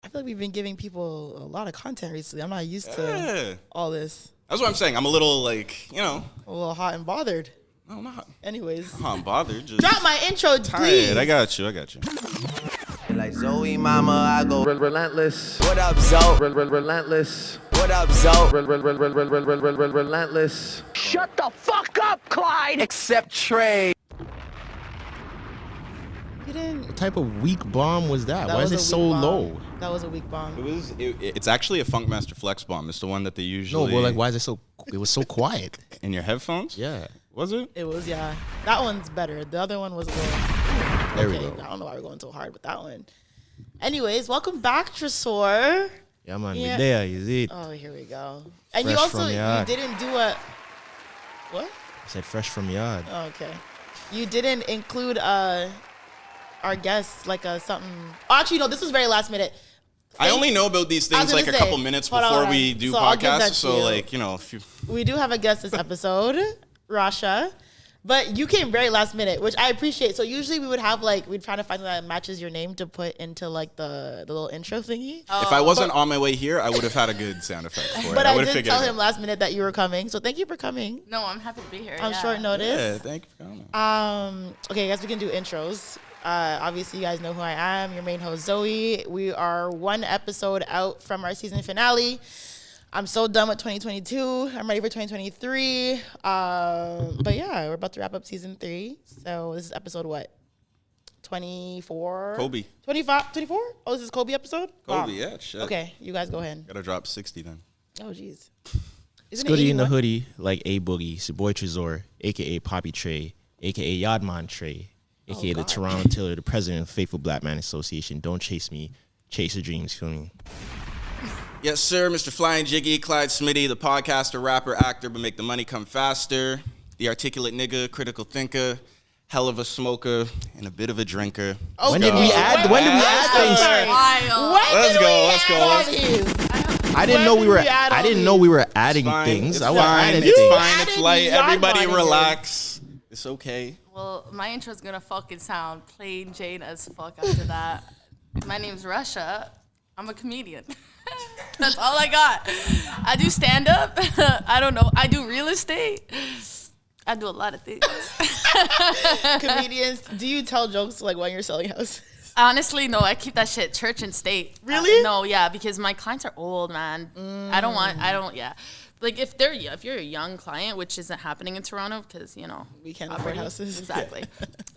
I feel like we've been giving people a lot of content recently. I'm not used to all this. That's what I'm saying. I'm a little a little hot and bothered. No, I'm not. Anyways. Hot and bothered. Just drop my intro, please. I got you. Like Zoe, mama, I go relentless. What up, Zoe? Relentless. What up, Zoe? Relentless. Shut the fuck up, Clyde. Except Trey. What type of weak bomb was that? Why is it so low? That was a weak bomb. It's actually a Funkmaster Flex bomb. It's the one that they usually. No, but like, why is it so? It was so quiet. In your headphones? Yeah. Was it? It was, yeah. That one's better. The other one was a little. There we go. I don't know why we're going so hard with that one. Anyways, welcome back, Tresor. Yeah, man. Yeah. There, you see it. Oh, here we go. And fresh you also you didn't do a. What? I said fresh from yard. Oh, okay. You didn't include our guests like something. Oh, actually, no. This was very last minute. I only know about these things like a couple minutes before we do podcasts. So like, if you. We do have a guest this episode, Rasha. But you came very last minute, which I appreciate. So usually we would have we'd try to find something that matches your name to put into the little intro thingy. Oh. If I wasn't on my way here, I would have had a good sound effect for it. But I did tell him last minute that you were coming. So thank you for coming. No, I'm happy to be here. On short notice. Yeah, thank you for coming. Okay, I guess we can do intros. Obviously, you guys know who I am. Your main host, Zoe. We are one episode out from our season finale. I'm so done with 2022. I'm ready for 2023. But yeah, we're about to wrap up season 3. So this is episode what? 24? Kobe. 25? 24? Oh, this is Kobe episode? Kobe, yeah, shit. Okay, you guys go ahead. Gotta drop 60 then. Oh, jeez. Scooty in the hoodie, like A Boogie. It's your boy Tresor, a.k.a. Poppy Trey, a.k.a. Yardman Trey, a.k.a. the Toronto Tiller, the president of Faithful Black Man Association. Don't chase me. Chase your dreams. Feel me? Yes, sir. Mr. Flying Jiggy, Clyde Smitty, the podcaster, rapper, actor, but make the money come faster. The articulate nigga, critical thinker, hell of a smoker, and a bit of a drinker. Oh, when did we add things? Let's go. I didn't know we were. I didn't know we were adding things. It's fine. It's light. Everybody relax. It's okay. Well, my intro's gonna fucking sound plain Jane as fuck after that. My name's Rasha. I'm a comedian. That's all I got. I do stand-up. I don't know. I do real estate. I do a lot of things. Comedians, do you tell jokes when you're selling houses? Honestly, no. I keep that shit church and state. Really? No, yeah, because my clients are old, man. Yeah. Like if you're a young client, which isn't happening in Toronto because we can't afford houses. Exactly.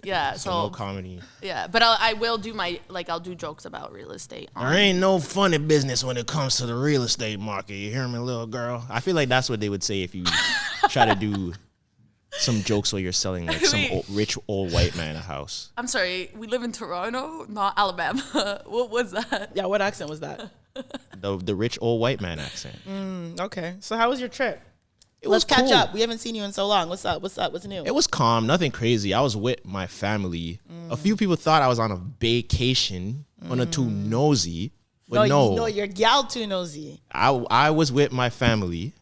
Yeah. So no comedy. Yeah, but I will do I'll do jokes about real estate. There ain't no funny business when it comes to the real estate market. You hear me, little girl? I feel like that's what they would say if you try to do some jokes where you're selling some rich old white man a house. I'm sorry, we live in Toronto, not Alabama. What was that? Yeah, what accent was that? The rich old white man accent. Okay, so how was your trip? Let's catch up. We haven't seen you in so long. What's up? What's new? It was calm, nothing crazy. I was with my family. A few people thought I was on a vacation on a too nosy, but no, your gal too nosy. I was with my family.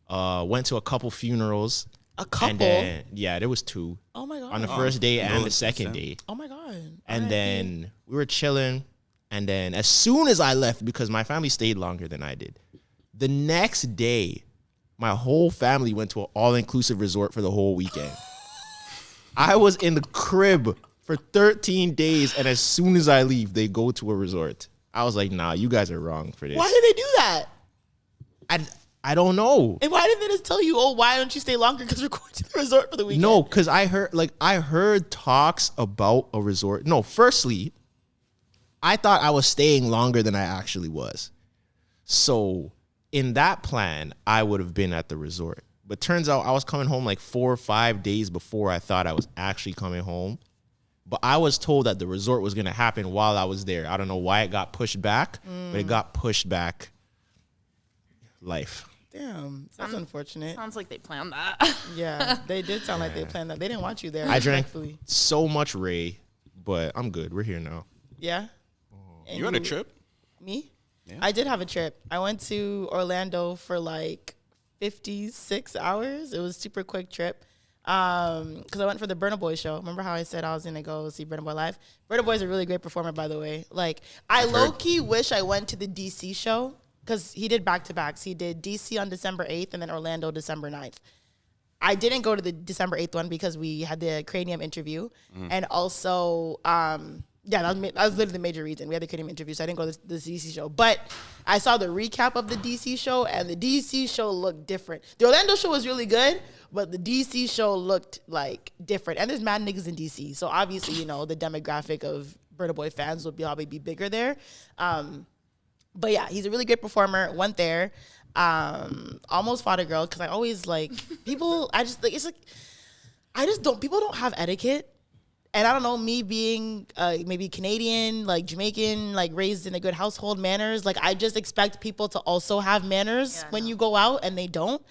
Went to a couple funerals. A couple? And then, yeah, there was 2. Oh my god! On the first day and the second day. Oh my god! And then we were chilling. And then as soon as I left, because my family stayed longer than I did, the next day, my whole family went to an all-inclusive resort for the whole weekend. I was in the crib for 13 days, and as soon as I leave, they go to a resort. I was like, nah, you guys are wrong for this. Why did they do that? I don't know. And why didn't they just tell you, why don't you stay longer because we're going to the resort for the weekend? No, because I heard talks about a resort. No, firstly, I thought I was staying longer than I actually was. So in that plan, I would have been at the resort. But turns out I was coming home 4 or 5 days before I thought I was actually coming home. But I was told that the resort was going to happen while I was there. I don't know why it got pushed back, but it got pushed back. Life. Damn, that's unfortunate. Sounds like they planned that. Yeah, they did sound like they planned that. They didn't want you there. I drank so much Ray, but I'm good. We're here now. Yeah? You on a trip? Me? Yeah. I did have a trip. I went to Orlando for 56 hours. It was a super quick trip. Because I went for the Burna Boy show. Remember how I said I was gonna go see Burna Boy live? Burna Boy is a really great performer, by the way. Like, I low-key wish I went to the DC show because he did back-to-backs. He did DC on December 8th and then Orlando December 9th. I didn't go to the December 8th one because we had the Cranium interview. And also, that was literally the major reason. We had the Cranium interview, so I didn't go to the DC show. But I saw the recap of the DC show, and the DC show looked different. The Orlando show was really good, but the DC show looked, like, different. And there's mad niggas in DC, so obviously, you know, the demographic of Burna Boy fans will probably be bigger there. But, yeah, he's a really great performer. Went there. Almost fought a girl because I always like people. People don't have etiquette, and I don't know, me being maybe Canadian, like Jamaican, like raised in a good household manners. Like, I just expect people to also have manners when you go out, and they don't.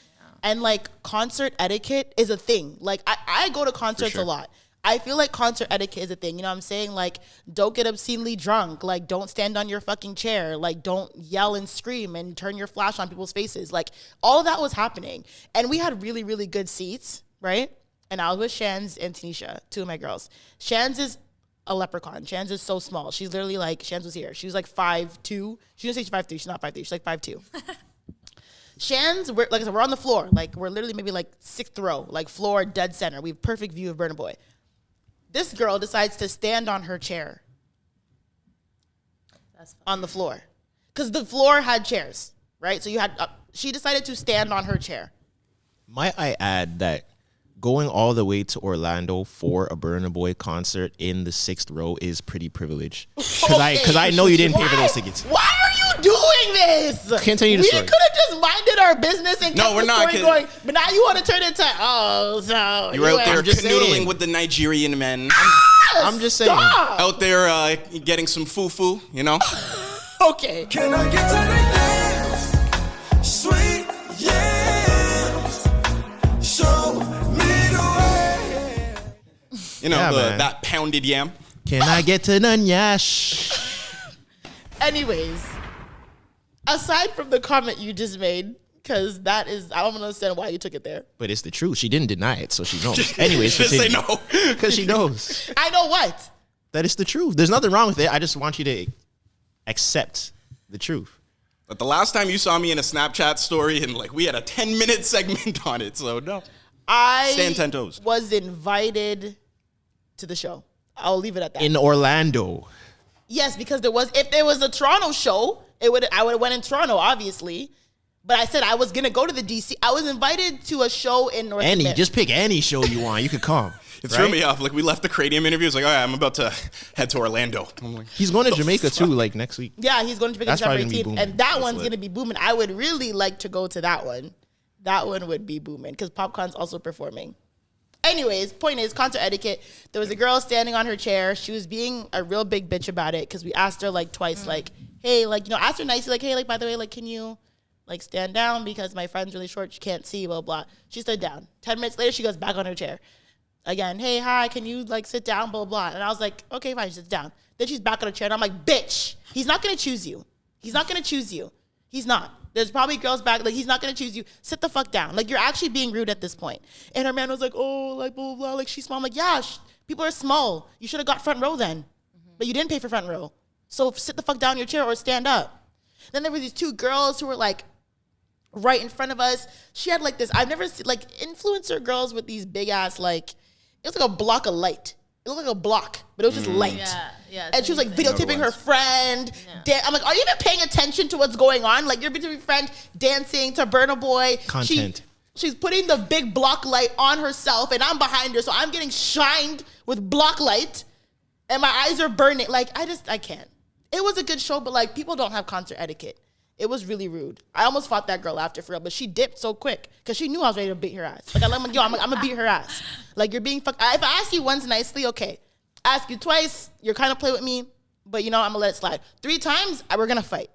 And like, concert etiquette is a thing. Like, I go to concerts a lot. I feel like concert etiquette is a thing. You know what I'm saying? Like, don't get obscenely drunk. Like, don't stand on your fucking chair. Like, don't yell and scream and turn your flash on people's faces. Like, all of that was happening. And we had really, really good seats, right? And I was with Shans and Tanisha, two of my girls. Shans is a leprechaun. Shans is so small. She's literally like, Shans was here. She was like 5'2". She didn't say she's 5'3". She's not 5'3". She's like 5'2". Shans, like I said, we're on the floor. Like, we're literally maybe like 6th row, like floor dead center. We have perfect view of Burna Boy. This girl decides to stand on her chair on the floor because the floor had chairs, right? So you had, she decided to stand on her chair. Might I add that going all the way to Orlando for a Burna Boy concert in the 6th row is pretty privileged. Because I know you didn't pay for those tickets. Why are you doing this? Continue the story. We could have just minded our business and kept the story going. But now you want to turn it into, so you're out there just canoodling saying. with the Nigerian men. I'm just saying. Stop. Out there getting some fufu, you know? Okay. Can I get to the dance? Sweet, yes. Show me the way. You know, Yeah, that pounded yam. Can I get to the nyash? Anyways, aside from the comment you just made, because that is, I don't understand why you took it there. But it's the truth. She didn't deny it, so she knows. Anyways, Just say no. Because she knows I know what. that it's the truth. There's nothing wrong with it. I just want you to accept the truth. But the last time you saw me in a Snapchat story, and like we had a 10-minute segment on it, so no. Stand 10 toes. Was invited to the show. I'll leave it at that. In Orlando. Yes, because if there was a Toronto show, I would have went in Toronto, obviously. But I said I was gonna go to the DC. I was invited to a show in North America. Just pick any show you want. You could come. It threw me off. Like, we left the Cranium interview. It's like, all right, I'm about to head to Orlando. I'm like, He's going to Jamaica too, like next week. Yeah, he's going to Jamaica That's December probably gonna be 18th, booming. and that one's gonna be booming. I would really like to go to that one. That one would be booming because Popcorn's also performing. Anyways, point is, concert etiquette. There was a girl standing on her chair. She was being a real big bitch about it because we asked her like twice, like, hey, like, you know, asked her nicely, like, hey, like, by the way, like, can you like stand down because my friend's really short, she can't see, blah, blah. She stood down. 10 minutes later, she goes back on her chair. Again, hey, hi, can you like sit down, blah, blah. And I was like, okay, fine, she sits down. Then she's back on her chair, and I'm like, bitch, he's not gonna choose you. He's not gonna choose you. He's not. There's probably girls back, like, he's not gonna choose you. Sit the fuck down. Like, you're actually being rude at this point. And her man was like, oh, like, blah, blah, blah, like, she's small. I'm like, yeah, people are small. You should have got front row then. But you didn't pay for front row. So sit the fuck down in your chair or stand up. Then there were these two girls who were like, right in front of us. She had like this, I've never seen, like, influencer girls with these big ass, like, it was like a block of light. It looked like a block, but it was just light. Yeah. And she was like videotaping her friend. I'm like, are you even paying attention to what's going on? Like, you're videotaping your friend dancing to Burna Boy. Content. She's putting the big block light on herself, and I'm behind her, so I'm getting shined with block light, and my eyes are burning. Like, I can't. It was a good show, but like, people don't have concert etiquette. It was really rude. I almost fought that girl after for real, but she dipped so quick because she knew I was ready to beat her ass. Like, I'm gonna beat her ass. Like, you're being fucked. If I ask you once nicely, okay. Ask you twice, you're kind of play with me, but you know, I'm gonna let it slide. 3 times, we're gonna fight.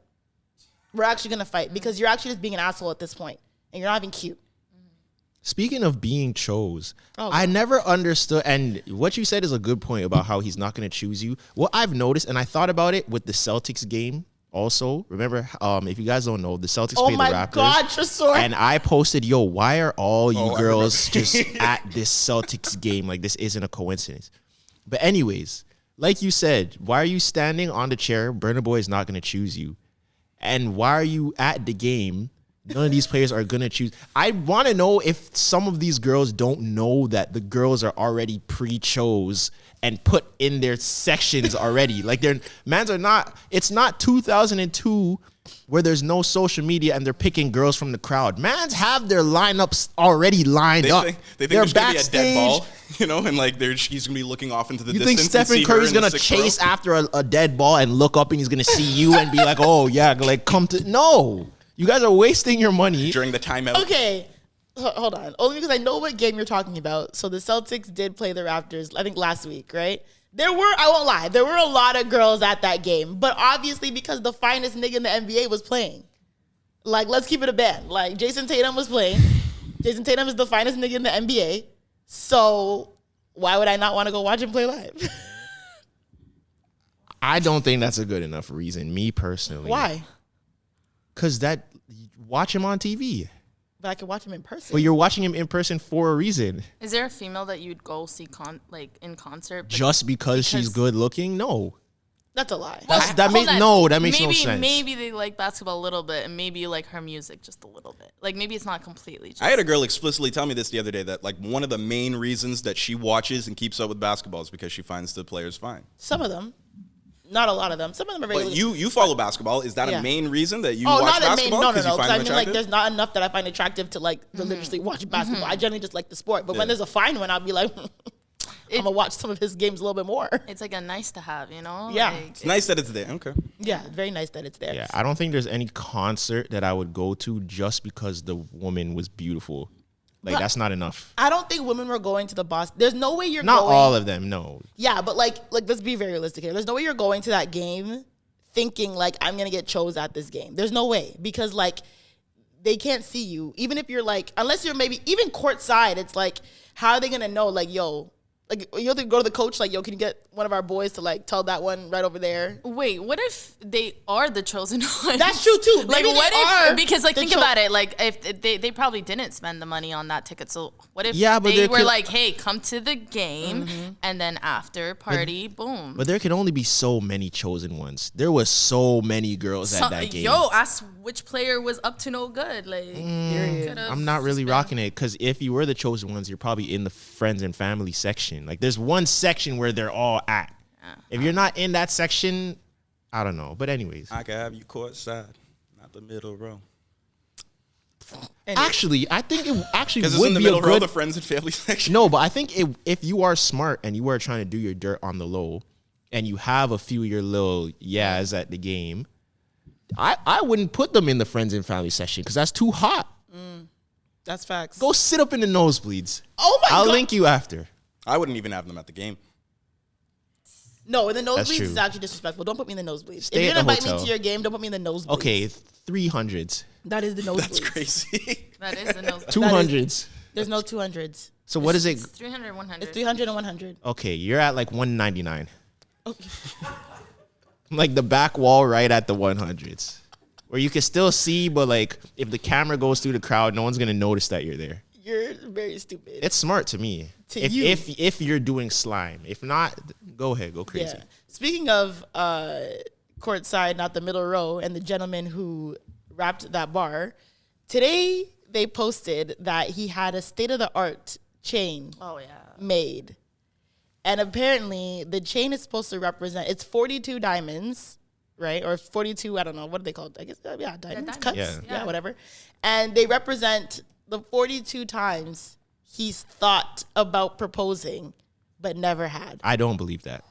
We're actually gonna fight because you're actually just being an asshole at this point, and you're not even cute. Speaking of being chose, I never understood, and what you said is a good point about how he's not going to choose you. What I've noticed, and I thought about it with the Celtics game Also, remember, if you guys don't know, the Celtics Oh play the my Raptors. God, Tresor. And I posted, yo, why are all you I girls just at this Celtics game? Like, this isn't a coincidence. But anyways, like you said, why are you standing on the chair? Burna Boy is not going to choose you. And why are you at the game? None of these players are going to choose. I want to know if some of these girls don't know that the girls are already pre-chose and put in their sections already. Like, mans are not, it's not 2002 where there's no social media and they're picking girls from the crowd. Mans have their lineups already lined up. They think they're there's going to be a dead ball, backstage. you know, and like he's going to be looking off into the You distance. think Stephen Curry's going to chase after a dead ball and look up and he's going to see you and be like, oh, yeah, like, come to. No. You guys are wasting your money. during the timeout? Okay, hold on. Only because I know what game you're talking about. So the Celtics did play the Raptors, I think last week, right? I won't lie, there were a lot of girls at that game. But obviously because the finest nigga in the NBA was playing. Like, let's keep it a band. Like, Jason Tatum was playing. Jason Tatum is the finest nigga in the NBA. So why would I not want to go watch him play live? I don't think that's a good enough reason, me personally. Why? Because watch him on TV. But I could watch him in person. But you're watching him in person for a reason. Is there a female that you'd go see in concert? Just because she's good looking? No. That's a lie. That makes no sense. Maybe they like basketball a little bit, and maybe you like her music just a little bit. Like, maybe it's not completely. Just I had a girl explicitly tell me this the other day, that like one of the main reasons that she watches and keeps up with basketball is because she finds the players fine. Some of them. Not a lot of them. Some of them are very. But you follow basketball. Is that Yeah. a main reason that you Oh, watch not a main. basketball? No. Because you Because find I them mean, like, attractive? there's not enough that I find attractive to like religiously watch basketball. I generally just like the sport. But when there's a fine one, I'll be like, I'm gonna watch some of his games a little bit more. It's like a nice to have, you know? Yeah. Like, It's nice that it's there. Okay. Yeah, very nice that it's there. Yeah, I don't think there's any concert that I would go to just because the woman was beautiful. Like, that's not enough. I don't think women were going to the Boston. There's no way you're Not going. all of them, no. Yeah, but like let's be very realistic here. There's no way you're going to that game thinking like I'm gonna get chose at this game. There's no way, because like they can't see you. Even if you're like, unless you're maybe even courtside, it's like, how are they gonna know? Like, yo, like you have to go to the coach. Like, yo, can you get one of our boys to like tell that one right over there? wait, what if they are the chosen ones? That's true too. Like, Maybe what they if? are Because like, the think about it. Like, if they probably didn't spend the money on that ticket. So what if Yeah, but they there were could- like, hey, come to the game, and then after party, boom. But there can only be so many chosen ones. There was so many girls at that game. Yo, ask which player was up to no good. Like, I'm not really rocking it, because if you were the chosen ones, you're probably in the friends and family section. Like, there's one section where they're all at. If you're not in that section, I don't know. But anyways, I can have you courtside, not the middle row. actually, I think it actually Because it's would in the be middle a row, good. the friends and family section. No, but I think if you are smart and you are trying to do your dirt on the low, and you have a few of your little yas at the game, I wouldn't put them in the friends and family section because that's too hot. That's facts. Go sit up in the nosebleeds. Oh my I'll God. link you after. I wouldn't even have them at the game. No, in the That's nosebleeds true. is actually disrespectful. Don't put me in the nosebleeds. Stay if you're at gonna the invite me hotel. to your game, don't put me in the nosebleeds. Okay, 300s, That is the nosebleeds. That's crazy. That is the no. 200s. There's no 200s. So what is it? 300, 100. It's 300 and 100. Okay, you're at like 199. Like the back wall right at the 100s. Where you can still see, but like if the camera goes through the crowd, no one's gonna notice that you're there. You're very stupid. It's smart to me. To if, you. if you're doing slime. If not, go ahead, go crazy. Yeah. Speaking of courtside, not the middle row, and the gentleman who rapped that bar, today they posted that he had a state-of-the-art chain Oh yeah. made. And apparently the chain is supposed to represent, it's 42 diamonds, right? Or 42, I don't know, what are they called? I guess, yeah, diamonds, diamonds. cuts, Yeah. yeah, whatever. And they represent the 42 times he's thought about proposing, but never had. I don't believe that.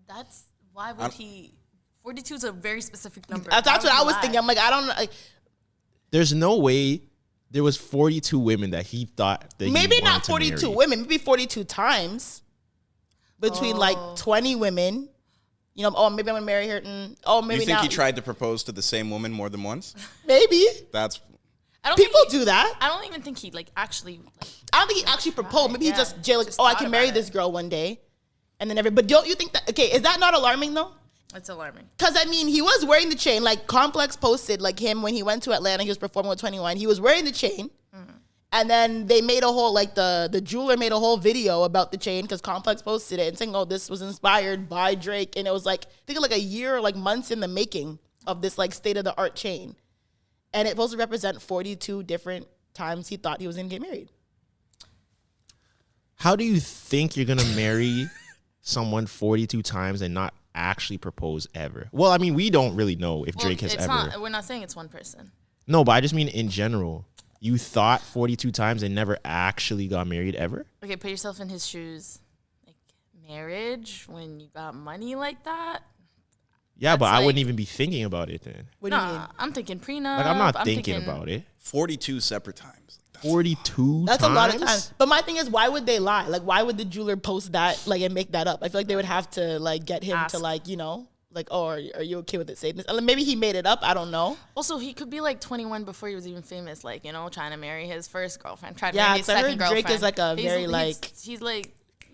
That's why would he? 42 is a very specific number. That's Why what would I he was lie? thinking. I'm like, I don't know. Like, There's no way there was 42 women that he thought that maybe he not wanted to 42 marry. women, maybe 42 times between like 20 women. You know, oh, maybe I'm gonna marry her. Oh, maybe You think not. he tried to propose to the same woman more than once? Maybe That's I don't people think he- do that. I don't even think he like actually. Like, I don't think he actually proposed. Maybe yeah, he just Jay like, just oh, I thought can marry about this it. girl one day, and then But don't you think that? Okay, is that not alarming though? It's alarming. Because, I mean, he was wearing the chain. Like, Complex posted, like, him when he went to Atlanta, he was performing with 21. He was wearing the chain. Mm-hmm. And then they made a whole, like, the jeweler made a whole video about the chain because Complex posted it and saying, oh, this was inspired by Drake. And it was, like, I think, like, a year or, like, months in the making of this, like, state-of-the-art chain. And it's supposed to represent 42 different times he thought he was going to get married. How do you think you're going to marry someone 42 times and not actually propose ever? Well, I mean, we don't really know if Drake has ever. We're not saying it's one person. No, but I just mean in general. You thought 42 times and never actually got married ever? Okay, put yourself in his shoes. Like, marriage, when you got money like that? Yeah, but I wouldn't even be thinking about it then. What do you mean? I'm thinking prenup. Like, I'm not thinking about it. 42 separate times. 42 That's times? a lot of times. But my thing is, why would they lie? Like, why would the jeweler post that, like, and make that up? I feel like they would have to, like, get him to, like, you know, like, oh, are you okay with it saying this? Maybe he made it up. I don't know. Also, he could be, like, 21 before he was even famous, like, you know, trying to marry his first girlfriend, trying to marry his second girlfriend. Drake is, like, a very, like... He's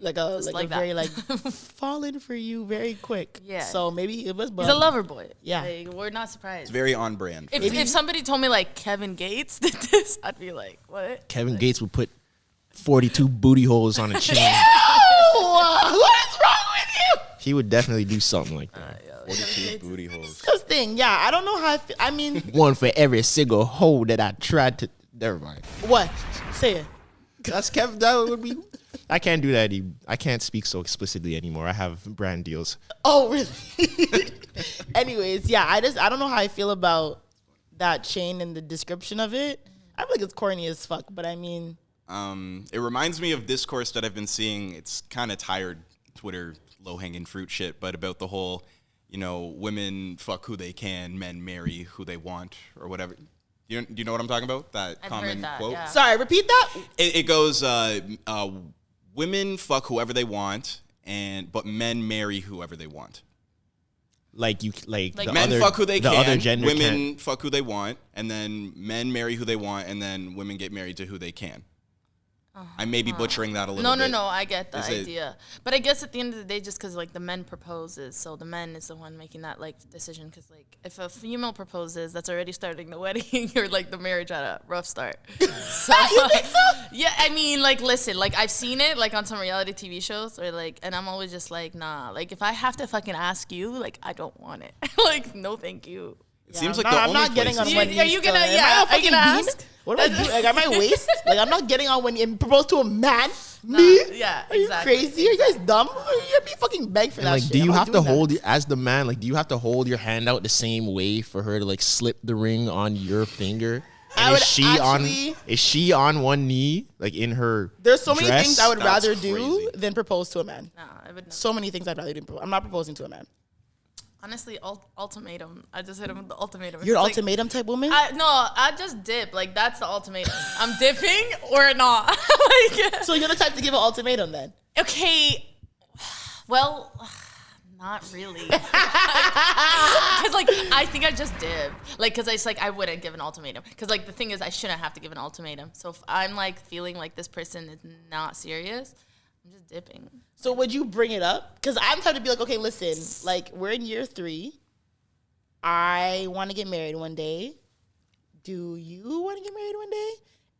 like a very, like, falling for you very quick. Yeah. So maybe it was... He's a lover boy. Yeah. Like, we're not surprised. It's very on brand. If somebody told me, like, Kevin Gates did this, I'd be like, what? Kevin Gates would put 42 booty holes on a chain. What is wrong with you? He would definitely do something like that. 42 booty holes. Disgusting. Yeah, I don't know how I feel. I mean... One for every single hole that I tried to... Never mind. What? Say it. That's Kevin. That would be... I can't do that. I can't speak so explicitly anymore. I have brand deals. Oh, really? Anyways, yeah, I don't know how I feel about that chain and the description of it. I feel like it's corny as fuck, but I mean... It reminds me of discourse that I've been seeing. It's kind of tired Twitter low-hanging fruit shit, but about the whole, you know, women fuck who they can, men marry who they want, or whatever. Do you know what I'm talking about? That I've common heard that, quote? yeah. Sorry, repeat that? It goes, women fuck whoever they want, but men marry whoever they want. Like the men other, fuck who they the can, other gender women can't. fuck who they want, and then men marry who they want, and then women get married to who they can. I may be butchering that a little bit. No, I get the idea. But I guess at the end of the day, just because, like, the men proposes, so the men is the one making that, like, decision. Because, like, if a female proposes, that's already starting the wedding or, like, the marriage at a rough start. So, You think so? yeah, I mean, like, listen, like, I've seen it, like, on some reality TV shows, or, like, and I'm always just like, nah. Like, if I have to fucking ask you, like, I don't want it. Like, no thank you. It seems like I'm not getting on one knee. Are you gonna, still. yeah, Am I a are you gonna fucking bean? ask? What am I doing? Like, am I waist? Like, I'm not getting on when you propose to a man. Me? Yeah, Are you exactly. crazy? Are you guys dumb? You be fucking beg for And that like, shit. do you I'm not have to doing that. hold as the man? Like, do you have to hold your hand out the same way for her to like slip the ring on your finger? I And would is she on one knee, like in her? There's so many dress? things I would That's rather do crazy. than propose to a man. Nah, I would not. So many things I'd rather do. I'm not proposing to a man. Honestly, ultimatum. I just hit him with the ultimatum. You're an It's like, ultimatum type woman? I just dip. Like, that's the ultimatum. I'm dipping or not. Like, So you're the type to give an ultimatum then? okay, well, not really. Because, like, I think I just dip. Like, because it's like, I wouldn't give an ultimatum. Because, like, the thing is, I shouldn't have to give an ultimatum. So if I'm, like, feeling like this person is not serious, I'm just dipping. So would you bring it up? Because I'm trying to be like, okay, listen, like, we're in year 3. I want to get married one day. Do you want to get married one day?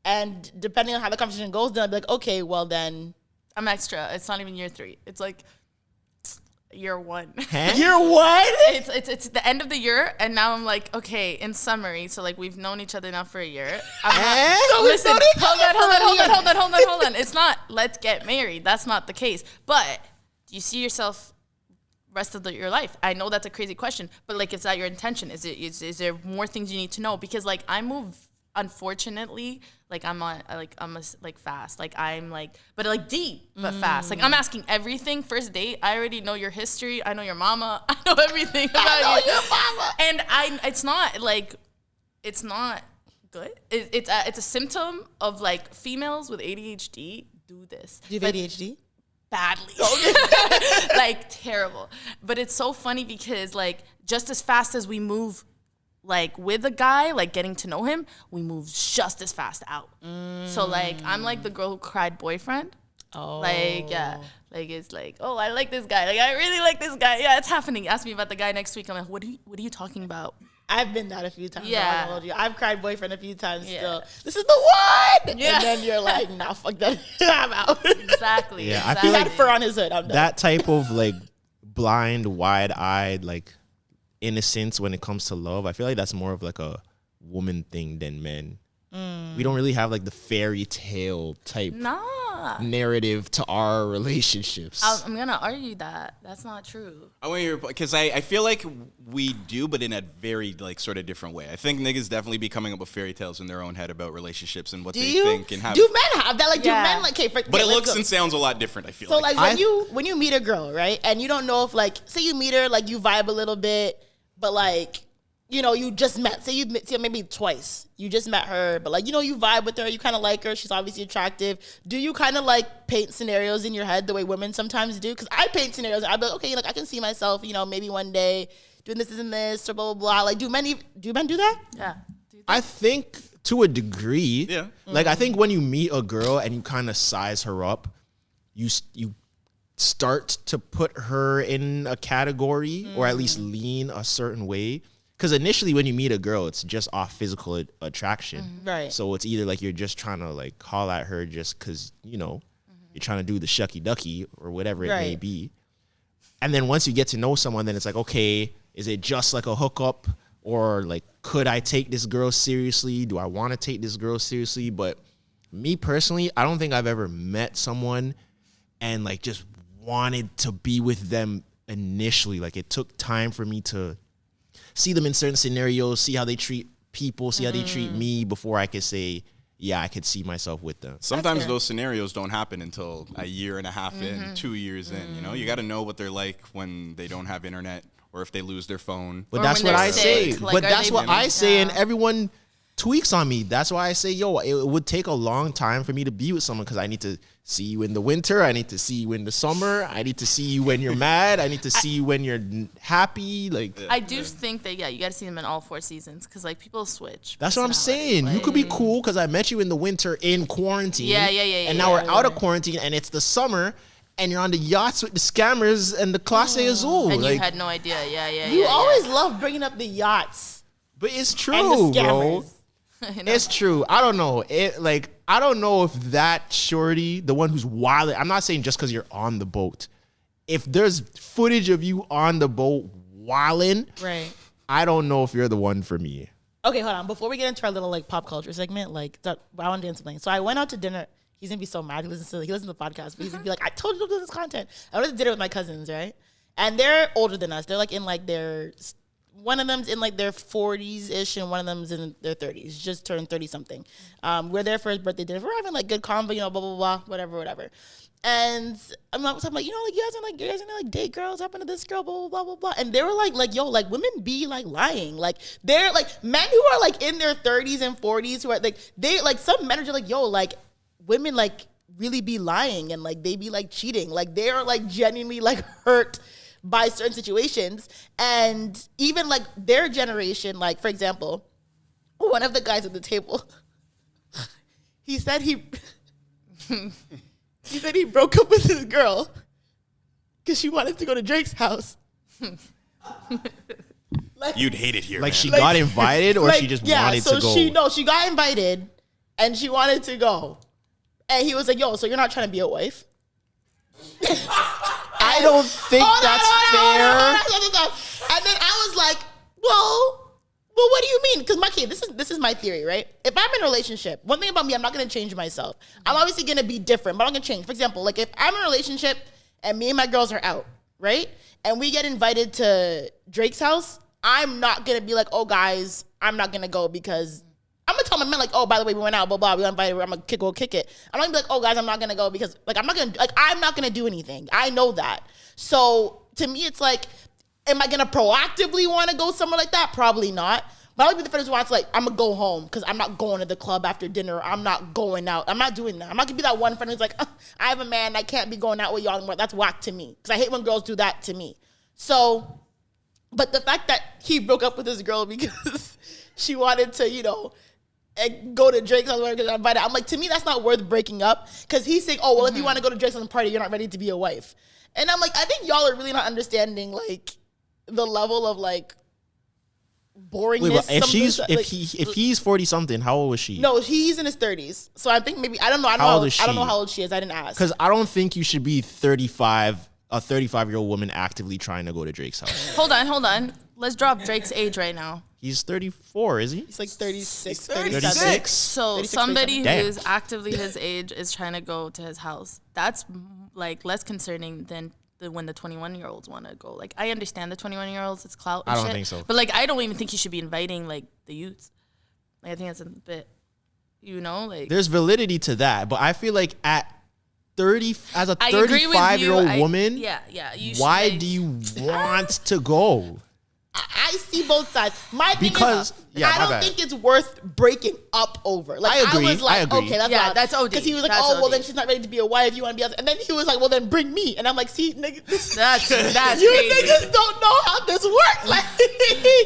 And depending on how the conversation goes, then I'll be like, okay, well then. I'm extra. It's not even year 3. It's like year 1. Year 1? It's the end of the year, and now I'm like, okay, in summary, so like we've known each other now for a year. So we Listen, known each hold other on. It's not let's get married. That's not the case. But do you see yourself rest of your life? I know that's a crazy question, but like, is that your intention? Is there more things you need to know? Because like I move, unfortunately, like I'm fast. Like I'm like, but like deep, but fast. Like I'm asking everything. First date, I already know your history. I know your mama. I know everything about you. Your mama. And it's not like, it's not good. It's a symptom of like females with ADHD do this. Do you have ADHD? Badly. Like terrible. But it's so funny because like just as fast as we move like with a guy, like getting to know him, we move just as fast out. So like I'm like the girl who cried boyfriend. Oh. Like, yeah. Like, it's like, oh, I like this guy. Like, I really like this guy. Yeah, it's happening. Ask me about the guy next week. I'm like, what are you talking about? I've been that a few times. Yeah. I'm not gonna hold you. I've cried boyfriend a few times still. This is the one! Yeah. And then you're like, nah, fuck that. I'm out. Exactly. Yeah, I exactly. feel He had fur on his hood. I'm done. That type of like blind, wide-eyed, like innocence when it comes to love, I feel like that's more of like a woman thing than men. We don't really have like the fairy tale type narrative to our relationships. I'm gonna argue that that's not true. I want your because I feel like we do, but in a very like sort of different way. I think niggas definitely be coming up with fairy tales in their own head about relationships and what do they you? think and have. Do men have that? Like, Yeah. do men like? Okay, but it looks and sounds a lot different. I feel so like. like when you meet a girl, right, and you don't know if like, say you meet her, like you vibe a little bit, but like, you know, you just met, say you met maybe twice, you just met her, but like, you know, you vibe with her, you kind of like her, she's obviously attractive. Do you kind of like paint scenarios in your head the way women sometimes do? Because I paint scenarios, I'd be like, okay, like I can see myself, you know, maybe one day doing this and this or blah blah blah. Like, do men do that? Yeah. I think to a degree. Yeah. Like I think when you meet a girl and you kind of size her up, you start to put her in a category or at least lean a certain way. Because initially when you meet a girl, it's just off physical attraction. Right. So it's either like you're just trying to like call at her just because, you know, you're trying to do the shucky ducky or whatever it may Right. be. And then once you get to know someone, then it's like, okay, is it just like a hookup? Or like, could I take this girl seriously? Do I want to take this girl seriously? But me personally, I don't think I've ever met someone and like just wanted to be with them initially. Like it took time for me to see them in certain scenarios, see how they treat people, see how they treat me before I could say, yeah, I could see myself with them. Sometimes those scenarios don't happen until a year and a half in, 2 years in. You know, you got to know what they're like when they don't have internet or if they lose their phone. But Or that's when what they're I say. sick, like, But are that's they what really- I say, and Yeah. everyone tweaks on me. That's why I say, yo, it would take a long time for me to be with someone because I need to see you in the winter. I need to see you in the summer. I need to see you when you're mad. I need to see you when you're happy. Like I do think that, yeah, you got to see them in all 4 seasons because, like, people switch. that's what I'm personality. saying. You could be Like, cool because I met you in the winter in quarantine. Yeah. And now we're out of quarantine and it's the summer and you're on the yachts with the scammers and the Clase Azul. And like, you had no idea. Yeah. You always love bringing up the yachts but it's and true, the bro. scammers. It's true. I don't know. I don't know if that shorty, the one who's wild, I'm not saying just because you're on the boat. If there's footage of you on the boat wilding, Right. I don't know if you're the one for me. Okay, hold on. Before we get into our little like pop culture segment, like I want to do something. So I went out to dinner. He's gonna be so mad. He listens to the podcast, but he's gonna be like, "I told you to do this content." I went to dinner with my cousins, right? And they're older than us. They're like in like one of them's in like their 40s ish, and one of them's in their 30s. Just turned 30 something. We're there for his birthday dinner. We're having like good convo, you know, blah blah blah, whatever. And I'm like, you know, like you guys are like date girls, happen to this girl, blah blah blah blah. And they were like, yo, like women be like lying, like they're like men who are like in their 30s and 40s who are like they like some men are just like, yo, like women like really be lying and like they be like cheating, like they're like genuinely like hurt by certain situations. And even like their generation, like for example, one of the guys at the table, he said he broke up with his girl because she wanted to go to Drake's house. Like, You'd hate it here. Like man. she got invited or she just wanted to go? She got invited and she wanted to go. And he was like, yo, so you're not trying to be a wife? I don't think that's fair. And then I was like, well, what do you mean? Because this is my theory, right? If I'm in a relationship, one thing about me, I'm not going to change myself. I'm obviously going to be different, but I'm going to change. For example, like if I'm in a relationship and me and my girls are out, right? And we get invited to Drake's house, I'm not going to be like, oh, guys, I'm not going to go because I'm going to tell my men like, oh, by the way, we went out, blah, blah, we got invited, I'm going to go kick it. I'm not going to be like, oh, guys, I'm not going to go because like I'm not going to do anything. I know that. So to me, it's like, am I going to proactively want to go somewhere like that? Probably not. But I'll be the first one. It's like, I'm going to go home because I'm not going to the club after dinner. I'm not going out. I'm not doing that. I'm not going to be that one friend who's like, I have a man. I can't be going out with y'all anymore. That's whack to me because I hate when girls do that to me. So, but the fact that he broke up with his girl because she wanted to, you know, and go to Drake's house because I'm invited. I'm like, to me, that's not worth breaking up. Because he's saying, oh, well, if you want to go to Drake's house party, you're not ready to be a wife. And I'm like, I think y'all are really not understanding like the level of like boringness. Wait, but if he's 40 something, how old was she? No, he's in his 30s. So I think maybe I don't know. I don't know how old she is. I didn't ask. Because I don't think you should be 35, a 35-year-old woman actively trying to go to Drake's house. Hold on. Let's drop Drake's age right now. He's 34, is he? He's like 36, 36. So 36, somebody 37. who's actively his age is trying to go to his house. That's like less concerning than when the 21-year-olds want to go. Like, I understand the 21-year-olds, it's clout and I don't shit, think so. But like, I don't even think you should be inviting like the youths. Like, I think that's a bit, like. There's validity to that, but I feel like at 30, as a I agree with you. 35-year-old woman, you why should, do you want to go? I see both sides. My thing Because- is, yeah, I my don't bad. think it's worth breaking up over. Like, I agree, was like, I agree. okay, that's Yeah, not, that's OD. Because he was like, That's oh, well, OD. then she's not ready to be a wife. You want to be other. And then he was like, well, then bring me. And I'm like, see, nigga, That's you crazy. niggas don't know how this works. Like,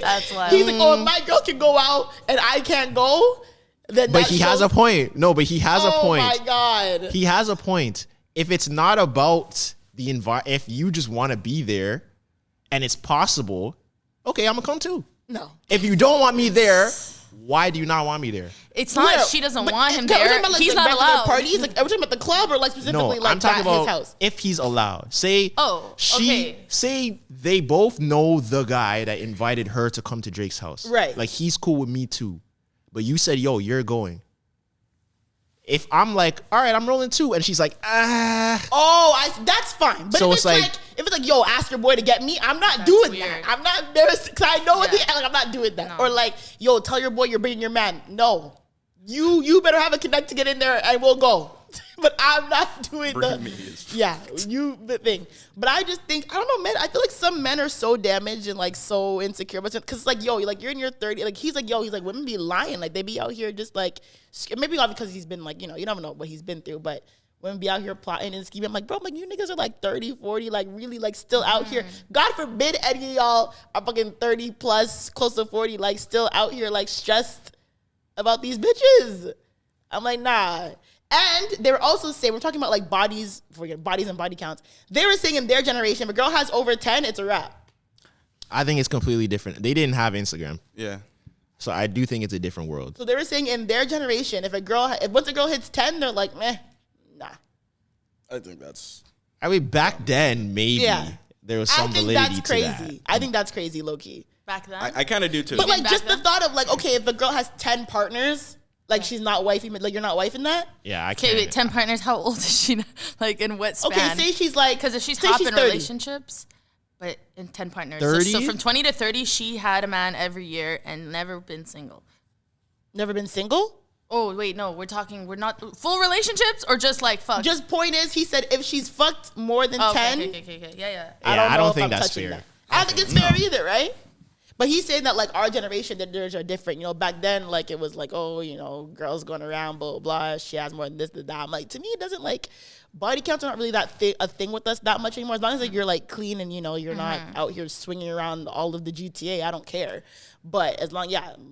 That's why. he's like, oh, if my girl can go out and I can't go, then But that he has shows- a point. No, but he has a point. Oh my god. He has a point. If it's not about the if you just want to be there and it's possible, okay, I'm gonna come too. No. If you don't want me there, why do you not want me there? It's not Where? she doesn't But want him we're talking there. about, like, He's the not regular allowed. Parties? Like, are we talking about the club or like specifically No, like I'm talking at his about house? if he's allowed. Say, okay. say they both know the guy that invited her to come to Drake's house. Right. Like, he's cool with me too. But you said, yo, you're going. If I'm like, all right, I'm rolling too, and she's like, Oh, that's fine. But So if it's it's like- if it's like, yo, ask your boy to get me, I'm not doing weird. that. I'm not there because I know what Yeah. like I'm not doing that. No. Or like, yo, tell your boy you're bringing your man. No, you better have a connect to get in there, and we'll go. But I'm not doing the thing. But I just think I don't know, men. I feel like some men are so damaged and like so insecure, but because like yo, like you're in your 30s, like he's like yo, he's like women be lying, like they be out here just like maybe not because he's been like you never know what he's been through, but women be out here plotting and scheming. I'm like, bro, I'm like you niggas are like 30, 40, like really like still out here. God forbid any of y'all are fucking 30 plus, close to 40, like still out here like stressed about these bitches. I'm like, nah. And they were also saying, we're talking about like bodies and body counts. They were saying in their generation, if a girl has over 10, it's a wrap. I think it's completely different. They didn't have Instagram. Yeah. So I do think it's a different world. So they were saying in their generation, if once a girl hits 10, they're like, meh, nah. I think that's. I mean, back then, maybe Yeah. there was I some think validity that's to crazy. that. I think that's crazy, low key. Back then. I kind of do too. But like back just the then? thought of like, okay, if the girl has 10 partners, like she's not wifey, like you're not wifing that? Yeah, I Okay, can't. wait, 10 partners, how old is she? Like, in what span? Okay, say she's like, Because if she's say top in 30. relationships, but in 10 partners. So 30? from 20 to 30, she had a man every year and never been single. Never been single? Oh, wait, no, we're not full relationships or just like fuck? Just point is, he said if she's fucked more than 10, Okay. Yeah. I don't know if think I'm that's touching fair. that. I don't think it's fair either, right? But he's saying that like our generation, that theirs are different. You know, back then, like it was like, oh, girls going around, blah, blah, blah. She has more than this, than that. I'm like, to me, it doesn't like, body counts are not really that a thing with us that much anymore. As long as like you're like clean and, you're not out here swinging around all of the GTA, I don't care. But as long,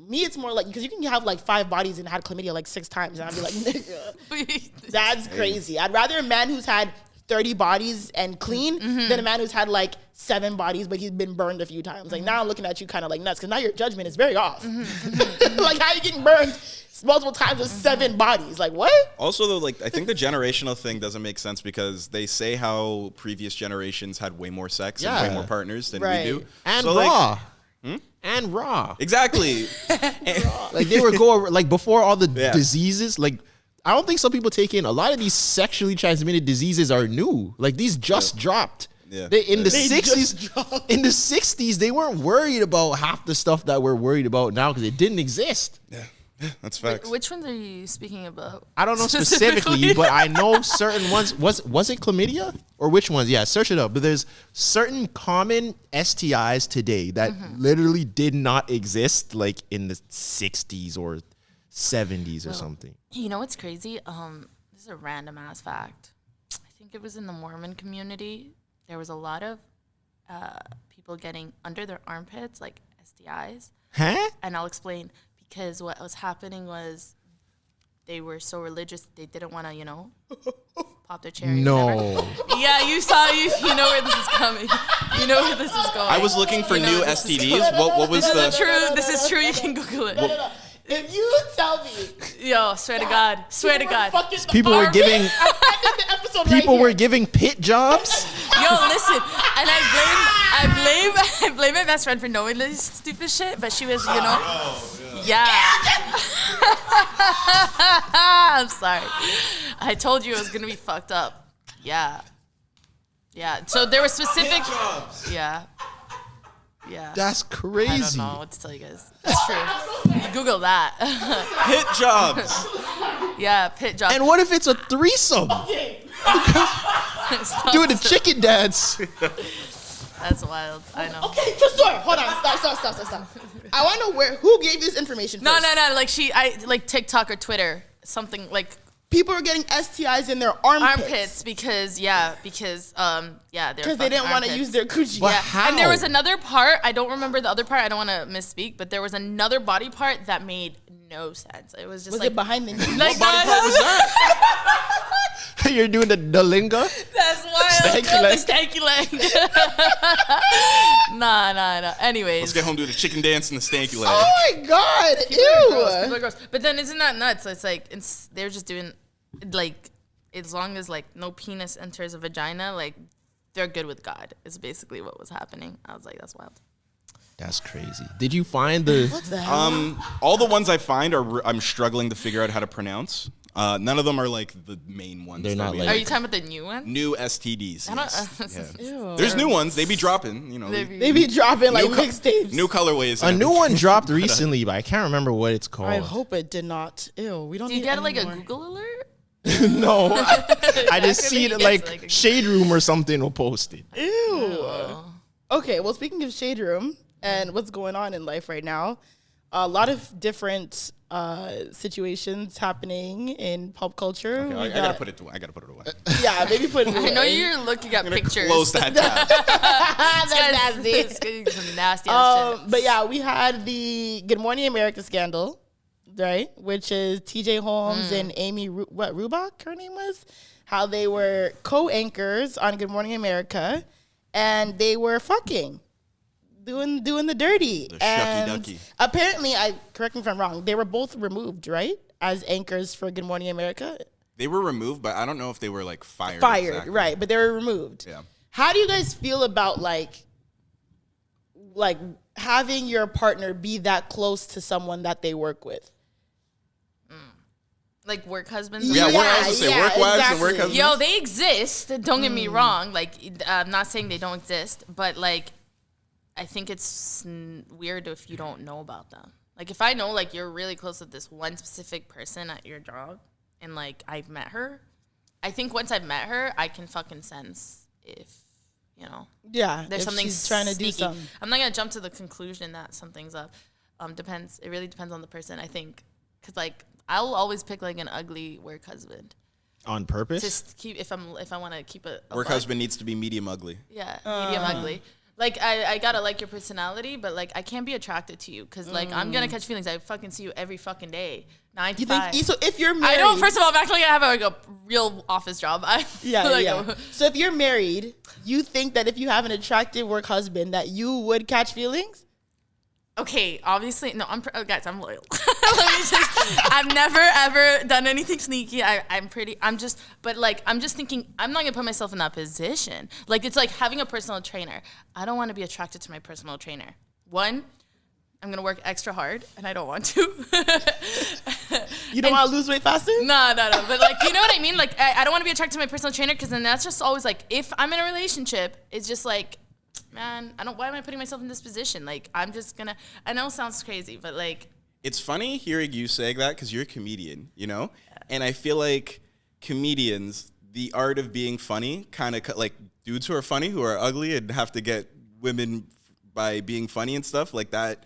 me, it's more like, because you can have like 5 bodies and had chlamydia like 6 times. And I'd be like, nigga, that's crazy. I'd rather a man who's had 30 bodies and clean than a man who's had like 7 bodies, but he's been burned a few times. Like now I'm looking at you kind of like nuts because now your judgment is very off. Like how are you getting burned multiple times with 7 bodies? Like what? Also, though, like I think the generational thing doesn't make sense because they say how previous generations had way more sex and way Yeah. more partners than Right. we do. And So, raw. And raw. Exactly. Like they were going like before all the Yeah. diseases. Like I don't think some people take in a lot of these sexually transmitted diseases are new. Like these just dropped. Yeah. In the They just 60s, dropped. in the 60s, they weren't worried about half the stuff that we're worried about now because it didn't exist. That's facts. Which ones are you speaking about? I don't know specifically, but I know certain ones. Was it chlamydia or which ones? Yeah, search it up. But there's certain common STIs today that literally did not exist like in the 60s or 70s or something. You know what's crazy? This is a random ass fact. I think it was in the Mormon community. There was a lot of people getting under their armpits, like STIs. Huh? And I'll explain. because what was happening was they were so religious they didn't want to, pop their cherry. No. Yeah, you know where this is coming. You know where this is going. I was looking for new STDs. What was the? This is true. You can Google it. No. If you tell me, Yo, swear to God. People were giving the episode people were giving pit jobs. Yo, listen, and I blame my best friend for knowing this stupid shit, but she was, yeah. I'm sorry. I told you it was gonna be fucked up. Yeah. So there were specific. Yeah. That's I crazy. don't know what to tell you guys. It's true. You Google that. Hit jobs. Yeah, pit job. And what if it's a threesome? Doing the chicken dance. That's wild. I know. Okay, Tresor, hold on, stop. I want to know who gave this information first. No. Like TikTok or Twitter, something like. People are getting STIs in their armpits because they're because they didn't want to use their coochie. But Yeah. how? And there was another part, I don't remember the other part, I don't want to misspeak, but there was another body part that made no sense. It was just Was it behind the knee? like What body part was that? You're doing the linga? That's wild. Stanky leg. The stanky leg. Nah. Anyways. Let's get home, do the chicken dance and the stanky leg. Oh my God! People are Ew. gross. But then isn't that nuts? It's like they're just doing like as long as like no penis enters a vagina, like they're good with God. Is basically what was happening. I was like, that's wild. That's crazy. Did you find the? What the hell? All the ones I find I'm struggling to figure out how to pronounce. None of them are like the main ones. They're that not we like- Are like. you talking about the new one? New STDs? I don't. Yes. Yeah. Ew. There's new ones. They be dropping. They be dropping like New co- mixtapes. New colorways. A new one dropped recently, but I can't remember what it's called. I hope it did not. Ew, we don't Do you need get any like a more. Google alert? No, I just could see be it yes, like like a- Shade Room or something will post it. Ew. Okay, well, speaking of Shade Room and what's going on in life right now, a lot of different situations happening in pop culture. Okay, We I gotta got- put it away. Yeah, maybe put it away. I know you're looking at pictures. Close that tab. That's nasty. It's getting some nasty ass shit. But yeah, we had the Good Morning America scandal, right? Which is TJ Holmes and Amy Rubach, her name was, how they were co-anchors on Good Morning America, and they were fucking, doing the dirty. The shucky and ducky. apparently, correct me if I'm wrong, they were both removed, right, as anchors for Good Morning America. They were removed, but I don't know if they were like fired. Fired, exactly. right? But they were removed. Yeah. How do you guys feel about like having your partner be that close to someone that they work with? Like work husbands. Yeah, Yeah, I was gonna say yeah, work wives and exactly. work husbands. Yo, they exist. Don't get me wrong. Like, I'm not saying they don't exist, but like, I think it's weird if you don't know about them. Like, if I know like you're really close with this one specific person at your job, and like I've met her, I think once I've met her, I can fucking sense if Yeah, there's if something she's trying to sneaky. do something. I'm not gonna jump to the conclusion that something's up. Depends. It really depends on the person. I think, cause like I'll always pick like an ugly work husband. On purpose? Just keep if I want to keep a Work buck. husband needs to be medium ugly. Yeah, medium ugly. Like I gotta like your personality, but like I can't be attracted to you because like I'm gonna catch feelings. I fucking see you every fucking day, 9 to You 5. think so? If you're married, I don't. First of all, I'm actually gonna have like a real office job. yeah, like, yeah. So if you're married, you think that if you have an attractive work husband, that you would catch feelings? Okay, obviously, no. Guys, I'm loyal. I've never ever done anything sneaky. I'm just thinking, I'm not gonna put myself in that position. Like, it's like having a personal trainer. I don't want to be attracted to my personal trainer. One, I'm gonna work extra hard, and I don't want to. You don't want to lose weight faster? No. But like, you know what I mean? Like, I don't want to be attracted to my personal trainer because then that's just always like, if I'm in a relationship, it's just like, man, why am I putting myself in this position? Like, I'm just gonna, I know it sounds crazy, but like. It's funny hearing you say that because you're a comedian, And I feel like comedians, the art of being funny, kind of like dudes who are funny, who are ugly and have to get women by being funny and stuff like that,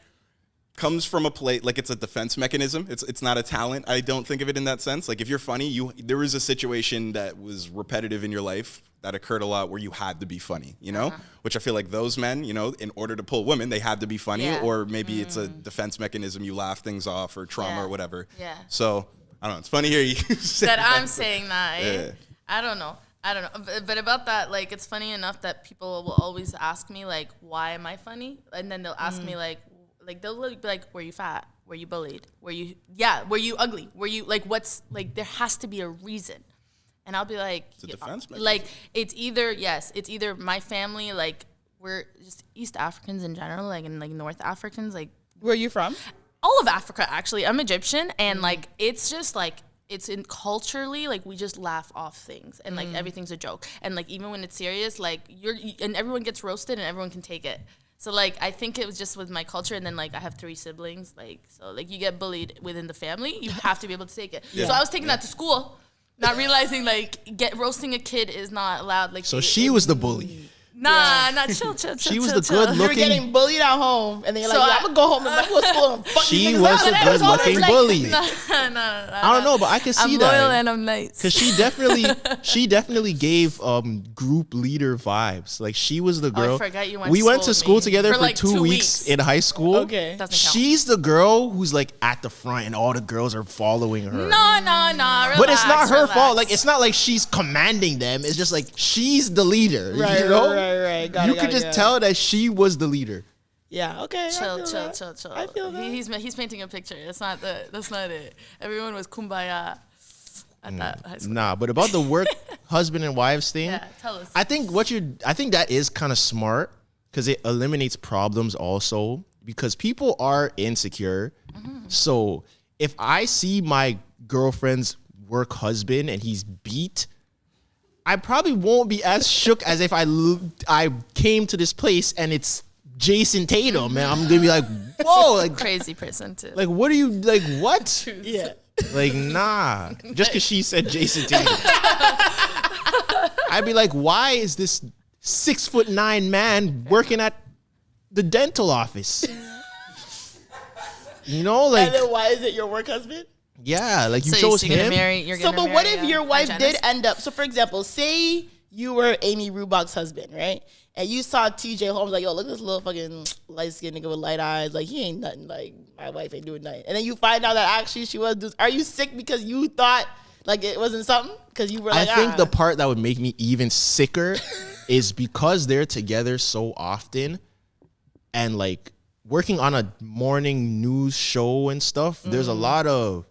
comes from a place, like it's a defense mechanism. It's not a talent. I don't think of it in that sense. Like if you're funny, there was a situation that was repetitive in your life that occurred a lot where you had to be funny, you know? Which I feel like those men, you know, in order to pull women, they had to be funny, or maybe it's a defense mechanism, you laugh things off or trauma or whatever. Yeah. So, I don't know, it's funny to hear you say that. I'm saying that. Yeah. I don't know. But about that, like, it's funny enough that people will always ask me, like, why am I funny? And then they'll ask me, like, they'll be like, were you fat? Were you bullied? Were you ugly? Were you, like, what's, like, there has to be a reason. And I'll be like, it's a defense mechanism. Like, it's either my family, like, we're just East Africans in general, like, and, like, North Africans, like. Where are you from? All of Africa, actually. I'm Egyptian, and, like, it's just, like, it's in culturally, like, we just laugh off things, and, like, everything's a joke. And, like, even when it's serious, like, and everyone gets roasted, and everyone can take it. So, like, I think it was just with my culture, and then, like, I have 3 siblings, like, so, like, you get bullied within the family, you have to be able to take it. So I was taking that to school, not realizing, like, roasting a kid is not allowed. Like, So she was the bully. Nah, chill. She was the chill. good You were looking. getting bullied at home, and then you're So like, I'm gonna go home and go to school and fuck She these niggas was up. a good looking bully. No. I don't know, but I can see I'm that. loyal and I'm nice. Because she definitely gave group leader vibes. Like, she was the girl. I forgot you went we to went school to with school me. together For, for like, 2 weeks in high school. Okay. Doesn't count. She's the girl who's like at the front and all the girls are following her. No. But it's not her relax. fault. Like, it's not like she's commanding them. It's just like she's the leader. Right, you know? right. Got You it, could got it, just tell that she was the leader. Yeah, okay. Chill. I feel that. He's painting a picture. That's not it. Everyone was kumbaya at that high school. Nah, but about the work husband and wives thing, Yeah, tell us. I think that is kind of smart because it eliminates problems also because people are insecure. So if I see my girlfriend's work husband and he's beat, I probably won't be as shook as if I came to this place and it's Jason Tatum, and I'm gonna be like, whoa, like Crazy person too. like what are you like what? Yeah. Like, nah. Just because she said Jason Tatum. I'd be like, why is this 6'9" man working at the dental office? You know, like, And then why is it your work husband? yeah, like you so chose you're him. Gonna marry, you're So, gonna but marry, what if your wife hygienist? did end up? So, for example, say you were Amy Rubach's husband, right? And you saw TJ Holmes like, yo, look at this little fucking light skinned nigga with light eyes. Like, he ain't nothing. Like, my wife ain't doing nothing. And then you find out that actually she was. Are you sick because you thought like it wasn't something? Because you were like, I think the part that would make me even sicker is because they're together so often and like working on a morning news show and stuff, there's a lot of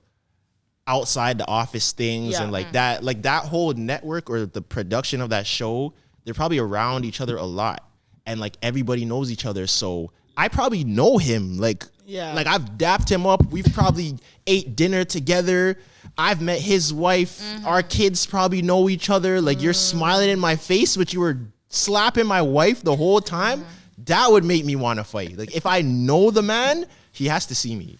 outside the office things Yeah. and like that whole network or the production of that show, they're probably around each other a lot and like everybody knows each other. So I probably know him. Like I've dapped him up. We've probably ate dinner together. I've met his wife. Our kids probably know each other. Like you're smiling in my face, but you were slapping my wife the whole time. That would make me want to fight. Like if I know the man, he has to see me.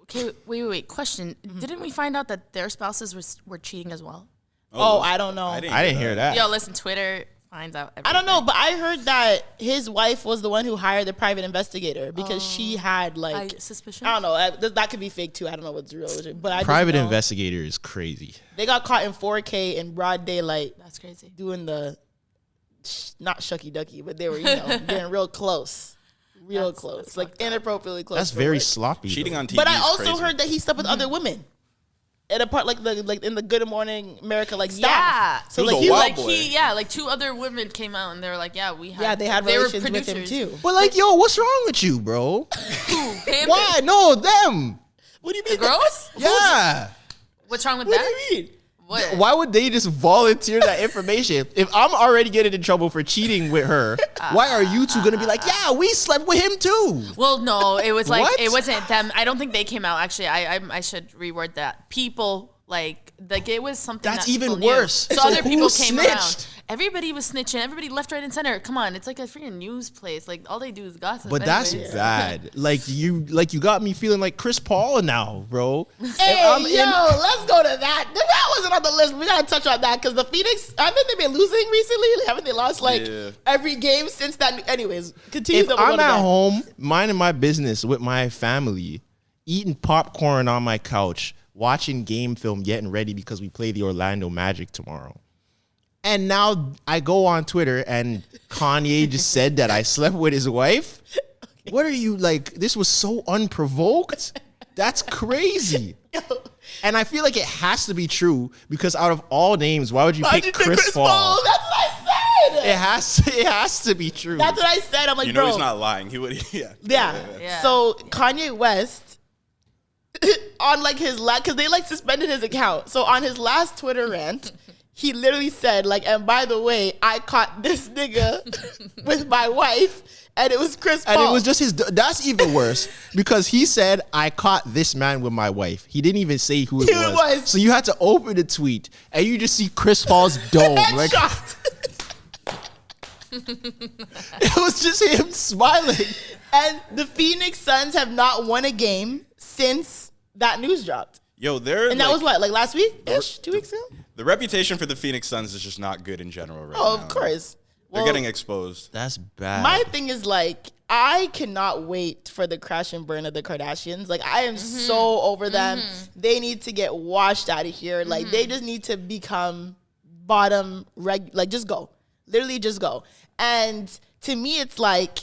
Okay, wait. Question: Didn't we find out that their spouses were cheating as well? Oh, I don't know. I didn't hear that. Yo, listen, Twitter finds out everything. I don't know, but I heard that his wife was the one who hired the private investigator because she had like suspicion. I don't know. That could be fake too. I don't know what's real. But I Private just know investigator is crazy. They got caught in 4K in broad daylight That's crazy. doing the not shucky ducky, but they were getting real close, That's like fucked up. inappropriately close. That's for very work. sloppy. Cheating though. on TV But I is also crazy. heard that he slept with other women. At a part like in the Good Morning America like staff. Yeah. So He was like a he wild like boy. Like 2 other women came out and they were like, they had they were relations with him producers. too. But like, yo, what's wrong with you, bro? Him? Why? No, them. What do you mean? Girls? Yeah. What's wrong with What that? do you mean? What? Why would they just volunteer that information? If I'm already getting in trouble for cheating with her, why are you two gonna be like, yeah, we slept with him too? Well, no, it was like What? it wasn't them. I don't think they came out. Actually, I should reword that. People like it was something That's that people even knew. worse. So So other who people came around. snitched? Everybody was snitching. Everybody left, right, and center. Come on, it's like a freaking news place. Like all they do is gossip. But that's anyways. bad. Like you got me feeling like Chris Paul now, bro. Hey, I'm yo, in- let's go to that. That wasn't on the list. We gotta touch on that because the Phoenix, haven't they been losing recently? Haven't they lost every game since that? Anyways, continue. If then we'll go I'm to at that. home, minding my business with my family, eating popcorn on my couch, watching game film, getting ready because we play the Orlando Magic tomorrow. And now I go on Twitter and Kanye just said that I slept with his wife. Okay. What are you like? This was so unprovoked. That's crazy. And I feel like it has to be true because out of all names, why would you pick Chris Paul? That's what I said. It has to be true. That's what I said. I'm like, You know bro. he's not lying. He would. Yeah. So Kanye West on like his last, because they like suspended his account. So on his last Twitter rant, he literally said like, and by the way, I caught this nigga with my wife. And it was Chris Paul. And it was just his. That's even worse because he said, I caught this man with my wife. He didn't even say who it was. So you had to open the tweet and you just see Chris Paul's dome. Like, it was just him smiling. And the Phoenix Suns have not won a game since that news dropped. Yo, they're And that was what, like last week-ish? 2 weeks ago? The reputation for the Phoenix Suns is just not good in general right now. Oh, of course. They're getting exposed. That's bad. My thing is like, I cannot wait for the crash and burn of the Kardashians. Like, I am so over them. They need to get washed out of here. Like, they just need to become bottom, like, just go. Literally just go. And to me, it's like,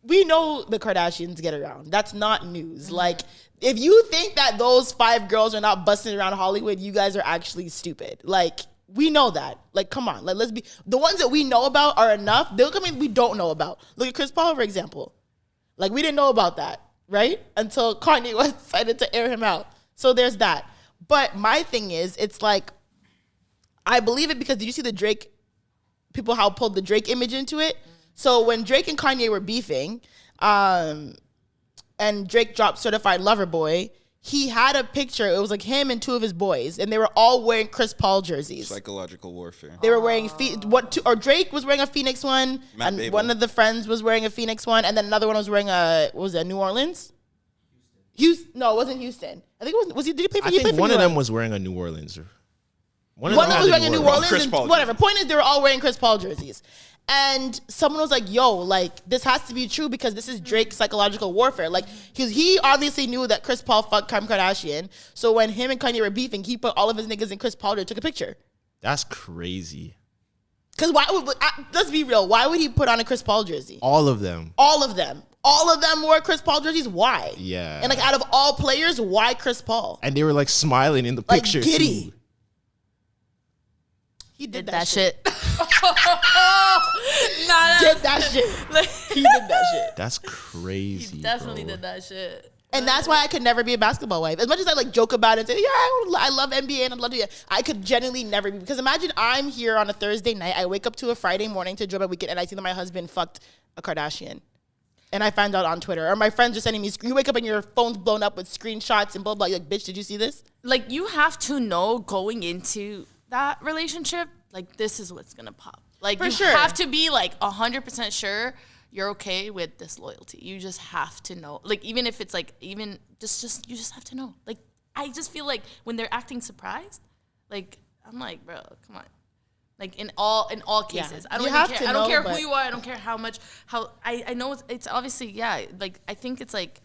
we know the Kardashians get around. That's not news. Like, if you think that those 5 girls are not busting around Hollywood, you guys are actually stupid. Like, we know that. Like, come on. Like, let's be. The ones that we know about are enough. They'll come in we don't know about. Look at Chris Paul, for example. Like, we didn't know about that, right? Until Kanye West decided to air him out. So there's that. But my thing is, it's like, I believe it because did you see the Drake, people how pulled the Drake image into it? So when Drake and Kanye were beefing, and Drake dropped Certified Lover Boy, he had a picture. It was like him and 2 of his boys, and they were all wearing Chris Paul jerseys. Psychological warfare. They were wearing or Drake was wearing a Phoenix one, Matt and Babel. one of the friends was wearing a Phoenix one, and then another one was wearing a New Orleans? Houston? No, it wasn't Houston. I think it was. Was he? Did he play for? I think one of them was wearing a New Orleans. One of them was wearing a New Orleans. Chris And Paul whatever. Point is, they were all wearing Chris Paul jerseys. And someone was like, yo, like, this has to be true because this is Drake's psychological warfare. Like, he obviously knew that Chris Paul fucked Kim Kardashian. So when him and Kanye were beefing, he put all of his niggas in Chris Paul and took a picture. That's crazy. Because let's be real, why would he put on a Chris Paul jersey? All of them. All of them. All of them wore Chris Paul jerseys. Why? Yeah. And like, out of all players, why Chris Paul? And they were like smiling in the Like, picture giddy. too. He did that shit. Did That shit. He did that shit. That's crazy. He definitely bro. did that shit. And that's why I could never be a basketball wife. As much as I like joke about it and say, yeah, I love NBA and I love it, I could genuinely never be. Because imagine I'm here on a Thursday night, I wake up to a Friday morning to enjoy my weekend, and I see that my husband fucked a Kardashian. And I find out on Twitter. Or my friends are sending me, you wake up and your phone's blown up with screenshots and blah, blah. You're like, bitch, did you see this? Like, you have to know going into that relationship, like, this is what's gonna pop. Like, For you sure. have to be like 100% sure you're okay with disloyalty. You just have to know. Like, even if it's like, even just you just have to know. Like, I just feel like when they're acting surprised, like, I'm like, bro, come on. Like, in all cases, Yeah. I don't You even have care. to I don't know, care but- who you are. I don't care how I know it's obviously, yeah. Like, I think it's like,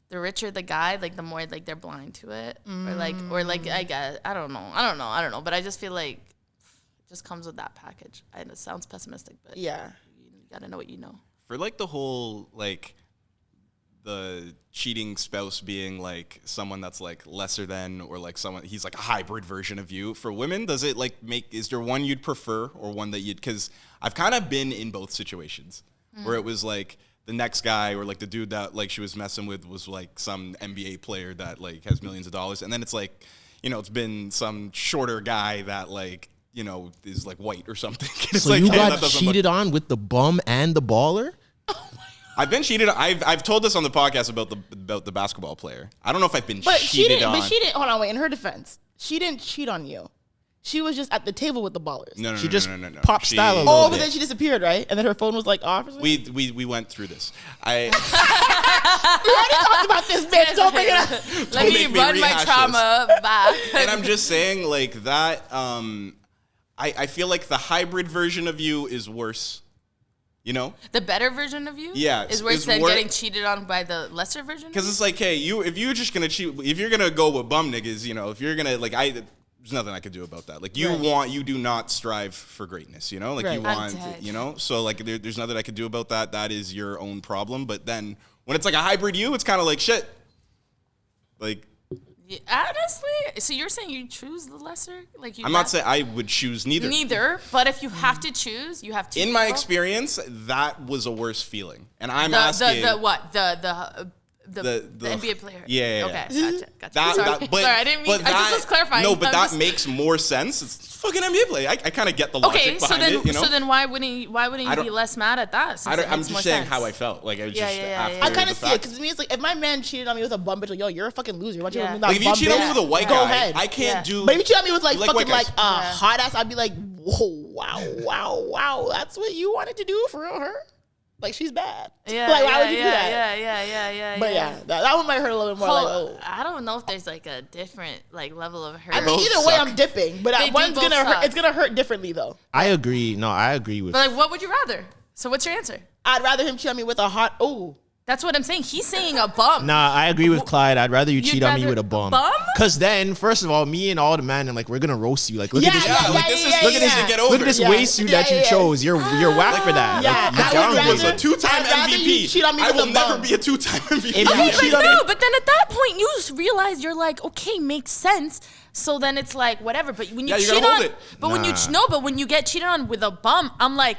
the richer the guy, like, the more like they're blind to it, or like I guess I don't know. But I just feel like it just comes with that package. And it sounds pessimistic, but Yeah. you gotta know what you know. For like the whole like the cheating spouse being like someone that's like lesser than, or like someone he's like a hybrid version of you. For women, does it like is there one you'd prefer or one that you'd? Because I've kind of been in both situations where it was like the next guy or like the dude that like she was messing with was like some NBA player that like has millions of dollars, and then it's like, you know, it's been some shorter guy that like, you know, is like white or something. It's So like, you hey, that got doesn't cheated look- on with the bum and the baller? I've been cheated. I've told this on the podcast about the basketball player. I don't know if I've been But cheated on. she didn't, hold on, wait, in her defense, she didn't cheat on you. She was just at the table with the ballers. No, She just no. pop She- style a little Oh, bit. but then she disappeared, right? And then her phone was like off or something? We went through this. We already talked about this, bitch. Don't bring it up. Let Don't me make me run my rehash trauma back. and I'm just saying like that. I feel like the hybrid version of you is worse. You know, The better version of you, Yeah, is worse is than wor- getting cheated on by the lesser version. because it's like, hey, if you're just gonna cheat, if you're gonna go with bum niggas, you know, if you're gonna like there's nothing I could do about that. Like you do not strive for greatness, you know? Like you Right. want, you know? So like there's nothing I could do about that. That is your own problem. But then when it's like a hybrid you, it's kind of like shit. Like, Yeah, honestly, so you're saying you choose the lesser? Like you I'm not saying I would choose neither. Neither, but if you have to choose, you have to. In my experience, that was a worse feeling. And I'm asking the NBA player. Yeah. Okay, gotcha. Sorry. But, Sorry, I didn't mean. I just was clarifying. No, but I'm that just- makes more sense. It's fucking NBA play. I kind of get the logic Okay, behind it. You know? so then why wouldn't you be less mad at that? Since it I'm makes just more saying sense? how I felt. Like I was Yeah, just yeah, after yeah. I kind of the see it fact. because to me it's like if my man cheated on me with a bum bitch, like, yo, you're a fucking loser. Why don't you Yeah. with that Like if you bum cheat on me bitch? with a white Go guy, ahead. I can't do. But if you cheat on me with like like fucking white like guys. hot ass, I'd be like, whoa, wow, that's what you wanted to do for her? Like she's bad. Yeah, like why would you do that? Yeah. But yeah, that one might hurt a little bit more. Like, oh. I don't know if there's like a different like level of hurt. I mean, both either way, suck. I'm dipping, but They do one's both gonna hurt. suck. It's gonna hurt differently though. I agree. No, I agree with. But like, what would you rather? So what's your answer? I'd rather him cheat on me with a hot. Oh, That's what I'm saying. He's saying a bum. Nah, I agree with Clyde. I'd rather you You'd cheat on me rather with a bum. bum? Cause then, first of all, me and all the men, and like we're gonna roast you. Like, look at this. Yeah, like this is look at this to get over. Look at this Yeah. waist suit that you Yeah. chose. You're whack for that. Yeah, Like, I you would down rather- with was a it. two-time I'd rather MVP. you cheat on me I with will a never bum. be a two-time MVP. If you Okay, cheat but on me, but then at that point you just realize you're like, okay, makes sense. So then it's like whatever. But when you Yeah, you cheat gotta hold on, it. but when you Nah. but when you get cheated on with a bum, I'm like,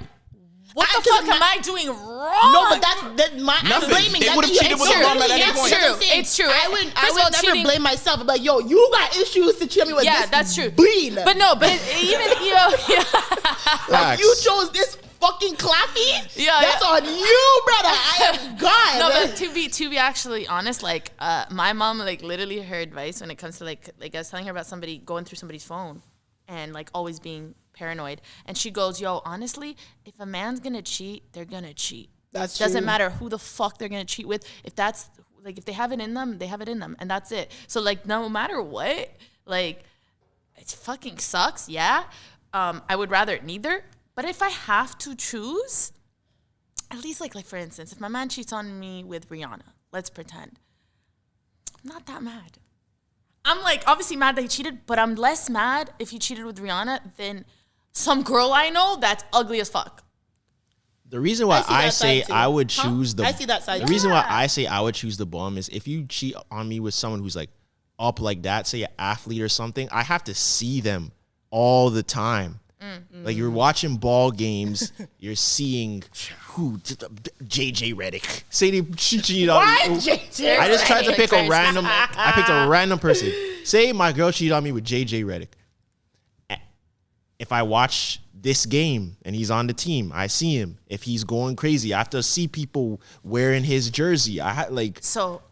what the Because fuck am I doing wrong? no, but that's my. I'm Nothing. blaming. They that would've thing. cheated It's with a true. bum at any It's point. true. True. I'm saying. It's true. I First would of all, never cheating- blame myself. I'd be like, yo, you got issues to cheat on me with Yeah, this that's true. bean. But no, but even Like, you chose this fucking clappy. Yeah, that's yeah. on you, brother. I am God. No, but to be actually honest, like my mom, like literally her advice when it comes to like I was telling her about somebody going through somebody's phone and like always being paranoid, and she goes, yo, honestly, if a man's gonna cheat, they're gonna cheat. That's Doesn't true. matter who the fuck they're gonna cheat with. If that's like if they have it in them, they have it in them, and that's it. So like no matter what, like it fucking sucks. Yeah, I would rather neither. But if I have to choose, at least like for instance, if my man cheats on me with Rihanna, let's pretend, I'm not that mad. I'm like obviously mad that he cheated, but I'm less mad if he cheated with Rihanna than some girl I know that's ugly as fuck. the reason why I see I that say side too. I would choose the I see that side The too. reason why Yeah. I say I would choose the bum is if you cheat on me with someone who's like up like that, say an athlete or something, I have to see them all the time. Like you're watching ball games, you're seeing who JJ Redick. Say she cheated on Why me. JJ I just tried to pick a Redick? random. I picked a random person. Say my girl cheated on me with JJ Redick. If I watch this game and he's on the team, I see him. If he's going crazy, I have to see people wearing his jersey. I had like So,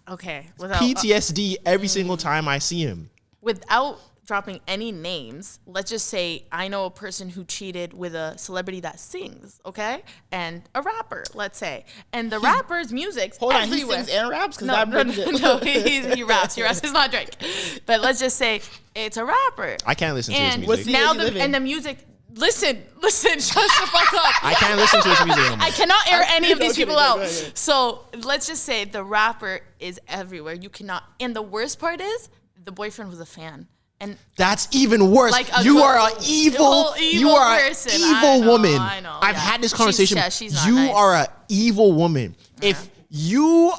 okay, without PTSD every single time I see him. without dropping any names, let's just say I know a person who cheated with a celebrity that sings, okay, and a rapper, let's say, and the rapper's music's Hold on, he everywhere. sings and raps because No, that no, brings no, it. no, he raps. He raps. He's not Drake, but let's just say it's a rapper. I can't listen to his And music. What's now he living? and the music. Listen, shut the fuck up. I can't listen to his music anymore. I cannot air any of No these kidding, people go out. ahead. So let's just say the rapper is everywhere. You cannot. And the worst part is the boyfriend was a fan. And That's even worse. Like a You good- are an evil. evil You are an person. evil I know, woman. I know, I've yeah. had this She's- conversation. yeah, she's not You nice. are an evil woman. If you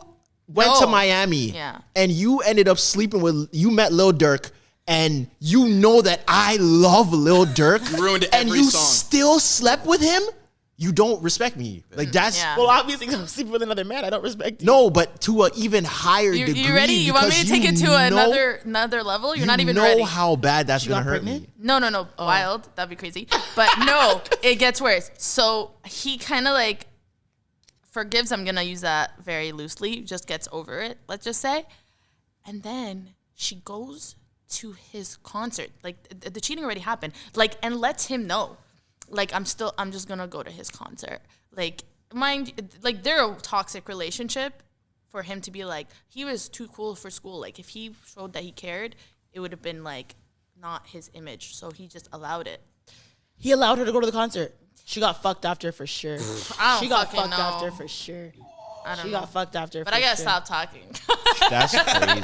went to No. Miami Yeah. and you ended up sleeping with, you met Lil Durk, and you know that I love Lil Durk, You ruined and every you song. still slept with him, you don't respect me. Like that's Yeah. Well, obviously, because I'm sleeping with another man, I don't respect you. no, but to an even higher you, degree. you ready? You want me to because take it to know- another level? You're you not even know ready. how bad that's She gonna got hurt pregnant? me. No, wild. That'd be crazy. But no, it gets worse. So he kind of like forgives. I'm gonna use that very loosely. Just gets over it. Let's just say, and then she goes to his concert. Like the cheating already happened. Like and lets him know. Like I'm just gonna go to his concert. Like like they're a toxic relationship. For him to be like, he was too cool for school. Like if he showed that he cared, it would have been like not his image. So he just allowed it. He allowed her to go to the concert. She got fucked after for sure. I don't She got fucking fucked know. after for sure. I don't She know. got fucked after. But I gotta stop talking. That's crazy.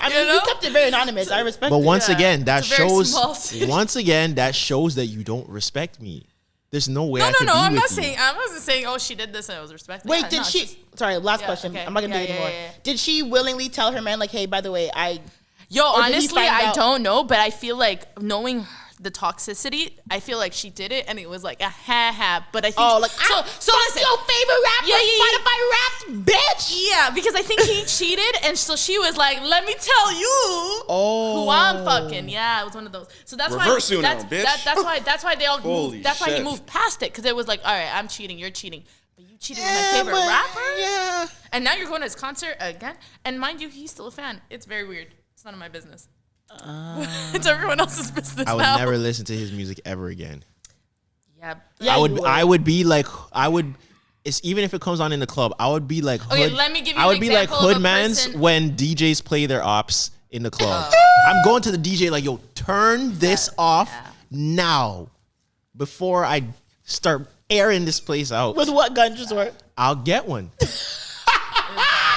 I mean, you kept it very anonymous. I respect But it. once again, that It's a very shows. small city. Once again, that shows that you don't respect me. There's no way I could be I'm with not you. saying. I wasn't saying. Oh, she did this and it was respected. Wait, Yeah, did no, she? she's- Sorry, last Yeah, question. okay. I'm not gonna do it Yeah, anymore. yeah. Did she willingly tell her man, like, hey, by the way, Yo, Or did he honestly, find I out? don't know, but I feel like knowing the toxicity, I feel like she did it and it was like a ha. But I think oh, like, so listen. your favorite rapper, Yeah. Spotify Wrapped, bitch. Yeah, because I think he cheated, and so she was like, "Let me tell you who I'm fucking." Yeah, it was one of those. So that's Reverse why. Uno, bitch. That's why they all. Holy that's why he shit. moved past it because it was like, "All right, I'm cheating, you're cheating, but you cheated with my favorite rapper." Yeah. And now you're going to his concert again, and mind you, he's still a fan. It's very weird. It's none of my business. It's everyone else's business I would now. never listen to his music ever again. Yeah. Yeah, I would be like, it's even if it comes on in the club, I would be like, Okay, let me give you I would an be like example of a hoodmans person- when DJs play their ops in the club. I'm going to the DJ like, yo, turn this off now before I start airing this place out. With what gun, Tresor? I'll get one.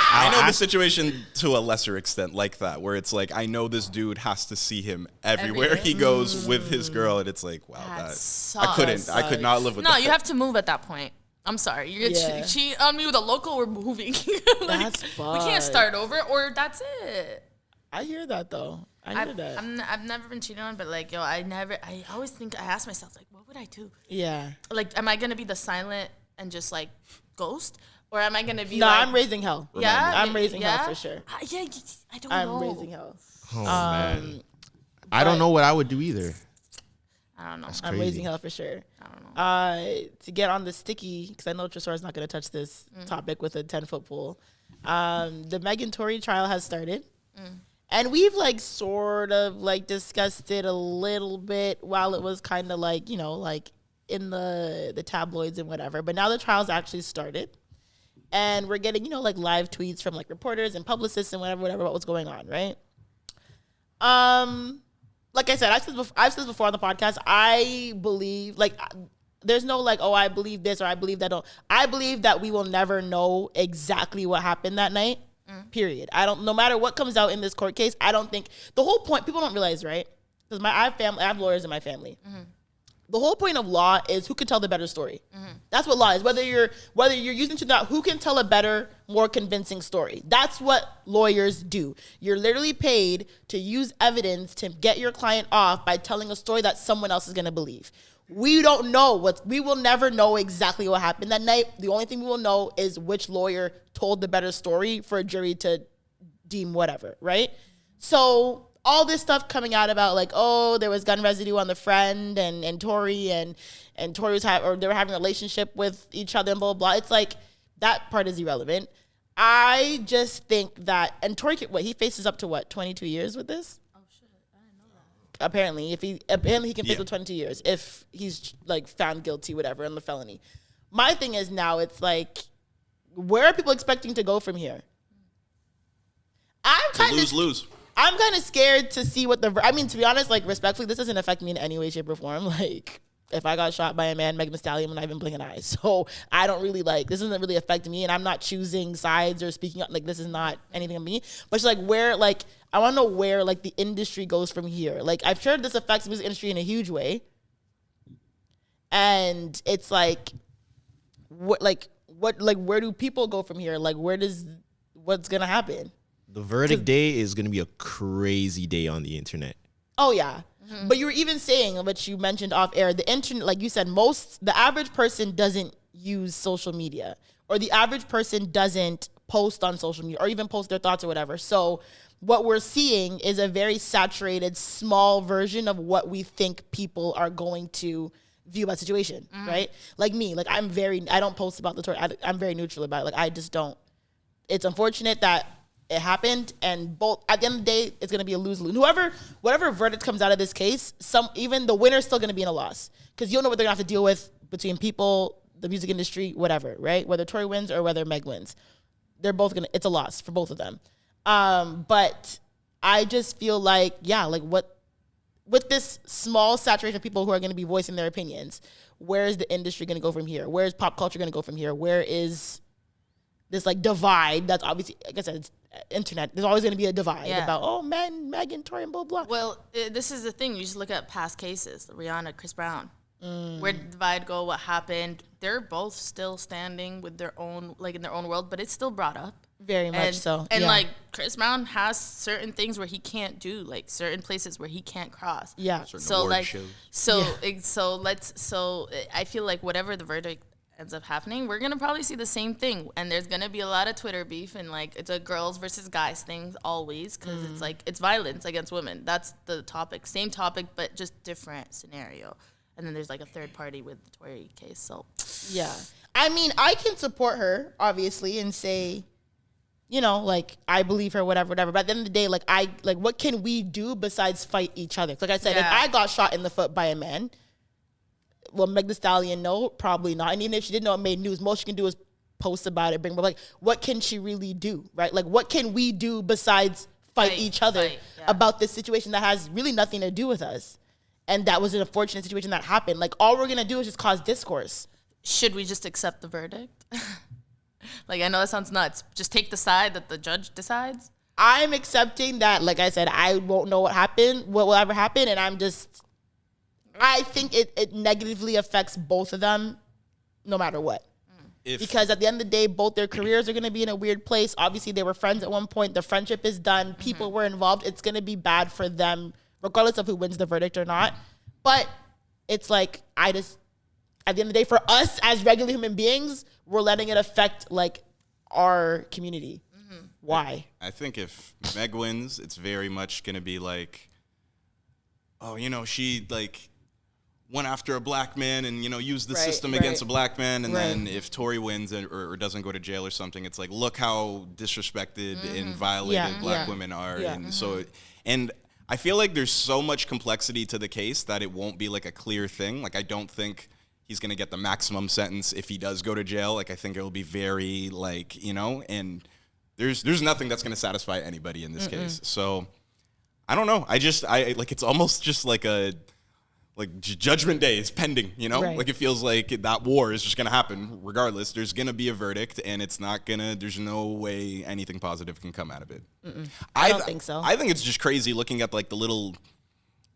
I know the situation to a lesser extent like that, where it's like, I know this dude has to see him everywhere Every day. he goes with his girl, and it's like, wow, That I could not live with No, that. you have to move at that point. I'm sorry. You're Yeah. she on me with a local. We're moving. Like, That's we fucked. can't start over, or that's it. I hear that though. I hear that. I've never been cheated on, but like, yo, I always think, I ask myself, like, what would I do? Yeah. Like, am I gonna be the silent and just like ghost, or am I gonna be? No, like, I'm raising hell. Yeah, I'm raising yeah? hell for sure. Yeah, I don't I'm know. raising hell. Oh, man. I don't know what I would do either. I don't know. I'm Crazy. raising hell for sure. I don't know. To get on the sticky, because I know Tresor is not going to touch this topic with a 10-foot pole. The Megan Tory trial has started. And we've like sort of like discussed it a little bit while it was kind of like, you know, like in the tabloids and whatever. But now the trial's actually started. And we're getting, you know, like live tweets from like reporters and publicists and whatever about what's going on, right? Like I said, I've said this before on the podcast. I believe, like, there's no like, oh, I believe this or I believe that. I believe that we will never know exactly what happened that night. Period. No matter what comes out in this court case, I don't think the whole point. People don't realize, right? Because I have lawyers in my family. The whole point of law is who can tell the better story. That's what law is. Whether you're using to that, who can tell a better, more convincing story. That's what lawyers do. You're literally paid to use evidence to get your client off by telling a story that someone else is going to believe. We don't know we will never know exactly what happened that night. The only thing we will know is which lawyer told the better story for a jury to deem whatever, right? So all this stuff coming out about like, oh, there was gun residue on the friend and Tory and Tory was they were having a relationship with each other and blah, blah, blah. It's like that part is irrelevant. I just think that, and Tory, he faces up to 22 years with this? Apparently, he can face with 22 years if he's like found guilty, whatever, in the felony. My thing is now it's like, where are people expecting to go from here? I'm kind of lose. I'm kind of scared to see what I mean, to be honest, like respectfully, this doesn't affect me in any way, shape, or form. Like, if I got shot by a man, Megan Thee Stallion, I'm not even blink an eye. So I don't really this doesn't really affect me, and I'm not choosing sides or speaking up. Like, this is not anything of me. But it's like I want to know where like the industry goes from here. Like, I've heard this affects the music industry in a huge way, and it's like, where do people go from here? Like, what's gonna happen? The verdict day is going to be a crazy day on the internet. Oh, yeah. But you were even saying, which you mentioned off air, the internet, like you said, the average person doesn't use social media, or the average person doesn't post on social media or even post their thoughts or whatever. So what we're seeing is a very saturated, small version of what we think people are going to view about the situation, right? Like me, like I don't post about the Tory. I'm very neutral about it. Like, I just don't. It's unfortunate that it happened, and both at the end of the day, it's gonna be a lose-lose. Whatever verdict comes out of this case, even the winner's still gonna be in a loss, because you'll know what they're gonna have to deal with between people, the music industry, whatever, right? Whether Tory wins or whether Meg wins, it's a loss for both of them. But I just feel like, with this small saturation of people who are gonna be voicing their opinions, where is the industry gonna go from here? Where is pop culture gonna go from here? Where is this like divide that's obviously, like I said, it's internet. There's always going to be a divide about, oh, men, Megan, Tory, and blah, blah. Well, this is the thing. You just look at past cases, Rihanna, Chris Brown. Where did the divide go? What happened? They're both still standing with their own, like in their own world, but it's still brought up. Very much so. And like Chris Brown has certain things where he can't do, like certain places where he can't cross. Yeah. So like, so I feel like whatever the verdict ends up happening, we're gonna probably see the same thing, and there's gonna be a lot of Twitter beef, and like it's a girls versus guys thing always, because it's like it's violence against women. That's the topic, same topic, but just different scenario. And then there's like a third party with the Tory case. So yeah, I mean, I can support her obviously and say, you know, like I believe her, whatever. But at the end of the day, like what can we do besides fight each other? Like I said, if I got shot in the foot by a man, will Meg Thee Stallion know? Probably not. And even if she didn't know it made news, most she can do is post about it, but like, what can she really do, right? Like, what can we do besides fight each other about this situation that has really nothing to do with us? And that was an unfortunate situation that happened. Like, all we're going to do is just cause discourse. Should we just accept the verdict? Like, I know that sounds nuts. Just take the side that the judge decides? I'm accepting that, like I said, I won't know what will ever happen. And I think it negatively affects both of them no matter what. Because at the end of the day, both their careers are going to be in a weird place. Obviously, they were friends at one point. The friendship is done. People were involved. It's going to be bad for them, regardless of who wins the verdict or not. But it's like, at the end of the day, for us as regular human beings, we're letting it affect like our community. Why? I think if Meg wins, it's very much going to be like, oh, you know, she like went after a black man and, you know, used the system against a black man. And then if Tory wins or doesn't go to jail or something, it's like, look how disrespected and violated black women are. And so, and I feel like there's so much complexity to the case that it won't be like a clear thing. Like, I don't think he's going to get the maximum sentence if he does go to jail. Like, I think it'll be very like, you know, and there's nothing that's going to satisfy anybody in this case. So I don't know. I like, it's almost just like Judgment Day is pending, you know? Like, it feels like that war is just going to happen regardless. There's going to be a verdict, and there's no way anything positive can come out of it. I don't think so. I think it's just crazy looking at, like, the little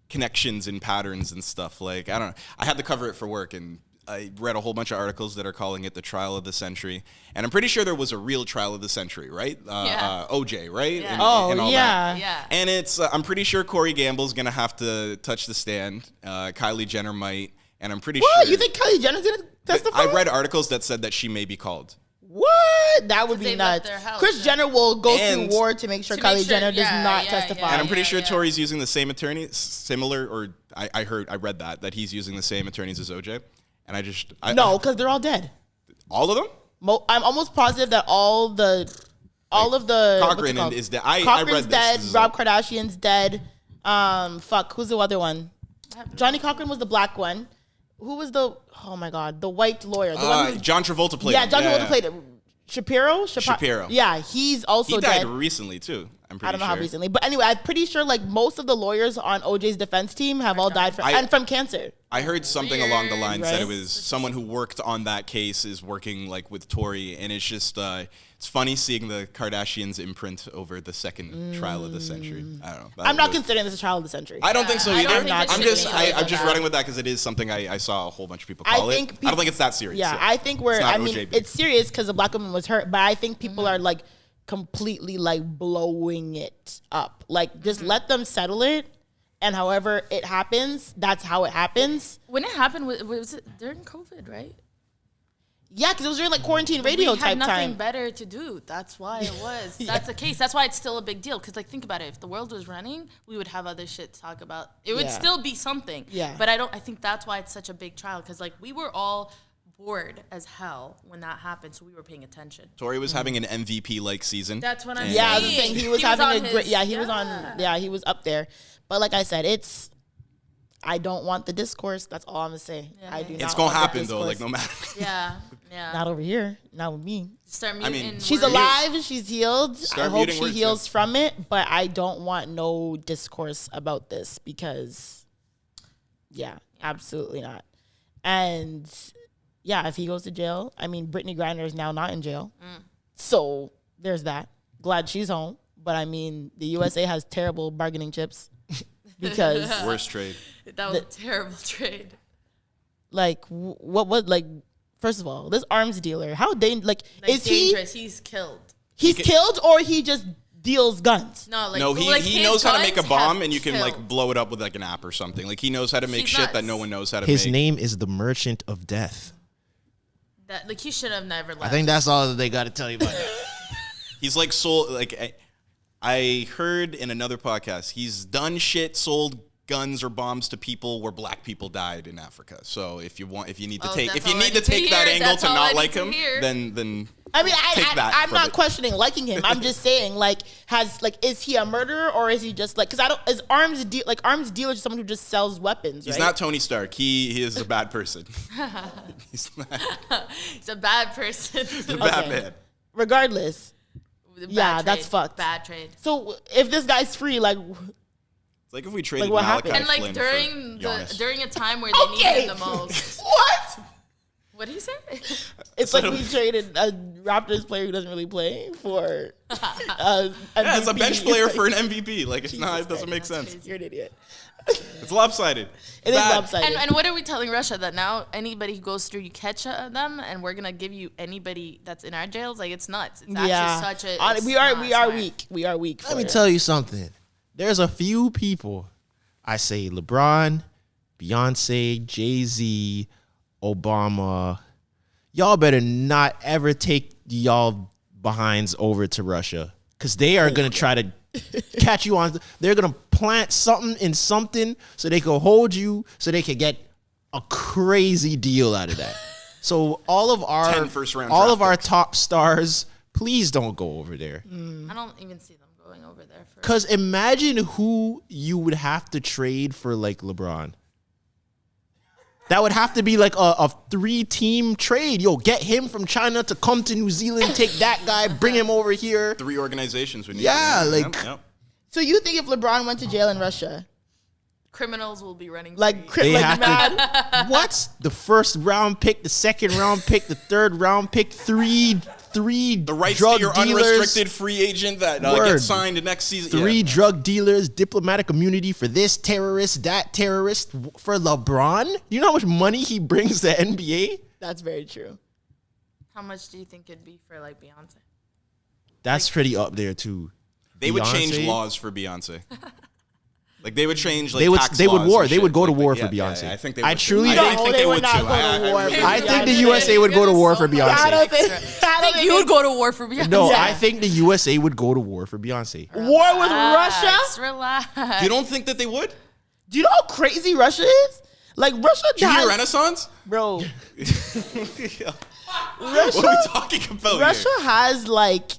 connections and patterns and stuff. Like, I don't know. I had to cover it for work, and I read a whole bunch of articles that are calling it the trial of the century. And I'm pretty sure there was a real trial of the century, right? OJ, right? Yeah. And all that. Yeah. And it's, I'm pretty sure Corey Gamble's going to have to touch the stand. Kylie Jenner might. And I'm pretty What? sure. You think Kylie Jenner's going to testify? I read articles that said that she may be called. What? That would be they left nuts. their house, Kris Jenner will go through And- war to make sure Kylie Jenner does not testify. And I'm pretty sure Tory's using the same attorney, similar, or I read that he's using the same attorneys as OJ. And no, because they're all dead. All of them? I'm almost positive that all of the Cochran is dead. I read this. dead. This is Rob Kardashian's dead. Who's the other one? Johnny Cochran was the black one. Who was the white lawyer? The one John Travolta played. Yeah, him. John Travolta played it. Shapiro. Yeah, he's also He dead. died recently too. I'm pretty I don't know sure. how recently, but anyway, I'm pretty sure like most of the lawyers on OJ's defense team have all died from cancer. I heard something along the lines that it Right? was someone who worked on that case is working like with Tory, and it's just it's funny seeing the Kardashians imprint over the second trial of the century. I don't know. I'm not considering this a trial of the century. I don't think so I either. don't think it should be like I'm just that. running with that because it is something I saw a whole bunch of people call it. I don't think it's that serious. Yeah, I think OJ beef. it's serious because the black woman was hurt, but I think people are like completely like blowing it up. Like, just let them settle it, and however it happens, that's how it happens. When it happened, was it during COVID, right? Yeah, because it was during like quarantine radio we type had nothing time. better to do. That's why it was. That's the case. That's why it's still a big deal. Because like, think about it. If the world was running, we would have other shit to talk about. It would still be something. Yeah. But I think that's why it's such a big trial. Because like, we were all bored as hell when that happened, so we were paying attention. Tory was having an MVP-like season. That's what I'm And- saying. Yeah, I was saying he was on having a great. his- Yeah, he was on. Yeah, he was up there. But like I said, I don't want the discourse. That's all I'm gonna say. I do. It's not gonna want the happen though, like discourse. no matter. Yeah. Not over here. Not with me. Start muting. mean, She's words. alive. She's healed. I Start hope muting she words, heals yeah. from it. But I don't want no discourse about this because, absolutely not. And yeah, if he goes to jail, I mean, Brittney Griner is now not in jail. So there's that. Glad she's home. But I mean, the USA has terrible bargaining chips because Worst trade. That was a terrible trade. like what like first of all, this arms dealer, how like is dangerous. He's killed. he's killed or he just deals guns? No, No, he his knows how to make a guns bomb, have and you can like killed. blow it up with like an app or something. Like he knows how to make He's shit that nuts. no one knows how to His make. name is the Merchant of Death. That like he should have never left. I think that's all that they got to tell you about that. He's like sold. Like I heard in another podcast, he's done shit, sold guns or bombs to people where black people died in Africa. So if you need to Oh, take that's that all I need to angle hear. to That's all I not need like to him, hear. then I mean, Take that I'm from not it. questioning liking him. I'm just saying, like, is he a murderer or is he just like? Because is arms dealer just someone who just sells weapons? he's right? not Tony Stark. He is a bad person. He's He's a bad person. a bad Okay. man. Regardless. Bad Yeah, trade. that's fucked. Bad trade. So if this guy's free, like, It's like if we traded what Malachi happened? And like Flynn during for Giannis. during a time where they needed him the most. what? What did he say? It's like we traded a Raptors player who doesn't really play for Yeah, it's a bench player for an MVP. Like it's not. It doesn't make sense. You're an idiot. It's lopsided. It is Bad. lopsided. And what are we telling Russia that now anybody who goes through you catch them and we're gonna give you anybody that's in our jails? Like it's nuts. It's yeah, actually such a. Hon- it's we are not we are smart. weak. We are weak. Let me tell you something. There's a few people. I say LeBron, Beyonce, Jay-Z, Obama. Y'all better not ever take y'all behinds over to Russia because they are going to try to catch you on. They're going to plant something in something so they can hold you so they can get a crazy deal out of that. So all of our 10 first-round all draft of our picks. top stars, please don't go over there. I don't even see them going over there for. Because imagine who you would have to trade for like LeBron. That would have to be like a 3-team trade. Yo, get him from China to come to New Zealand, take that guy, bring him over here. 3 organizations we need. Yeah, Yep, like- yep. So you think if LeBron went to jail in Russia, Criminals will be running. like, free. They like have mad? to. What's the first round pick, the second round pick, the third round pick, three The rights drug to your dealers, unrestricted free agent that Word. gets signed the next season. 3 Yeah. drug dealers, diplomatic immunity for this terrorist, that terrorist. For LeBron, you know how much money he brings to NBA? That's very true. How much do you think it'd be for like Beyonce? That's pretty up there too. They would change Beyonce? laws for Beyonce. Like they would change like They would tax they would laws war. and They shit. would go to Like, war yeah, for Beyonce. I think they I would truly too. don't- I think they they would would not too. go to war for I think the Beyonce. USA would go to war for Beyonce. I don't think. I think you would go to war for Beyonce. No, Yeah. I think the USA would go to war for Beyonce. War with Russia? Relax. You don't think that they would? Do you know how crazy Russia is? Like Russia Do you hear has, Renaissance? bro. What are we talking about Russia here? has like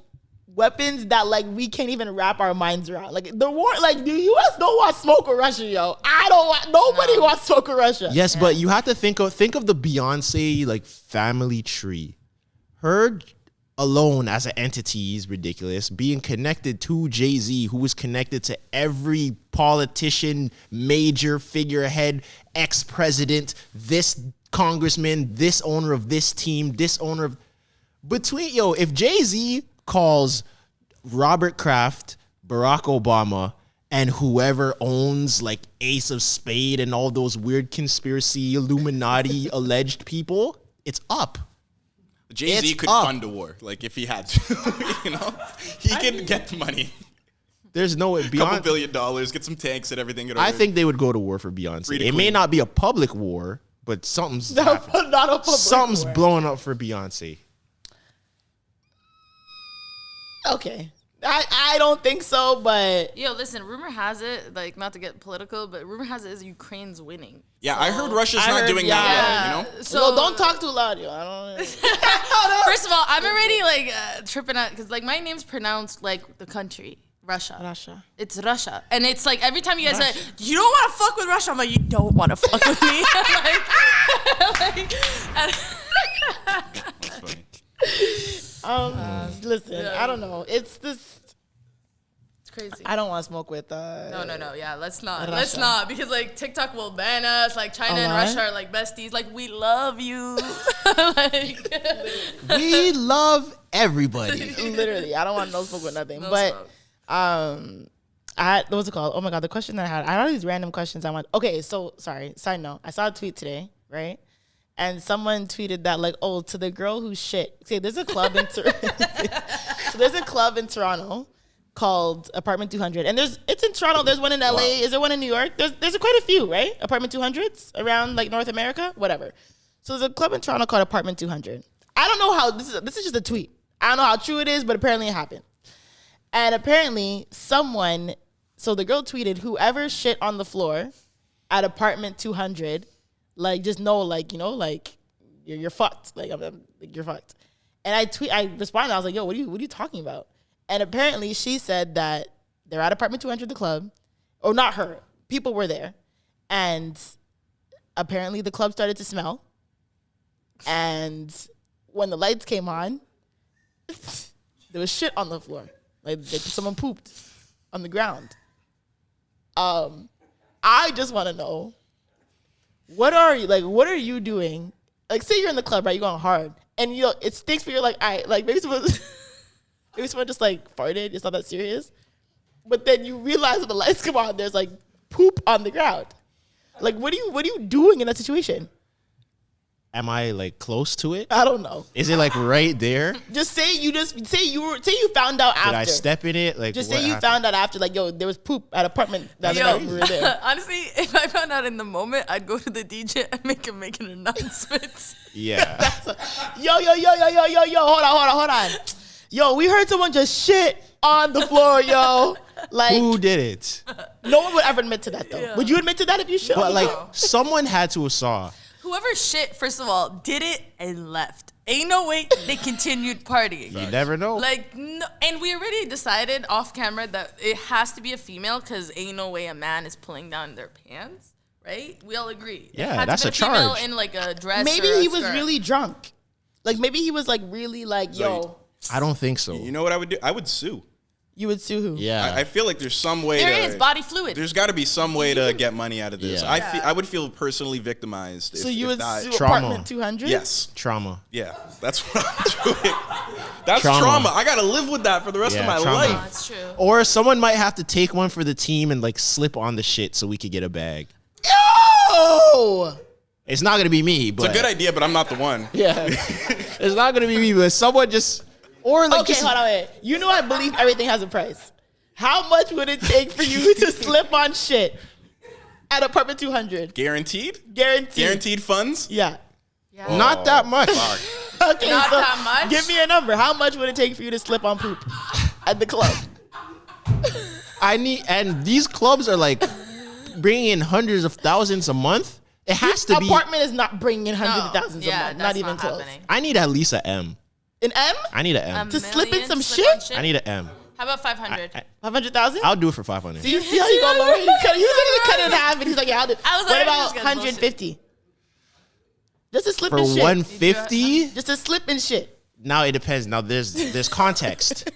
weapons that like we can't even wrap our minds around. Like the war, like the US don't want smoke with Russia, yo. I don't want. Nobody wants smoke with Russia. Yes, but you have to think of the Beyonce like family tree. Her alone as an entity is ridiculous. Being connected to Jay-Z, who was connected to every politician, major figurehead, ex-president, this congressman, this owner of this team, this owner of if Jay-Z calls Robert Kraft, Barack Obama, and whoever owns like Ace of Spade and all those weird conspiracy Illuminati alleged people, it's up. Jay-Z It's could up. fund a war, like if he had to. You know, he could get the money, There's no way. couple $1 billion, get some tanks and everything. I think they would go to war for Beyonce. Free to It may clean. not be a public war, but something's not happening. a public Something's war. blowing up for Beyonce. Okay, I don't think so, but Yo, listen, rumor has it, like not to get political, but rumor has it is Ukraine's winning. Yeah, I heard Russia's I not heard- doing yeah. that well. You know, So so don't talk too loud, yo. I don't. First of all, I'm already like tripping out because like my name's pronounced like the country. Russia. It's Russia. And it's like every time you guys say, you don't want to fuck with Russia, I'm like, you don't want to fuck with me. That's funny. Listen, I don't know. It's this. crazy. I don't want to smoke with. No. Yeah, let's not. Rasha. Let's not because like TikTok will ban us. Like China and what? Russia are like besties. Like we love you. Like We love everybody. Literally, I don't want no smoke with nothing. No but smoke. I had, what's it called? Oh my god, the question that I had all these random questions I want. Okay, so sorry. Side note, I saw a tweet today, right? And someone tweeted that like, oh, to the girl who shit. See, there's a club in so there's a club in Toronto called Apartment 200, and it's in Toronto. There's one in LA. Wow. Is there one in New York? There's quite a few, right? Apartment 200s around like North America, whatever. So there's a club in Toronto called Apartment 200. I don't know how this is just a tweet. I don't know how true it is, but apparently it happened. And apparently someone, so the girl tweeted, whoever shit on the floor at Apartment 200, like just know, like, you know, like you're fucked. Like you're fucked. And I responded. I was like, yo, what are you talking about? And apparently she said that they're at Apartment 200, the club, or not her. People were there, and apparently the club started to smell. And when the lights came on, there was shit on the floor. Like someone pooped on the ground. I just want to know, what are you doing? Like, say you're in the club, right? You're going hard, and you know it stinks, but you're like, maybe someone just like farted. It's not that serious. But then you realize when the lights come on, there's like poop on the ground. Like, what are you doing in that situation? Am I like close to it? I don't know. Is it like right there? Say you found out after. Did I step in it? Like, just say you found out after, like, yo, there was poop at apartment that night we were there. Honestly, if I found out in the moment, I'd go to the DJ and make him make an announcement. Yeah. Yo, hold on. Yo, we heard someone just shit on the floor, yo. Like, who did it? No one would ever admit to that, though. Yeah. Would you admit to that if you shit? But like, someone had to have saw. Whoever shit, first of all, did it and left. Ain't no way they continued partying. You never know. Like, no, and we already decided off camera that it has to be a female because ain't no way a man is pulling down their pants, right? We all agree. Yeah, that's a charge. Female in like a dress. Maybe or he a was skirt. really drunk. Like, maybe he was like really like, yo. I don't think so. You know what I would do? I would sue. You would sue who? Yeah. I feel like there's some way. There is body fluid. There's got to be some way to get money out of this. Yeah. I would feel personally victimized. So if, you if would that, sue Trauma. Apartment 200? Yes. Trauma. Yeah. That's what I'm doing. That's Trauma. trauma. I got to live with that for the rest of my trauma. life. That's true. Or someone might have to take one for the team and like slip on the shit so we could get a bag. Yo! It's not gonna be me, but It's a good idea, but I'm not the one. yeah, it's not gonna be me, but someone just or like Okay, just, hold on, wait. You know I believe everything has a price. How much would it take for you to slip on shit at Apartment 200? Guaranteed? Guaranteed. Guaranteed funds? Yeah. Yeah. not that much. Okay, Not so that much? give me a number. How much would it take for you to slip on poop at the club? And these clubs are like bringing in hundreds of thousands a month. It has to be. Apartment is not bringing in hundreds of No. thousands Yeah, a month. Not that's even close. happening. I need at least a M. An M? I need a M. To slip in Million some to slip on shit? I need a M. How about 500? 500,000? I'll do it for 500. See how you go lower? You literally cut it in half, and he's like, yeah, I'll do it. I was What like, about this guy's 150? Just a slip For in shit. 150. Just a slip in shit. Now it depends. Now there's context.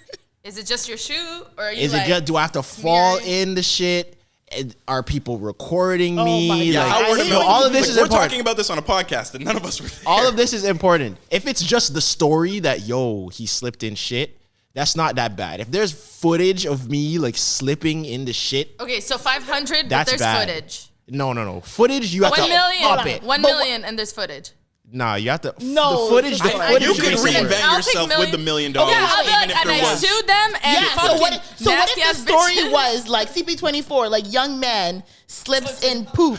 Is it just your shoe, or are you Is like, it just? Do I have to fall smearing? in the shit? Are people recording Oh me? my God. Yeah, how would it no, be? all of this is We're important. talking about this on a podcast, and none of us were there. All of this is important. If it's just the story that he slipped in shit, that's not that bad. If there's footage of me like slipping in the shit, Okay, so 500, but that's there's bad. footage. No. Footage you have 1 to million. up it. 1 million, and there's footage. Nah, you have to. No, the footage. The I- footage You is can basically- reinvent I'll take yourself with the $1 million. Okay, I'll be even like, if and there I was. sued them, and Yeah, fucking so what if the nasty-ass story bitches. was like CP24, like young man slips in poop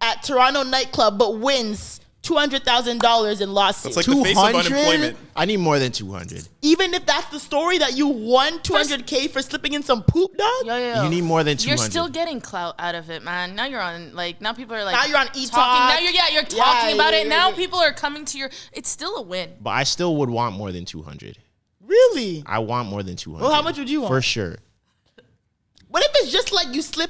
at Toronto nightclub but wins $200,000 in lawsuit. That's like the face of 200? unemployment. I need more than 200. Even if that's the story that you won $200K for slipping in some poop, dog? Yo. You need more than 200. You're still getting clout out of it, man. Now you're on, like, now people are like, Now you're on talking. E-Talk. Now you're talking about it. yeah, Now yeah. people are coming to your, it's still a win. But I still would want more than 200. Really? I want more than 200. Well, how much would you want? For sure. What if it's just like you slip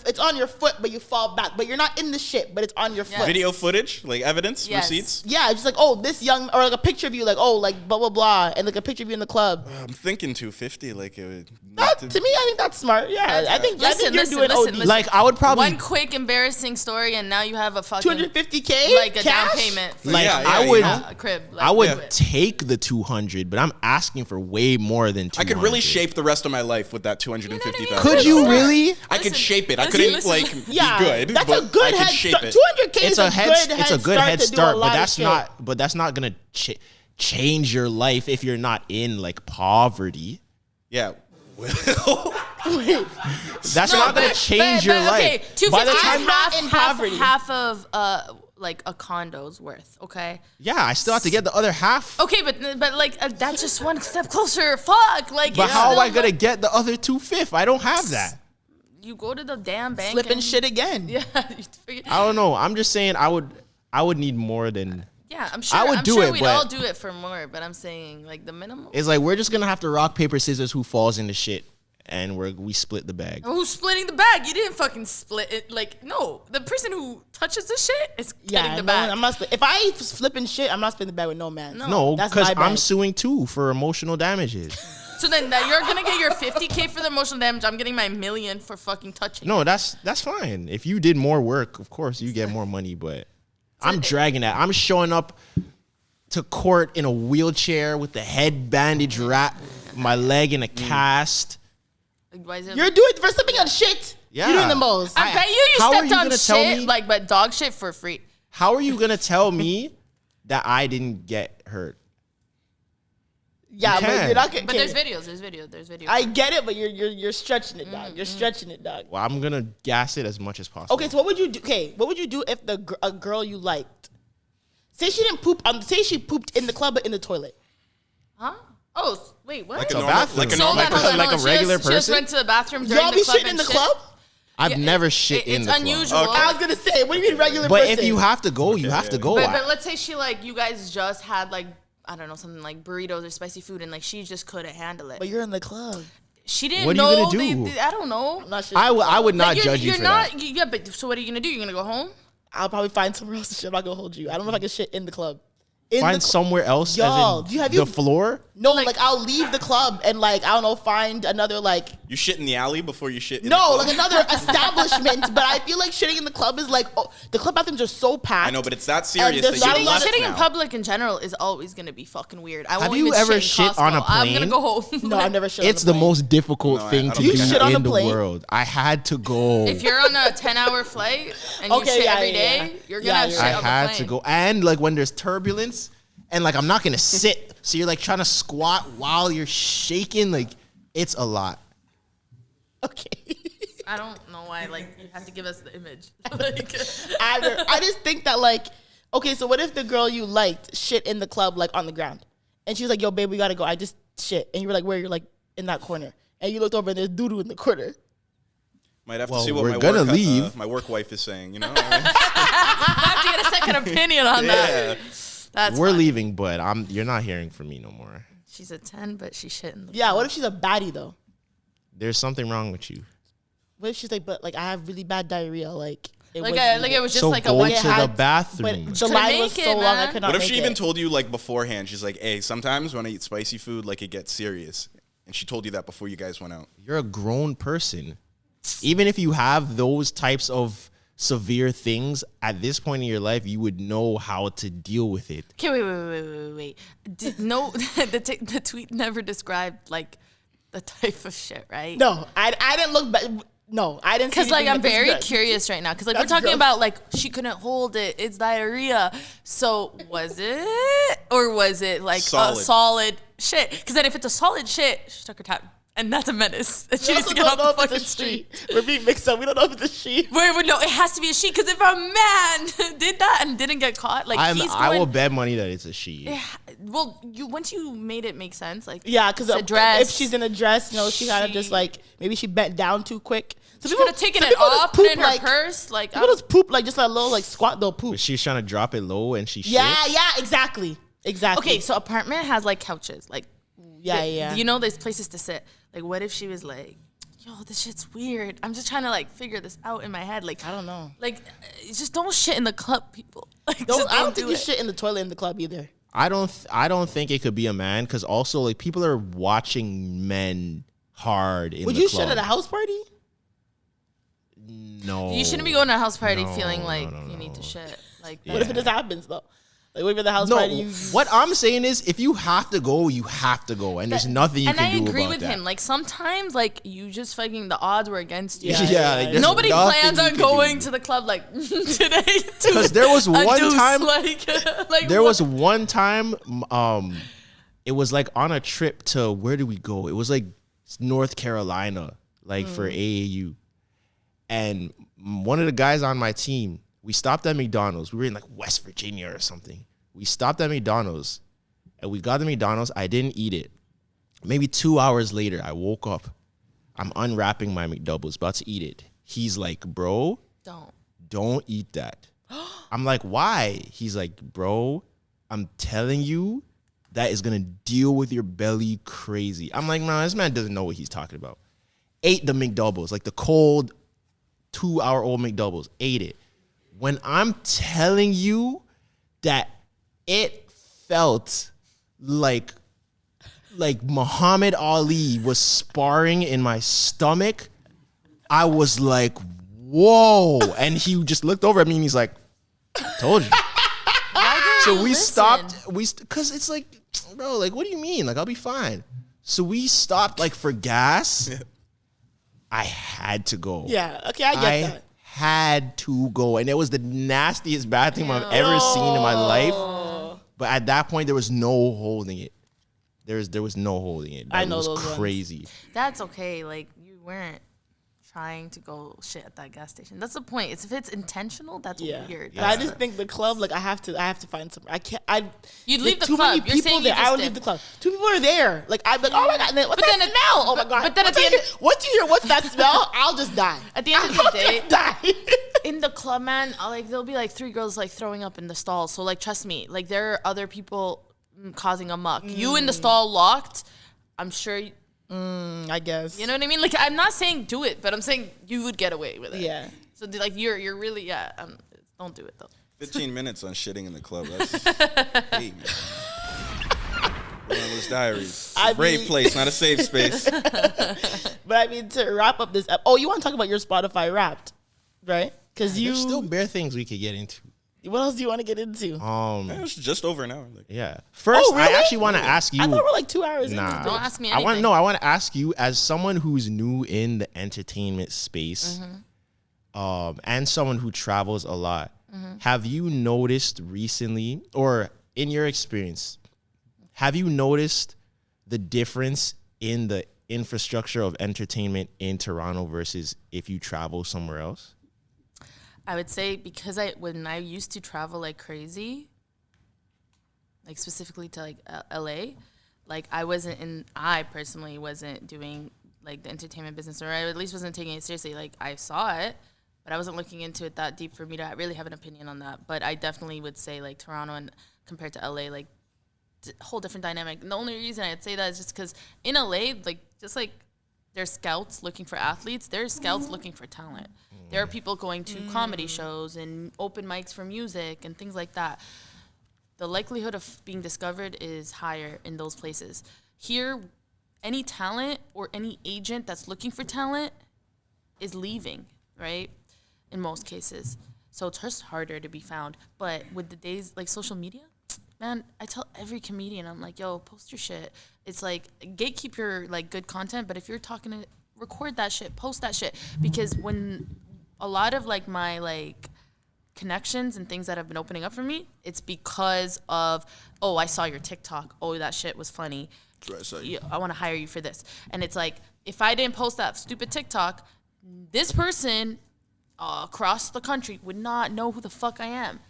it's on your foot, but you fall back, but you're not in the shit, but it's on your foot. Video footage, like evidence, receipts. Yeah, just like, oh, this young, or like a picture of you, like, oh, like blah blah blah, and like a picture of you in the club. I'm thinking 250. Like it would. To me, I think that's smart. Yeah, I think you're doing OD. Like I would probably one quick embarrassing story, and now you have a fucking $250K, like a cash? down payment. For like Yeah, I you would. know? a crib. Like, I would do it. take the 200, but I'm asking for way more than 200. I could really shape the rest of my life with that 250,000. Could you really? I could Listen, shape it. I listen, couldn't listen. like Yeah, be good. that's but a good I could head shape start. it. 200K It's is a good head to do a start, lot but of that's shit. not gonna change your life if you're not in like poverty. Yeah. That's not gonna change your Okay, life. 250 By the is time, half of like a condo's worth. Okay. yeah, I still have to get the other half. Okay, but like that's just one step closer. Fuck, like. But it's how am still I gonna like- get the other 2/5? I don't have that. You go to the damn bank. Slipping and- shit again. Yeah. You figure- I don't know. I'm just saying I would need more than. Yeah, I'm sure. I would I'm do sure it, we'd but- all do it for more, but I'm saying like the minimum. It's like we're just gonna have to rock paper scissors who falls into shit, and we split the bag. Who's splitting the bag? You didn't fucking split it. Like, no, the person who touches the shit is getting the bag. I'm not. If I flipping shit, I'm not splitting the bag with no man. No, that's because my bag. I'm suing too for emotional damages. So then that you're gonna get your 50K for the emotional damage. I'm getting my $1 million for fucking touching. No, that's fine. If you did more work, of course you get more money. But I'm dragging that. I'm showing up to court in a wheelchair with the head bandage wrapped, my leg in a cast. Like, why is it? You're doing for slipping on shit. Yeah. You're doing the most. I bet you How are stepped you on gonna tell shit, me- like, but dog shit for free. How are you gonna tell me that I didn't get hurt? Yeah, You but can. you're not getting. But there's videos. I get it, but you're stretching it, dog. You're stretching it, dog. Well, I'm gonna gas it as much as possible. Okay, so what would you do? Okay, what would you do if a girl you liked, say she didn't poop say she pooped in the club but in the toilet? Huh? Oh, wait, what? Like a So normal, bathroom. like a So normal like a- person. like a regular She just person? went to the bathroom during Y'all the be club shitting in and the shit. club? I've never shit in It's the club. unusual. I was gonna say, what do you mean regular But person? if you have to go, you have to go. But let's say she like you guys just had like I don't know something like burritos or spicy food and like she just couldn't handle it. But you're in the club. She didn't What are you know. gonna do? I don't know. I'm not sure. I would not Like, judge you you're for not, that. Yeah, but so what are you gonna do? You're gonna go home? I'll probably find somewhere else to shit. I'm not gonna hold you. I don't know if I can shit in the club. In Find the cl- somewhere else. Y'all, as do you have in you- the floor? No, like I'll leave the club and like I don't know, find another like You shit in the alley before you shit in no, the club? like another establishment. But I feel like shitting in the club is like the club bathrooms are so packed. I know, but it's that serious there's that not you a lot left of- Shitting in now. public in general is always gonna be fucking weird. I Have won't you even ever shit in shit on a Costco. I'm gonna plane? go home. No, I've never shit. It's on the a plane. most difficult No, I thing don't to think do I have. You shit on in the the plane? world. I had to go. If you're on a 10-hour flight and you Okay, shit yeah, every yeah, day, yeah. you're Yeah, gonna yeah. shit I on the had plane. to go. And like when there's turbulence and like I'm not gonna sit. So you're like trying to squat while you're shaking. Like it's a lot. Okay. I don't know why. Like you have to give us the image. Like, I just think that like, okay, so what if the girl you liked shit in the club like on the ground, and she was like, "Yo, babe, we gotta go. I just shit," and you were like, "Where?" You're like, "In that corner," and you looked over and there's doo doo in the corner. Might have to Well, see what we're my gonna work, leave. my work wife is saying. You know, I have to get a second opinion on that. That's We're fine. leaving, but you're not hearing from me no more. She's a 10, but she's shitting. Yeah. What if she's a baddie though? There's something wrong with you. What if she's like, but like I have really bad diarrhea, like it Like, was it was just So like a go one. to had- the bathroom. But the line was make so it, long I man. could not what if make she even it. told you like beforehand? She's like, "Hey, sometimes when I eat spicy food, like it gets serious," and she told you that before you guys went out. You're a grown person. Even if you have those types of severe things at this point in your life, you would know how to deal with it. Okay, wait. No, the tweet never described like the type of shit, right? No, I didn't look back. No, I didn't. see Because like anything I'm that was very good. curious right now. Because like That's we're talking gross. about like she couldn't hold it. It's diarrhea. So was it or was it like Solid. a solid shit? Because then if it's a solid shit, she took her time, and that's a menace. And she We needs also to get off don't know the if fucking it's a street. she. We're being mixed up. We don't know if it's a she. Wait, no, it has to be a she. Because if a man did that and didn't get caught, like he's going. I will bet money that it's a she. Well, once you made it make sense, like Yeah, because it's a dress. if she's in a dress, you know, she kind of just like maybe she bent down too quick. So she could have taken it off, put it in her purse, like People just poop like just a little like squat. They'll poop. But she's trying to drop it low and she Yeah, shit. yeah, exactly. Okay, so apartment has like couches, like yeah. You know, there's places to sit. Like, what if she was like, yo, this shit's weird. I'm just trying to like figure this out in my head. Like, I don't know. Like, just don't shit in the club, people. Like, I just don't think do you it. shit in the toilet in the club either. I don't think it could be a man because also like people are watching men hard in Would the you club. shit at a house party? No. You shouldn't be going to a house party No, feeling like no, you no. need to shit. Like, What if it just happens though? Like, what if at the house No, party? what I'm saying is, if you have to go, you have to go, and there's nothing you and can I do agree about with that. him. Like sometimes, like you just fucking the odds were against you. Yeah, like, there's Nobody nothing plans you on can going do. to the club like today. Because there was one time, like there what? was one time, it was like on a trip to where did we go? It was like North Carolina, like for AAU, and one of the guys on my team, we stopped at McDonald's. We were in like West Virginia or something. We stopped at McDonald's, and we got the McDonald's. I didn't eat it. Maybe 2 hours later, I woke up. I'm unwrapping my McDoubles, about to eat it. He's like, bro, don't eat that. I'm like, why? He's like, bro, I'm telling you, that is gonna deal with your belly crazy. I'm like, man, this man doesn't know what he's talking about. Ate the McDoubles, like the cold 2-hour-old McDoubles. Ate it. When I'm telling you that it felt like Muhammad Ali was sparring in my stomach, I was like, whoa. And he just looked over at me and he's like, told you. So we stopped, because it's like, bro, like, what do you mean? Like, I'll be fine. So we stopped, like, for gas. I had to go. Yeah, okay, I get that. Had to go. And it was the nastiest bathroom I've ever seen in my life. But at that point, there was no holding it. There was no holding it. I know was those ones. crazy. That's okay. Like you weren't trying to go shit at that gas station. That's the point. If it's intentional, that's weird. But I just think the club, like I have to find some. I can't. You'd leave the too club. many You're people saying there. you I just would did. leave the club. 2 people are there. Like I'm like, oh my god, what's that smell? Oh my god. but then at the end, once you hear what's that smell, I'll just die. At the end of the day, die. in the club, man, like there'll be like 3 girls like throwing up in the stall. So like, trust me, like there are other people causing a muck. You in the stall locked. I'm sure. I guess. You know what I mean? Like I'm not saying do it, but I'm saying you would get away with it. Yeah. So like you're really don't do it though. 15 minutes on shitting in the club. That's hey, man. Relentless Diaries. Brave place, not a safe space. But I mean, to wrap up this, you want to talk about your Spotify Wrapped, right? Because There's still bare things we could get into. What else do you want to get into? It was just over an hour. Like, Yeah. First, Oh, really? I actually want to ask you. I thought we're like 2 hours. Nah. Don't ask me I want anything. I want to ask you, as someone who's new in the entertainment space, and someone who travals a lot. Have you noticed recently, or in your experience, have you noticed the difference in the infrastructure of entertainment in Toronto versus if you travel somewhere else? I would say because when I used to travel like crazy, like specifically to like LA, like I personally wasn't doing like the entertainment business, or I at least wasn't taking it seriously. Like I saw it, but I wasn't looking into it that deep for me to really have an opinion on that. But I definitely would say like Toronto and compared to LA, like whole different dynamic. And the only reason I'd say that is just because in LA, like just like there's scouts looking for athletes, there's scouts looking for talent. There are people going to comedy shows and open mics for music and things like that. The likelihood of being discovered is higher in those places. Here, any talent or any agent that's looking for talent is leaving, right? In most cases. So it's just harder to be found. But with the days, like social media, man, I tell every comedian, I'm like, yo, post your shit. It's like, gatekeep your like good content, but if you're talking to, record that shit, post that shit. Because when a lot of like my like connections and things that have been opening up for me, it's because of, oh, I saw your TikTok. Oh, that shit was funny. I want to hire you for this. And it's like, if I didn't post that stupid TikTok, this person across the country would not know who the fuck I am.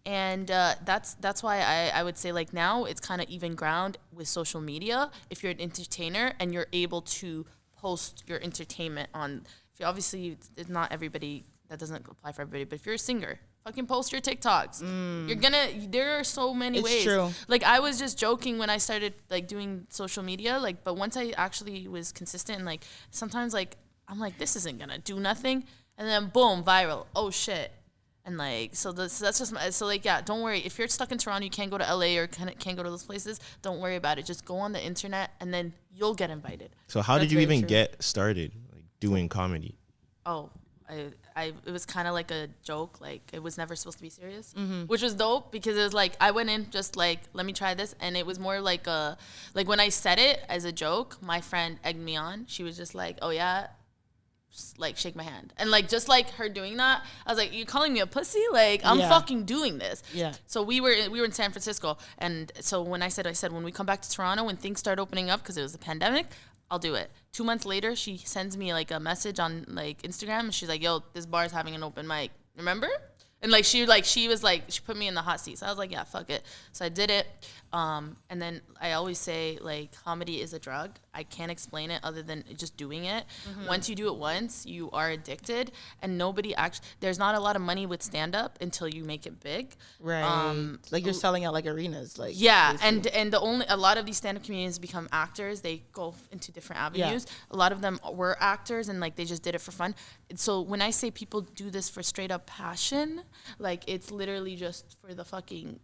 And that's why I would say like now it's kind of even ground with social media. If you're an entertainer and you're able to post your entertainment on, obviously it's not everybody, that doesn't apply for everybody, but if you're a singer, fucking post your TikToks. There are so many ways. It's true. Like I was just joking when I started like doing social media, like, but once I actually was consistent and like sometimes like I'm like, this isn't gonna do nothing. And then boom, viral. Oh shit. And like, so that's just so like, yeah, don't worry. If you're stuck in Toronto, you can't go to LA or can't go to those places. Don't worry about it. Just go on the internet and then you'll get invited. So how did That's you very even true. get started like doing comedy? Oh, it was kind of like a joke. Like it was never supposed to be serious, which was dope because it was like I went in just like, let me try this, and it was more like like when I said it as a joke, my friend egged me on. She was just like, oh yeah, just, like shake my hand, and like just like her doing that, I was like, you calling me a pussy? Like I'm Yeah. fucking doing this. Yeah. So we were in San Francisco, and so when I said when we come back to Toronto, when things start opening up because it was a pandemic, I'll do it. 2 months later, she sends me like a message on like Instagram, and she's like, "Yo, this bar's having an open mic. Remember?" And like she put me in the hot seat. So I was like, "Yeah, fuck it." So I did it. And then I always say like comedy is a drug. I can't explain it other than just doing it. Once you do it once, you are addicted, and there's not a lot of money with stand up until you make it big. Right. Like you're selling out like arenas. Like Yeah, basically. and a lot of these stand-up comedians become actors. They go into different avenues. A lot of them were actors and like they just did it for fun. So when I say people do this for straight up passion, like it's literally just for the fucking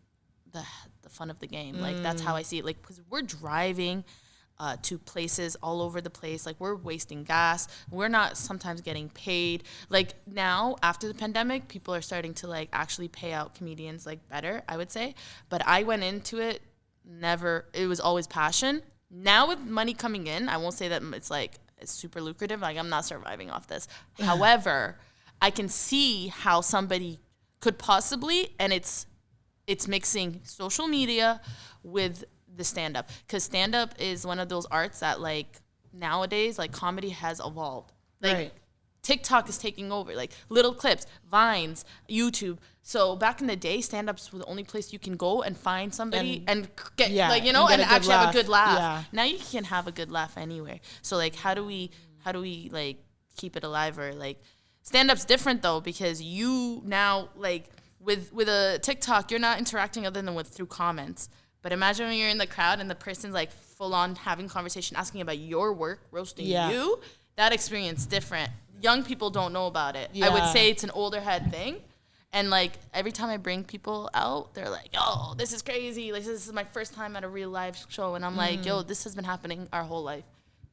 the fun of the game. Like that's how I see it. Like because we're driving to places all over the place. Like we're wasting gas. We're not sometimes getting paid. Like now after the pandemic, people are starting to like actually pay out comedians like better, I would say. But I went into it it was always passion. Now with money coming in, I won't say that it's super lucrative. Like I'm not surviving off this. However, I can see how somebody could possibly, and it's mixing social media with the stand-up, because stand-up is one of those arts that like nowadays like comedy has evolved. Like Right. TikTok is taking over, like little clips, Vines, YouTube. So back in the day, stand-ups were the only place you can go and find somebody and get yeah, like, you and know, get and a good actually have a laugh. good laugh. Yeah. Now you can have a good laugh anywhere. So like how do we like keep it alive? Or like stand-up's different though, because you now like with a TikTok, you're not interacting other than through comments. But imagine when you're in the crowd and the person's like full on having conversation, asking about your work, roasting you. That experience different. Young people don't know about it. I would Yeah. say it's an older head thing. And like every time I bring people out, they're like, "Oh, this is crazy. Like this is my first time at a real live show." And I'm like, "Yo, this has been happening our whole life.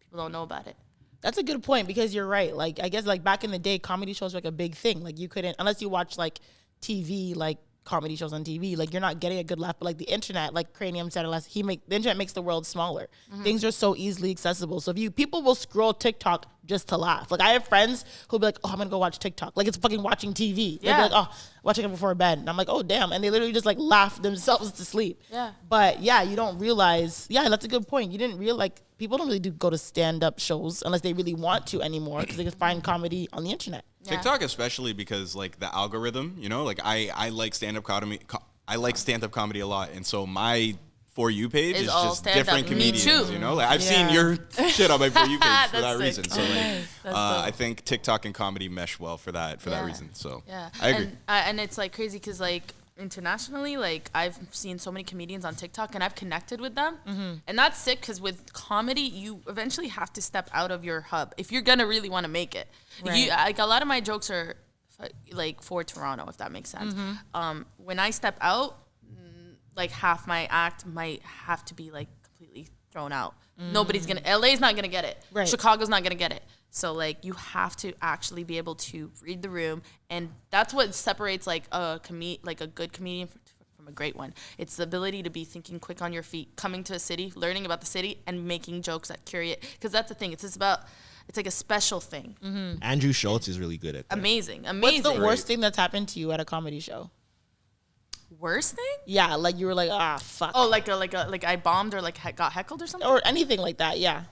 People don't know about it." That's a good point, because you're right. Like I guess like back in the day, comedy shows were like a big thing. Like you couldn't, unless you watch like TV, like comedy shows on TV, like you're not getting a good laugh. But like the internet, like Cranium said it last, the internet makes the world smaller. Things are so easily accessible. So people will scroll TikTok just to laugh. Like I have friends who'll be like, "Oh, I'm gonna go watch TikTok." Like it's fucking watching TV. They'll be like, "Oh, watching it before bed." And I'm like, "Oh, damn!" And they literally just like laugh themselves to sleep. Yeah. But yeah, you don't realize. Yeah, that's a good point. You didn't realize like people don't really go to stand-up shows unless they really want to anymore, because they can find comedy on the internet. TikTok especially, because like the algorithm, you know, like I like stand-up comedy. I like stand-up comedy a lot, and so my For You page It's is all just stand-up. different Me comedians. too. You know, like I've Yeah. seen your shit on my For You page for That's that sick. reason. So like, That's dope. I think TikTok and comedy mesh well for that Yeah. reason. So Yeah, I agree. and it's like crazy because like internationally, like I've seen so many comedians on TikTok and I've connected with them, and that's sick because with comedy you eventually have to step out of your hub if you're gonna really want to make it. Right. Like a lot of my jokes are like for Toronto, if that makes sense. When I step out, like half my act might have to be like completely thrown out. Nobody's gonna. LA's not gonna get it. Right. Chicago's not gonna get it. So like you have to actually be able to read the room, and that's what separates like a good comedian from a great one. It's the ability to be thinking quick on your feet, coming to a city, learning about the city, and making jokes that curiate. Because that's the thing. It's like a special thing. Andrew Schultz is really good at that. Amazing. What's the worst thing that's happened to you at a comedy show? Worst thing? Yeah, like you were like, "Ah, fuck," Oh, like I bombed or like got heckled or something. or anything like that. Yeah.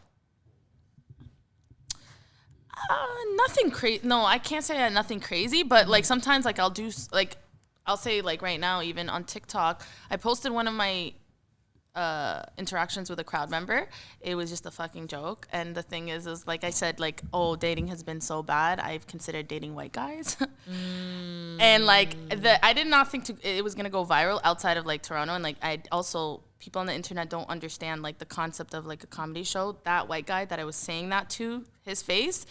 Nothing crazy. No, I can't say nothing crazy, but like sometimes like I'll say like right now, even on TikTok, I posted one of my interactions with a crowd member. It was just a fucking joke. And the thing is like I said, like, oh, dating has been so bad. I've considered dating white guys. And like I did not think it was going to go viral outside of like Toronto. And like people on the internet don't understand like the concept of like a comedy show. That white guy that I was saying that to, his face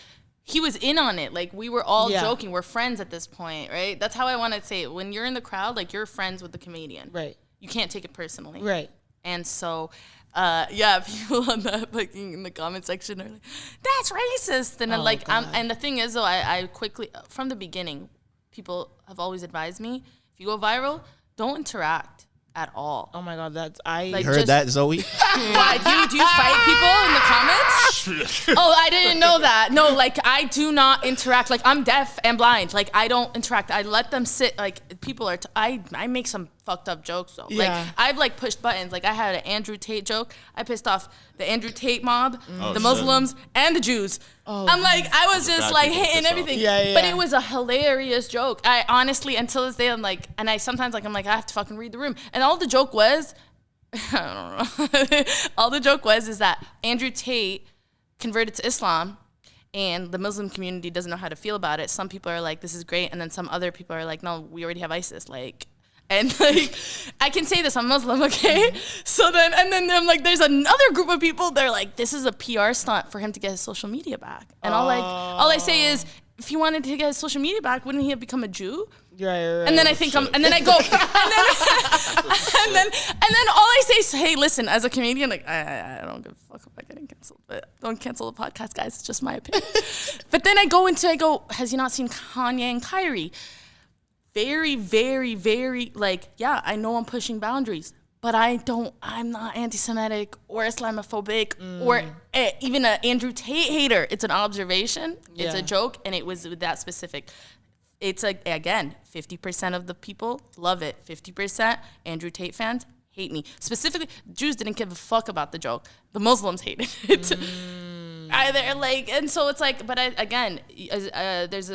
he was in on it. Like, we were all Yeah. joking. We're friends at this point, right? That's how I want to say it. When you're in the crowd, like, you're friends with the comedian. Right. You can't take it personally. Right. And so, yeah, people on that, like, in the comment section are like, that's racist. And then, like, and the thing is, though, I quickly, from the beginning, people have always advised me, if you go viral, don't interact at all. Oh my God, that's You Like, heard just- that, Zoe? Why do you fight people in the comments? Oh, I didn't know that. No, like, I do not interact. Like, I'm deaf and blind. Like, I don't interact. I let them sit. Like, people are. I make some fucked up jokes though. Yeah. Like, I've like pushed buttons. Like, I had an Andrew Tate joke. I pissed off the Andrew Tate mob, the Muslims, and the Jews. I'm like, I was just like hitting everything. Yeah. But it was a hilarious joke. I honestly, until this day, I'm like, and I sometimes like, I'm like, I have to fucking read the room. And all the joke was, I don't know. All the joke was is that Andrew Tate converted to Islam, and the Muslim community doesn't know how to feel about it. Some people are like, this is great, and then some other people are like, no, we already have ISIS. Like, and like, I can say this, I'm Muslim, okay? So then, and then I'm like, there's another group of people, they're like, this is a PR stunt for him to get his social media back. And all I say is, if he wanted to get his social media back, wouldn't he have become a Jew? Right. And then I think and then I go, and then all I say is, hey, listen, as a comedian, like, I don't give a fuck about getting canceled, but don't cancel the podcast, guys. It's just my opinion. But then I go, has he not seen Kanye and Kyrie? Very, very, very, like, yeah, I know I'm pushing boundaries, but I'm not anti-Semitic or Islamophobic or even an Andrew Tate hater. It's an observation. It's a joke, and it was that specific. It's like, again, 50% of the people love it. 50% Andrew Tate fans hate me. Specifically, Jews didn't give a fuck about the joke. The Muslims hated it. They're like, and so it's like, but there's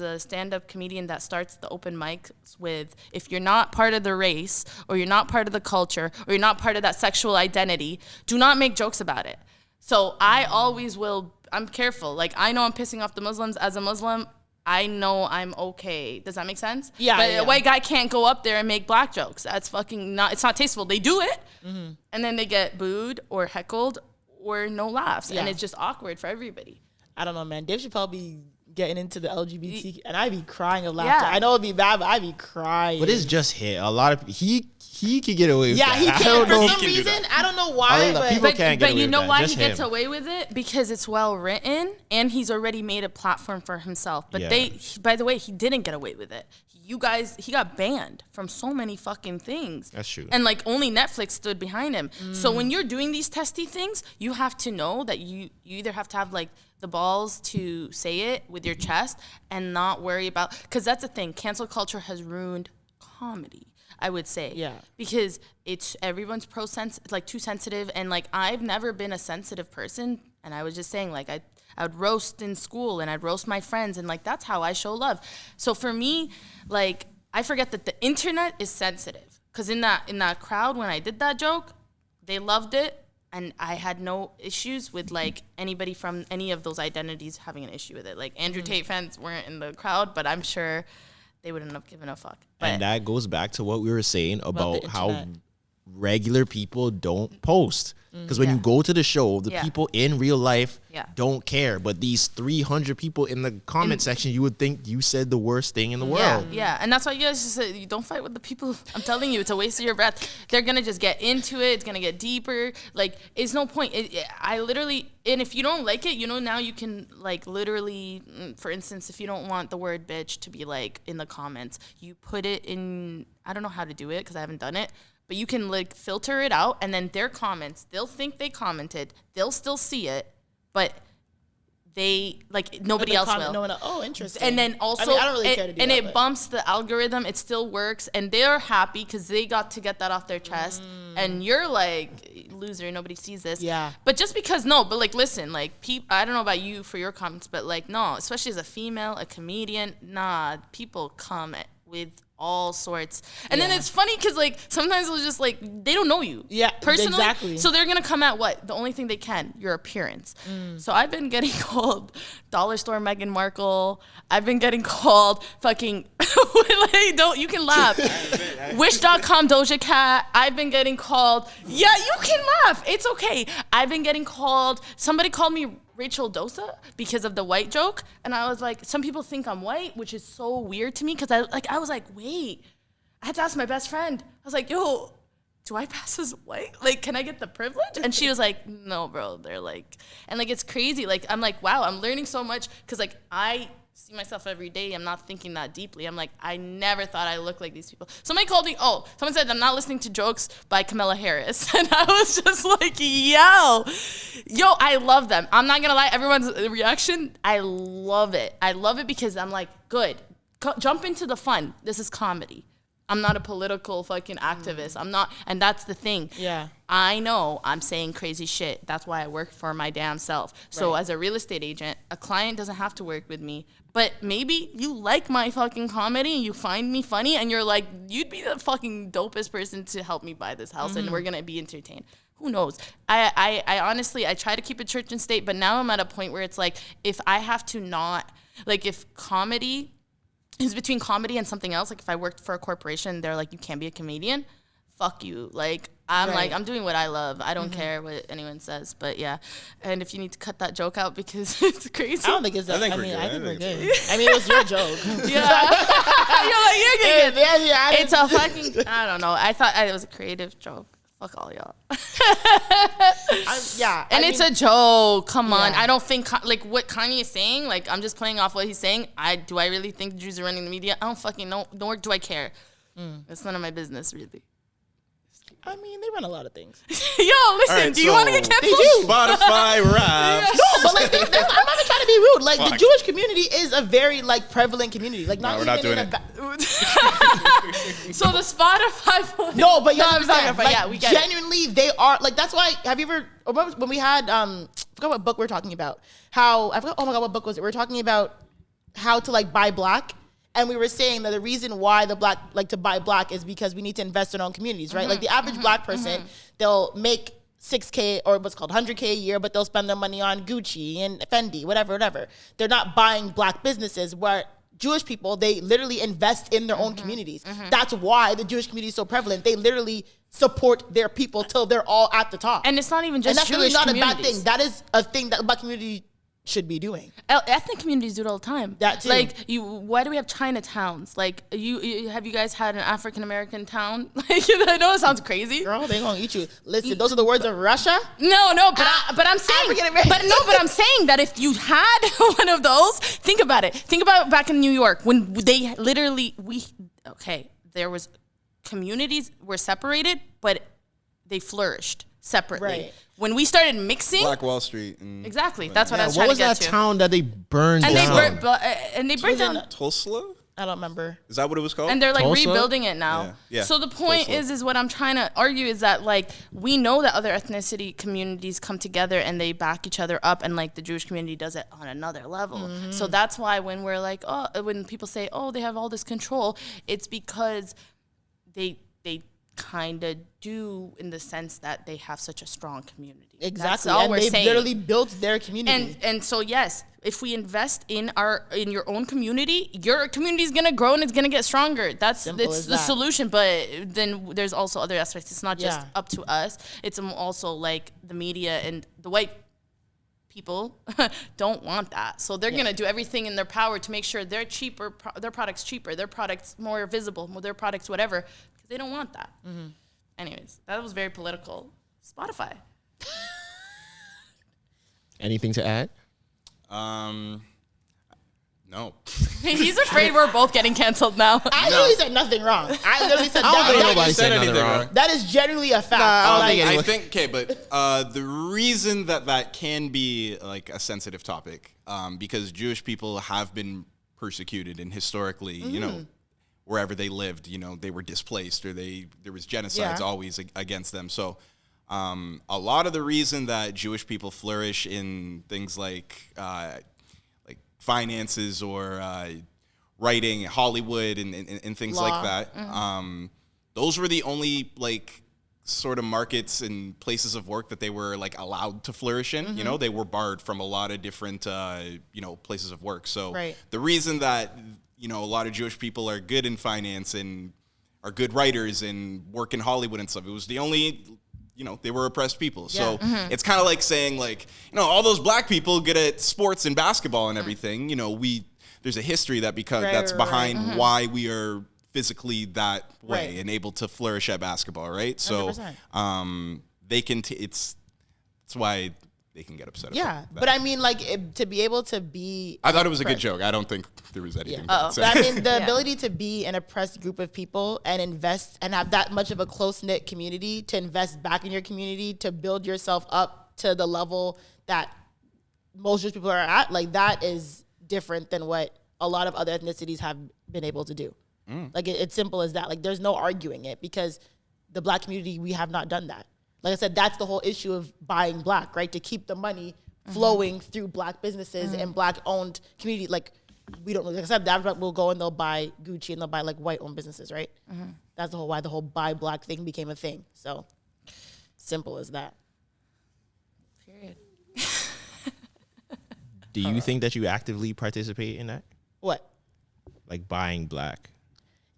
a stand-up comedian that starts the open mics with, if you're not part of the race, or you're not part of the culture, or you're not part of that sexual identity, do not make jokes about it. So I always will, I'm careful. Like, I know I'm pissing off the Muslims. As a Muslim, I know I'm okay. Does that make sense? Yeah. But a white guy can't go up there and make black jokes. That's fucking not, it's not tasteful. They do it, and then they get booed or heckled or no laughs. Yeah. And it's just awkward for everybody. I don't know, man. Dave Chappelle be getting into the LGBT, and I be crying of laughter. Yeah. I know it'd be bad, but I be crying. But it's just hit. A lot of he could get away with that. he I can don't for know. some reason. I don't know why, but people can't get away you with know that. why Just he gets him. away with it? Because it's well written, and he's already made a platform for himself. But Yeah. by the way, he didn't get away with it. You guys, he got banned from so many fucking things. That's true. And like, only Netflix stood behind him. So when you're doing these testy things, you have to know that you either have to have like the balls to say it with your chest and not worry about, because that's the thing. Cancel culture has ruined comedy, I would say. Yeah. Because it's everyone's like too sensitive, and like, I've never been a sensitive person, and I was just saying, like, I would roast in school and I'd roast my friends, and like, that's how I show love. So for me, like, I forget that the internet is sensitive, because in that crowd when I did that joke, they loved it, and I had no issues with like anybody from any of those identities having an issue with it. Like, Andrew Tate fans weren't in the crowd, but I'm sure they wouldn't have given a fuck. But And that goes back to what we were saying about the how internet. regular people don't post. Because when you go to the show, the Yeah. people in real life Yeah. don't care. But these 300 people in the comment section, you would think you said the worst thing in the yeah, world. yeah, and that's why you guys just say, you don't fight with the people. I'm telling you, it's a waste of your breath. They're gonna just get into it. It's gonna get deeper. Like, it's no point. I literally, and if you don't like it, now you can like literally, for instance, if you don't want the word bitch to be like in the comments, you put it in. I don't know how to do it because I haven't done it. But you can like filter it out, and then their comments, they'll think they commented, they'll still see it, but they like nobody else will. No one. Oh, interesting. And then also, I mean, I don't really care to do and that, it but- bumps the algorithm. It still works, and they're happy because they got to get that off their chest. And you're like, loser, nobody sees this. Yeah. But just because but like, listen, like, I don't know about you for your comments, but like, no, especially as a female, a comedian, people come with all sorts. And then it's funny because like sometimes it's just like they don't know you. Yeah, personally. exactly. So they're gonna come at what? The only thing they can, your appearance. So I've been getting called dollar store Meghan Markle. I've been getting called fucking you can laugh. Wish.com Doja Cat. I've been getting called, yeah, you can laugh. It's okay. I've been getting called, somebody called me Rachel Dosa because of the white joke. And I was like, some people think I'm white, which is so weird to me because I was like, wait. I had to ask my best friend. I was like, yo, do I pass as white? Like, can I get the privilege? And she was like, no, bro. They're like, and like, it's crazy. Like, I'm like, wow, I'm learning so much because like I see myself every day. I'm not thinking that deeply. I'm like, I never thought I looked like these people. Somebody called me, someone said I'm not listening to jokes by Kamala Harris. And I was just like, yo, I love them. I'm not gonna lie, everyone's reaction, I love it. I love it because I'm like, good, jump into the fun. This is comedy. I'm not a political fucking activist. I'm not, and that's the thing. Yeah. I know I'm saying crazy shit. That's why I work for my damn self. So Right. as a real estate agent, a client doesn't have to work with me. But maybe you like my fucking comedy and you find me funny and you're like, you'd be the fucking dopest person to help me buy this house and we're gonna be entertained. Who knows? I honestly, I try to keep it church and state, but now I'm at a point where it's like, if I have to not, like if comedy is between comedy and something else, like if I worked for a corporation, they're like, you can't be a comedian, fuck you. Like, I'm Right. like, I'm doing what I love. I don't care what anyone says, but yeah. And if you need to cut that joke out because it's crazy. I don't think it's. I think I we're mean, good. I think I we're think good. I mean, it was your joke. Yeah. You're like, you're good. Yeah, It's a fucking, I don't know. I thought it was a creative joke. Fuck all y'all. Yeah, And it's a joke. Come on. Yeah. I don't think, like, what Kanye is saying, like, I'm just playing off what he's saying. Do I really think the Jews are running the media? I don't fucking know, nor do I care. It's none of my business, really. I mean, they run a lot of things. Yo, listen, right, do you want to get so- canceled? They do. Spotify raps. No, but like, I'm not even trying to be rude. Like, the Jewish community is a very like prevalent community. Like, not we're even not doing in it. So the Spotify. No, but you No, I'm sorry, understand. but Like, yeah, we get it. genuinely, they are like. That's why. Have you ever? Remember when we had? I forgot what book we were talking about. How I forgot. Oh my god, what book was it? We were talking about how to like buy black. And we were saying that the reason why the black like to buy black is because we need to invest in our own communities, right? Like the average black person, they'll make $6K or what's called $100K a year, but they'll spend their money on Gucci and Fendi, whatever. They're not buying black businesses. Where Jewish people, they literally invest in their own communities. That's why the Jewish community is so prevalent. They literally support their people till they're all at the top. And it's not even And just that's really Jewish not a bad communities. thing. That is a thing that the black community should be doing. Ethnic communities do it all the time. That too. Like, why do we have Chinatowns? Like, have you guys had an African American town? Like, I know it sounds crazy. Girl, they gonna eat you. Listen, those are the words of Russia. No, but I'm saying, African American. but I'm saying that if you had one of those, think about it. Think about back in New York when they literally there was communities were separated, but they flourished separately. Right. When we started mixing, Black Wall Street. And exactly. That's what I was What trying was to get that to. town that they burned And down? they burned down. Tulsa? I don't remember. Is that what it was called? And they're like Tulsa? rebuilding it now. Yeah, yeah. So the point Tulsa. is what I'm trying to argue is that like we know that other ethnicity communities come together and they back each other up, and like the Jewish community does it on another level. So that's why when we're like, when people say, they have all this control, it's because they kind of do in the sense that they have such a strong community. Exactly. That's all And we're they've saying. literally built their community. And so yes, if we invest in your own community, your community is gonna grow and it's gonna get stronger. That's Simple it's as the that. solution. But then there's also other aspects. It's not just Yeah. up to us. It's also like the media and the white people don't want that. So they're gonna do everything in their power to make sure they're cheaper, their products cheaper, their products more visible, their products whatever, because they don't want that. Anyways, that was very political. Spotify. Anything to add? No. He's afraid we're both getting canceled now. I literally said nothing wrong. I literally said I don't think that. nobody said said nothing anything wrong. wrong. That is generally a fact. I don't think I anyone- think but the reason that can be like a sensitive topic, because Jewish people have been persecuted and historically, you know, wherever they lived, you know, they were displaced or there was genocides Yeah. always against them. So a lot of the reason that Jewish people flourish in things like finances or writing, Hollywood, and things Law. like that. Those were the only like sort of markets and places of work that they were like allowed to flourish in. You know, they were barred from a lot of different places of work. So Right. the reason that a lot of Jewish people are good in finance and are good writers and work in Hollywood and stuff, it was the only they were oppressed people. So it's kind of like saying like, all those black people good at sports and basketball and everything. There's a history that that's behind why we are physically that way and able to flourish at basketball, right? So 100%. they can. It's why they can get upset. Yeah, about that. but I mean, like to be able to be. I thought it was a good joke. I don't think there was anything. But I mean, the ability to be an oppressed group of people and invest and have that much of a close knit community, to invest back in your community, to build yourself up to the level that most Jewish people are at, like that is different than what a lot of other ethnicities have been able to do. Like it's simple as that. Like there's no arguing it, because the black community, we have not done that. Like I said, that's the whole issue of buying black, right? To keep the money flowing through black businesses and black owned community. Like we don't, like I said, that will go and they'll buy Gucci and they'll buy like white owned businesses, right? That's why the whole buy black thing became a thing. So simple as that. Period. Do you think that you actively participate in that? What? Like buying black?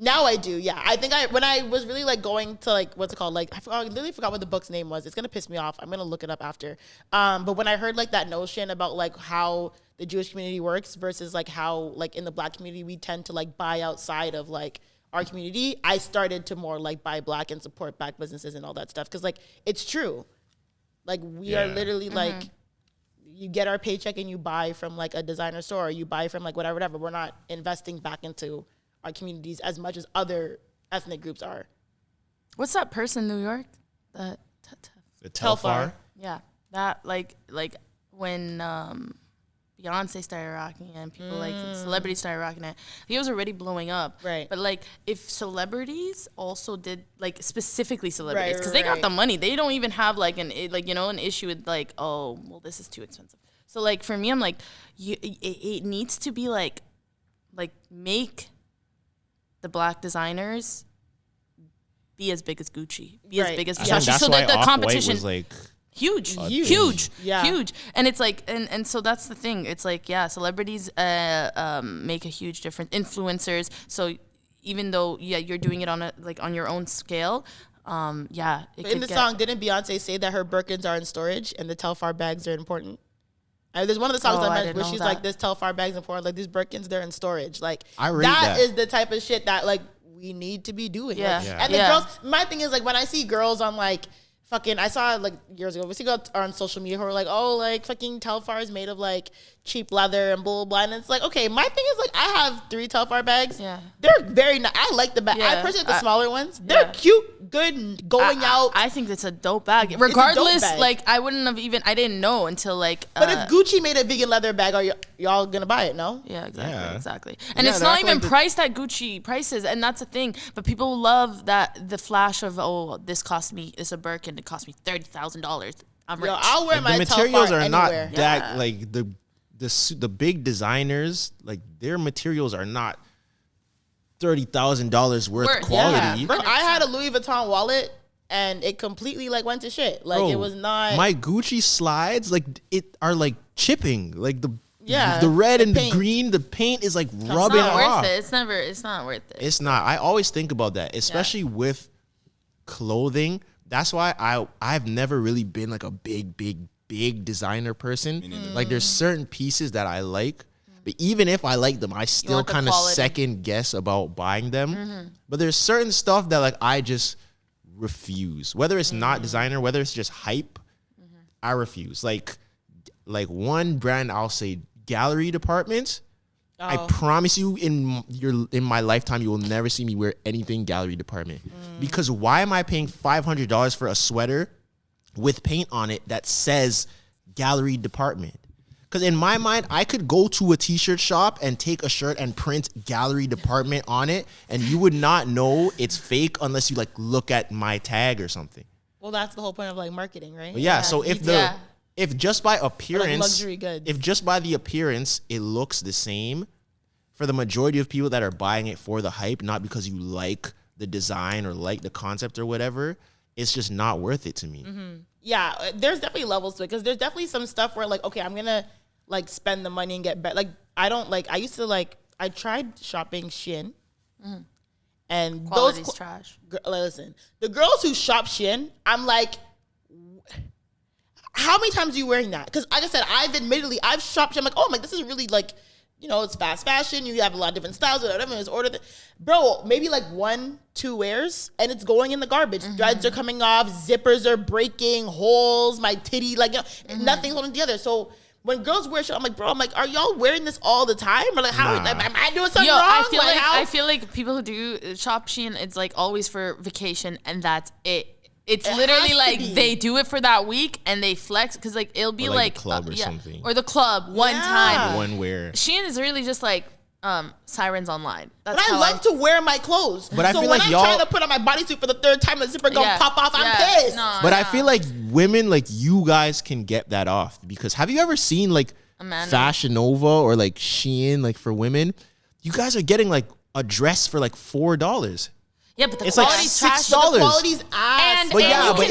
Now I do, yeah. I think when I was really like going to like, what's it called? Like, I literally forgot what the book's name was. It's going to piss me off. I'm going to look it up after. But when I heard like that notion about like how the Jewish community works versus like how like in the black community, we tend to like buy outside of like our community, I started to more like buy black and support black businesses and all that stuff. Cause like, it's true. Like we are literally like, you get our paycheck and you buy from like a designer store, or you buy from like whatever. We're not investing back into our communities as much as other ethnic groups are. What's that person in New York? The Telfar? Yeah, that like when Beyonce started rocking it and people like celebrities started rocking it. It was already blowing up. Right. But like if celebrities also did, like specifically celebrities, because they got the money, they don't even have like an issue with like, oh well, this is too expensive. So like for me, I'm like, it needs to be like make the black designers be as big as Gucci, be as big as Beyonce, so that the competition was like huge, Yeah. huge. And it's like, and so that's the thing. It's like, yeah, celebrities make a huge difference. Influencers. So even though, you're doing it on your own scale, in the song, didn't Beyonce say that her Birkins are in storage and the Telfar bags are important? There's one of the songs I mentioned where she's like, this Telfar bag's important, like these Birkins, they're in storage. Like that is the type of shit that like we need to be doing. Yeah. Like, and the girls, my thing is like when I see girls on like fucking, I saw like years ago, we see girls on social media who are like, oh, like fucking Telfar is made of like cheap leather and blah, blah, blah. And it's like, okay, my thing is like, I have 3 Telfar bags. Yeah. They're very nice. I like the bag. Yeah. I personally like the smaller ones. They're cute, good, going out. I think it's a dope bag. Regardless, like I didn't know until like. But if Gucci made a vegan leather bag, are y'all gonna buy it? No. Yeah, exactly. And it's not even priced at Gucci prices, and that's the thing. But people love the flash of, oh, this cost me. It's a Birkin. It cost me $30,000. I'm rich. I'll wear my the materials are anywhere. not that like the big designers, like their materials are not $30,000 worth quality. Yeah. Bro, I had a Louis Vuitton wallet and it completely like went to shit. Like it was not. My Gucci slides like it are like chipping. Like the red and the green, the paint is like rubbing off. It's not worth it. It's not. I always think about that, especially with clothing. That's why I've never really been like a big designer person. Like there's certain pieces that I like, but even if I like them, I still kind of second guess about buying them. But there's certain stuff that like I just refuse. Whether it's not designer, whether it's just hype, I refuse. Like one brand, I'll say gallery departments. I promise you, in my lifetime, you will never see me wear anything gallery department. Because why am I paying $500 for a sweater with paint on it that says gallery department? Because in my mind, I could go to a t-shirt shop and take a shirt and print gallery department on it, and you would not know it's fake unless you like look at my tag or something. Well, that's the whole point of like marketing, right? But so if just by appearance, like luxury goods. If just by the appearance it looks the same, for the majority of people that are buying it for the hype, not because you like the design or like the concept or whatever, it's just not worth it to me. Yeah, there's definitely levels to it, because there's definitely some stuff where like, okay, I'm gonna like spend the money and get better. Like I don't like. I used to like. I tried shopping Shein, and quality's trash. Listen, the girls who shop Shein, I'm like, how many times are you wearing that? Because like I said, I've shopped. I'm like, oh, this is really like, it's fast fashion. You have a lot of different styles. Whatever. Just order bro, maybe like 1-2 wears, and it's going in the garbage. Threads are coming off. Zippers are breaking. Holes. My titty, nothing's holding together. So when girls wear shit, I'm like, are y'all wearing this all the time? Or like, how am I doing something wrong? I feel like people who do shop Shein, it's like always for vacation, and that's it. It's literally like they do it for that week and they flex because like it'll be like the club or something, or the club one time. One wear. Shein is really just like Sirens Online. That's but I love to wear my clothes. But I feel like I'm trying to put on my bodysuit for the third time, the zipper gonna pop off. I'm pissed. But I feel like women like you guys can get that off because have you ever seen like Fashion Nova or like Shein like for women? You guys are getting like a dress for like $4. Yeah, but the quality's like $6. The quality's ass. But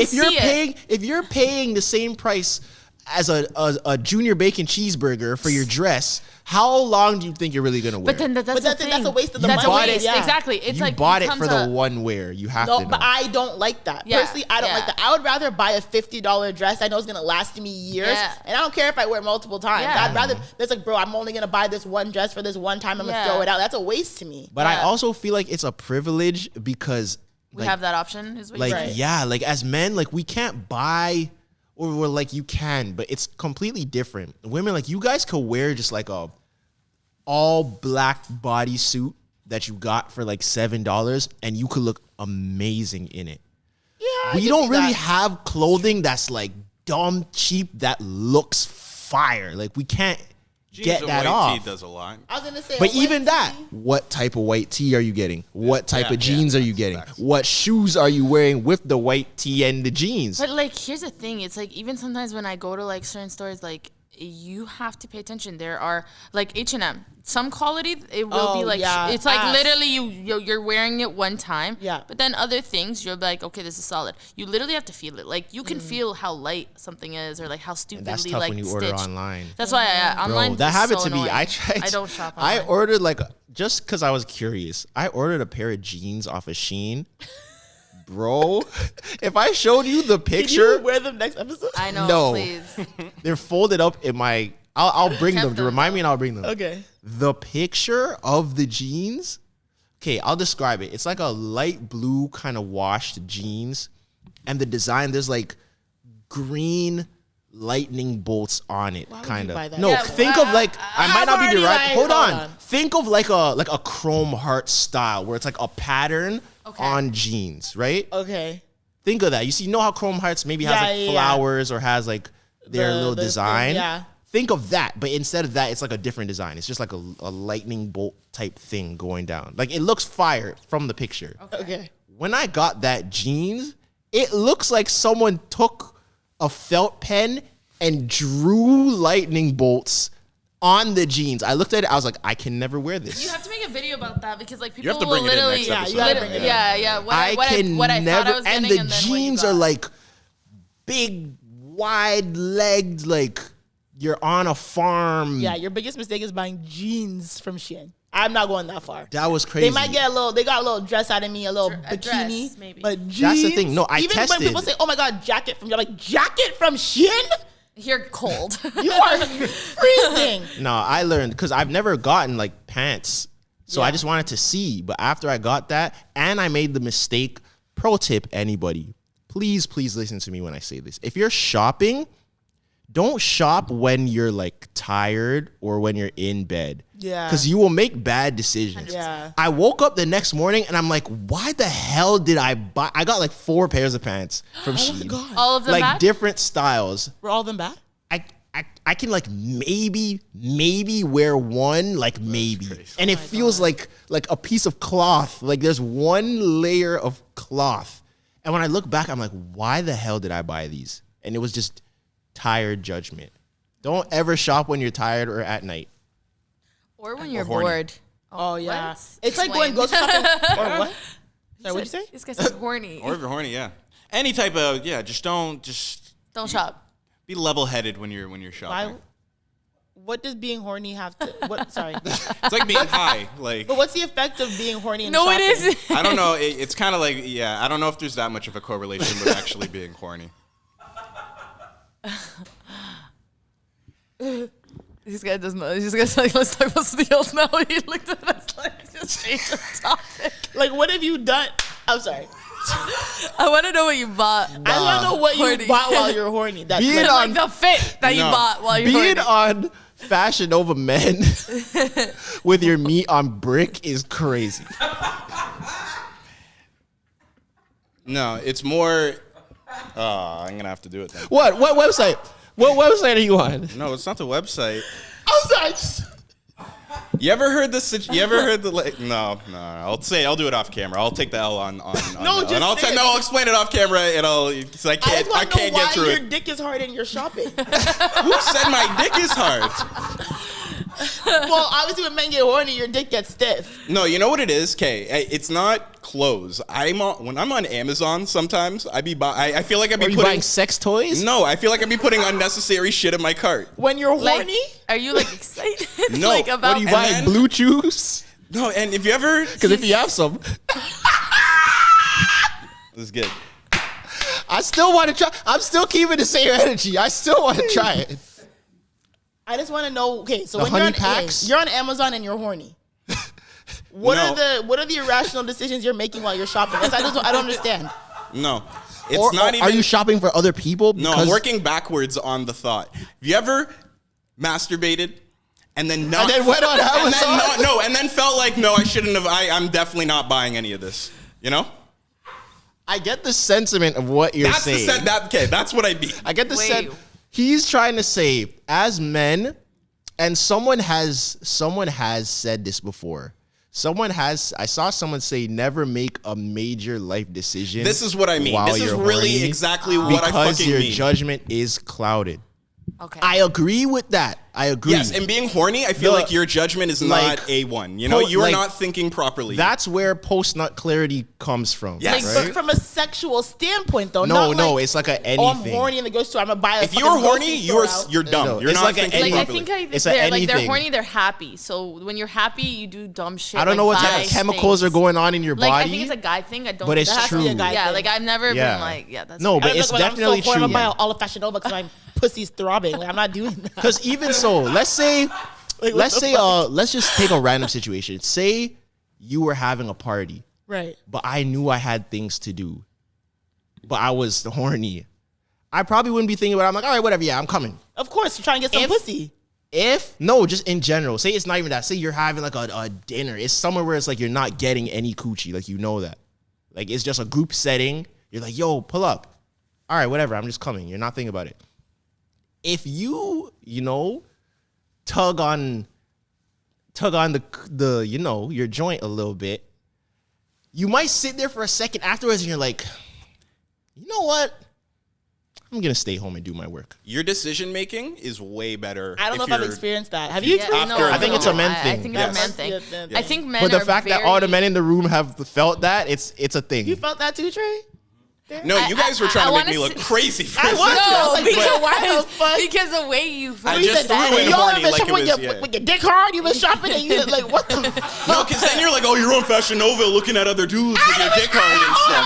if you're paying the same price as a junior bacon cheeseburger for your dress, how long do you think you're really gonna wear? But then that's a waste of the money. Exactly. It's you bought it for the one wear. You have to know. But I don't like that. Yeah. Personally, I don't like that. I would rather buy a $50 dress I know is gonna last me years, and I don't care if I wear it multiple times. I'd rather. It's like, bro, I'm only gonna buy this one dress for this one time. I'm gonna throw it out. That's a waste to me. But I also feel like it's a privilege because we have that option. Is what like right. like as men, like we can't buy. Or like you can, but it's completely different. Women, like you guys could wear just like a all black bodysuit that you got for like $7 and you could look amazing in it. Yeah, we don't really have clothing that's like dumb cheap that looks fire. Like we can't get that off. White tee does a lot. I was gonna say, but even that, what type of white tee are you getting? What type of jeans are you getting? What shoes are you wearing with the white tee and the jeans? But like, here's the thing: it's like even sometimes when I go to like certain stores, like you have to pay attention. There are like H&M. Some quality it will be like it's like literally you're wearing it one time. Yeah. But then other things you're like, okay, this is solid. You literally have to feel it. Like you can feel how light something is, or like how stupidly that's tough like when you stitched. order online. That's why online. Bro, that happened to me. Annoying. I tried. I don't shop online. I ordered like just because I was curious. I ordered a pair of jeans off of Shein. Bro, if I showed you the picture, can you wear them next episode? I know. No. Please. They're folded up in my. I'll bring them to remind me, and I'll bring them. Okay. The picture of the jeans. Okay, I'll describe it. It's like a light blue kind of washed jeans, and the design there's like green lightning bolts on it, kind of. No, think of like I might not be the right. Hold on. Think of like a chrome heart style where it's like a pattern on jeans, right? Okay. Think of that. You know how Chrome Hearts maybe has like flowers or has like their little design? Yeah. Think of that, but instead of that, it's like a different design. It's just like a lightning bolt type thing going down. Like it looks fire from the picture. Okay. When I got that jeans, it looks like someone took a felt pen and drew lightning bolts on the jeans. I looked at it. I was like, I can never wear this. You have to make a video about that because like people have to will bring it in literally next episode. you gotta bring it in. yeah. What I never. thought I was and getting, the then jeans are like big, wide legged, like you're on a farm. Yeah, your biggest mistake is buying jeans from Shein. I'm not going that far. That was crazy. They might get they got a little dress out of me, a little bikini, dress, maybe. But jeans. That's the thing. No, I even tested. when people say, "Oh my God, jacket from," you're like, "Jacket from Shein." You're cold. You are freezing. No, I learned because I've never gotten like pants. So I just wanted to see. But after I got that, and I made the mistake, pro tip, anybody, please listen to me when I say this. If you're shopping, don't shop when you're like tired or when you're in bed. Yeah. Because you will make bad decisions. Yeah. I woke up the next morning and I'm like, why the hell did I buy? I got like 4 pairs of pants from Shein. God. All of them Like bad? different styles. Were all of them bad? I can like maybe wear one, like maybe. And it feels like a piece of cloth. Like there's one layer of cloth. And when I look back, I'm like, why the hell did I buy these? And it was just tired judgment. Don't ever shop when you're tired or at night. Or when you're horny. bored. Oh yeah. What? It's like going go shopping or what? Sorry, what'd you say? This guy said horny. Or if you're horny, yeah. Any type of just don't Don't shop. be level-headed when you're shopping. What does being horny have to? What? Sorry. It's like being high. Like But what's the effect of being horny and No, shopping? it isn't. I don't know. It's kind of like I don't know if there's that much of a correlation with actually being horny. This guy doesn't know. He's just gonna like, let's talk about something else now. He looked at us like just change the topic. Like, what have you done? I'm sorry. I want to know what you bought. I want to know what horny. you bought while you're horny. That's Being like, Like the fit that you bought while you're Being horny. on Fashion Nova Men with your meat on brick is crazy. No, it's more. I'm gonna have to do it then. What website? What website are you on? No, it's not the website. I'm sorry. You ever heard this? You ever heard the? No. I'll do it off camera. I'll take the L on. No, just just say it. I'll explain it off camera, and because I can't know get why through your it. dick is hard and you're shopping. Who said my dick is hard? Well, obviously when men get horny, your dick gets stiff. No, you know what it is? Okay, it's not clothes. When I'm on Amazon, sometimes I feel like I be Are you putting buying sex toys? No, I feel like I be putting unnecessary shit in my cart. When you're Like, horny? are you like excited? No. Like What about Are you And buying then- blue chews? No, and if you ever, Because if you have some, this is good. I still want to try. I'm still keeping the same energy. I still want to try it. I just want to know. Okay, so The when you're honey on, packs? you're on Amazon and you're horny. What No. are the irrational decisions you're making while you're shopping? I don't understand. No, it's Or not even. Are you shopping for other people? No, I'm working backwards on the thought. Have you ever masturbated and then not? And then went on and then Amazon? and then felt like, no, I shouldn't have. I'm definitely not buying any of this. You know? I get the sentiment of what you're That's saying. that's what I mean. I get the Wait. sense. He's trying to say, as men, and someone has said this before. I saw someone say, never make a major life decision. This is what I mean. while This is you're really horny exactly what I because fucking your mean. judgment is clouded. Okay. I agree with that. I agree. Yes, and being horny, I feel The- like your judgment is like, not A1. You know, you are like, not thinking properly. That's where post-nut clarity comes from. Yes. Like, Right. but from a sexual standpoint, though. No, not no, like, it's like a oh, I'm anything. horny in the grocery store. I'm gonna buy a if fucking you're grocery horny, store out. you're dumb. No, You're it's not like a thinking Like, I properly. think It's a they're like they're anything. horny, they're happy. So when you're happy, you do dumb shit. I don't know like what type buy of chemicals are things. going on in your Like body. I think it's a guy thing. I don't. But think it's that has to be true. a guy Yeah, thing. Like I've never been like, yeah, that's No, but I don't it's know, I'm definitely so horny, true. I'm gonna buy all of Fashion Nova because my pussy's throbbing. Like, I'm not doing that. Because even so, let's say, Like, what the fuck? let's just take a random situation. Say you were having a party, Right. but I knew I had things to do, but I was horny. I probably wouldn't be thinking about it. I'm like, all right, whatever. Yeah, I'm coming. Of course, you're trying to get some pussy. No, just in general. Say it's not even that. Say you're having like a dinner. It's somewhere where it's like you're not getting any coochie. Like, you know that. Like, it's just a group setting. You're like, yo, pull up. All right, whatever. I'm just coming. You're not thinking about it. If you tug on the your joint a little bit, you might sit there for a second afterwards and you're like, you know what? I'm gonna stay home and do my work. Your decision making is way better. I don't know if I've experienced that. Have you Yeah, experienced After- that? I think it's a men I thing. think it's a Yes. man thing. Yeah. I think men. But the are fact that all the men in the room have felt that, it's a thing. You felt that too, Trey? No, you guys were trying to make wanna me look see- crazy. For I a was. second. I was like, because why the fuck? Because the way you. I You just said, threw in "Yo, horny been like it shopping was. with your dick hard. You been shopping and you like what the No, because then you're like, oh, you're on Fashion Nova looking at other dudes with your dick hard and stuff.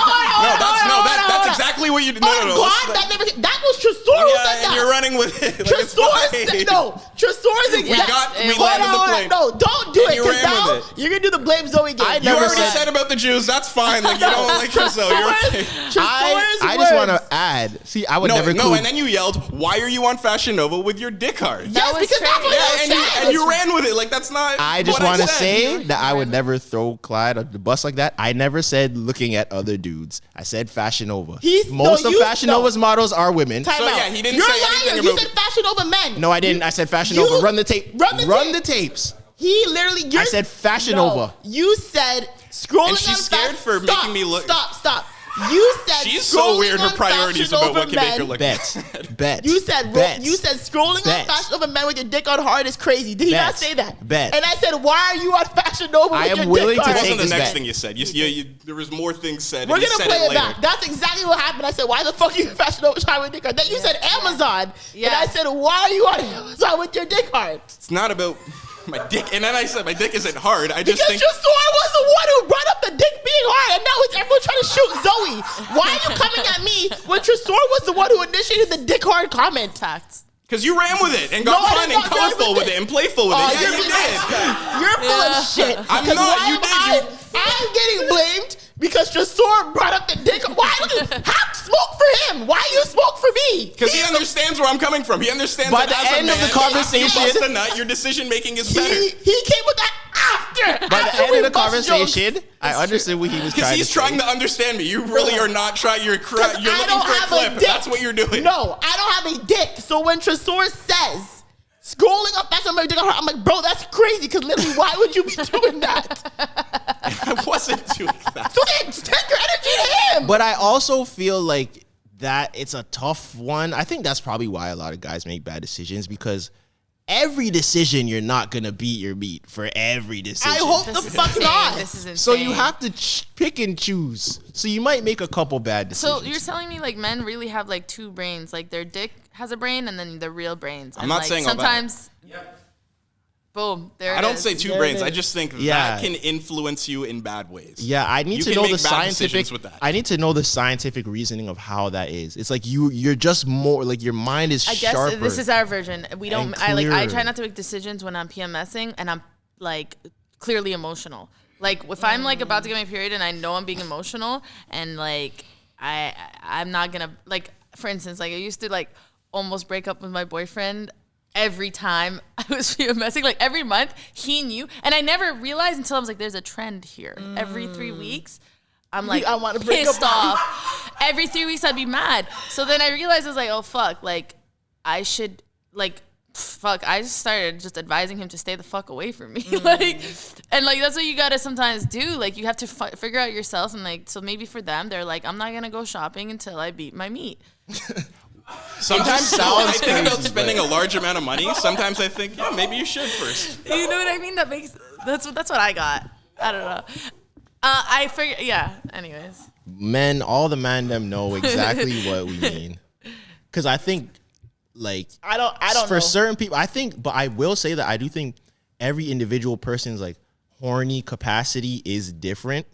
That's exactly what you. No, Oh no. God, that was Tresor who Yeah, said and that. you're running with it. Like, it's Tresor fine. said no. Tresor's exact. we landed the plane. No, don't do And it. you Because ran now with it. you're gonna do the blame Zoe game. You never already said- said about the Jews. That's fine. Like, you don't like Tresor. You're okay. I just want to add. See, I would never. No, and then you yelled, "Why are you on Fashion Nova with your dick hard?" Yes, was because that's Trey. what I said. and you ran with it. Like, that's not. I just what want to said. say that I would never throw Clyde on the bus like that. I never said looking at other dudes. I said Fashion Nova. Most of Fashion Nova's models are women. Time So, out. yeah, he didn't You're say a liar. anything You about- said Fashion Over men. No, I didn't. I said Fashion You- Nova. Run the tape. Run the tape. tapes. He literally. I said Fashion Nova. You said scrolling. And she's on scared for Stop, making me look- Stop. You said She's so scrolling weird. Her on priorities Fashion about what Over can make her men. look. Bet. You said Bet. scrolling on Bet. Fashion Over men with your dick on hard is crazy. Did he not Bet. say that? Bet. And I said, why are you on Fashion Nova I with am your willing dick to hard? That take wasn't the this next bet. thing you said. There was more things said. We're and you gonna said play it later. back. That's exactly what happened. I said, why the fuck are you on Fashion Nova trying with dick hard? Then you said Amazon. Yeah. And I said, why are you on Amazon with your dick hard? It's not about. My dick, and then I said my dick isn't hard. I just Because think Tresor was the one who brought up the dick being hard, and now it's everyone trying to shoot Zoe. Why are you coming at me when Tresor was the one who initiated the dick hard comment? Tact. because you ran with it and got No, I fun did and not run colorful with with it and playful with it. Yeah, you did. You're full of shit. I'm 'Cause not, why you am did, I'm getting blamed because Tresor brought up the dick. Why? How smoke for him? Why you smoke for me? Because he understands where I'm coming from. He understands By that the as end a of the man, conversation- after you bust a nut, your decision making is better. He came with that after. By the after end we of the bust conversation, jokes. I understood what he was Because trying he's to trying say. to understand me. You really are not trying. You're Because looking I don't for a have clip. dick. That's what you're doing. No, I don't have a dick. So when Tresor says, scrolling up back on my dick, I'm like, bro, that's crazy. Because literally, why would you be doing that? I wasn't doing that. So then take your energy to him. But I also feel like that it's a tough one. I think that's probably why a lot of guys make bad decisions, because every decision you're not gonna beat your meat for every decision. I hope the fuck not. This is insane. So you have to pick and choose. So you might make a couple bad decisions. So you're telling me like men really have like two brains, like their dick has a brain and then the real brains. I'm And, not like, saying all that. sometimes. Boom. There. I it don't is. say two There brains. it I is. just think Yeah. that can influence you in bad ways. Yeah, I need You to can know make the bad decisions scientific. with that. I need to know the scientific reasoning of how that is. It's like you're just more like your mind is I guess sharper. this is our version. We don't. and I clearer. try not to make decisions when I'm PMSing and I'm like clearly emotional. Like if I'm like about to get my period and I know I'm being emotional and like I'm not gonna like, for instance, like I used to like almost break up with my boyfriend every time I was PMSing. Like every month he knew, and I never realized until I was like, there's a trend here. Every 3 weeks. I'm like, I wanna break pissed up. off. Every 3 weeks I'd be mad. So then I realized I was like, oh fuck, like I should like fuck. I just started just advising him to stay the fuck away from me. Like, and like that's what you gotta sometimes do. Like you have to figure out yourself, and like so maybe for them they're like, I'm not gonna go shopping until I beat my meat. Sometimes sounds I think about crazy, spending a large amount of money. Sometimes I think, yeah, maybe you should first. You know what I mean? That's what I got. I don't know. I figure. Yeah. Anyways. Men, all the man them know exactly what we mean. Because I think, like, I don't for know. certain people, I think, but I will say that I do think every individual person's like horny capacity is different.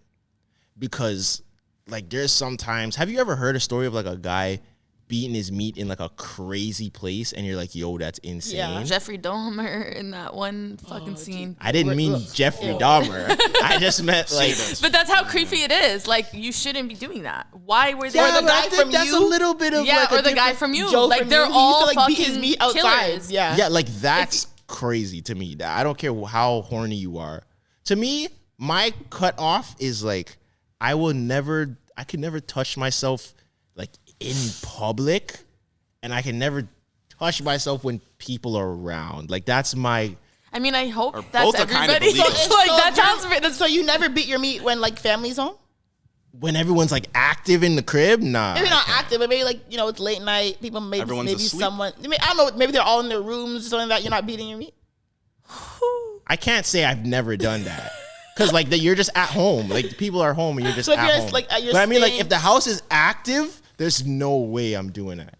Because, like, there's sometimes, have you ever heard a story of like a guy beating his meat in like a crazy place, and you're like, yo, that's insane. Yeah. Jeffrey Dahmer in that one fucking scene. I didn't mean Jeffrey Dahmer. I just meant like. But that's how creepy it is. Like you shouldn't be doing that. Why were they? Or the but guy I think from that's You? a little bit of yeah, like a or the guy different- from You. Joe like from they're You, he used all to, like, beat his fucking meat outside. killers. Yeah. Yeah, like that's crazy to me. I don't care how horny you are. To me, my cutoff is like I could never touch myself like in public, and I can never touch myself when people are around. Like that's my. I mean, I hope Or that's both are kind of everybody. illegal. Like that sounds. So you never beat your meat when like family's home? When everyone's like active in the crib, nah. Maybe not active, but maybe like it's late night. People maybe Everyone's asleep. someone. I don't know. Maybe they're all in their rooms or something like that. You're not beating your meat. I can't say I've never done that. Cause like you're just at home, like people are home and you're just So if at you're, home. like, at your but I mean, like staying- if the house is active, there's no way I'm doing that.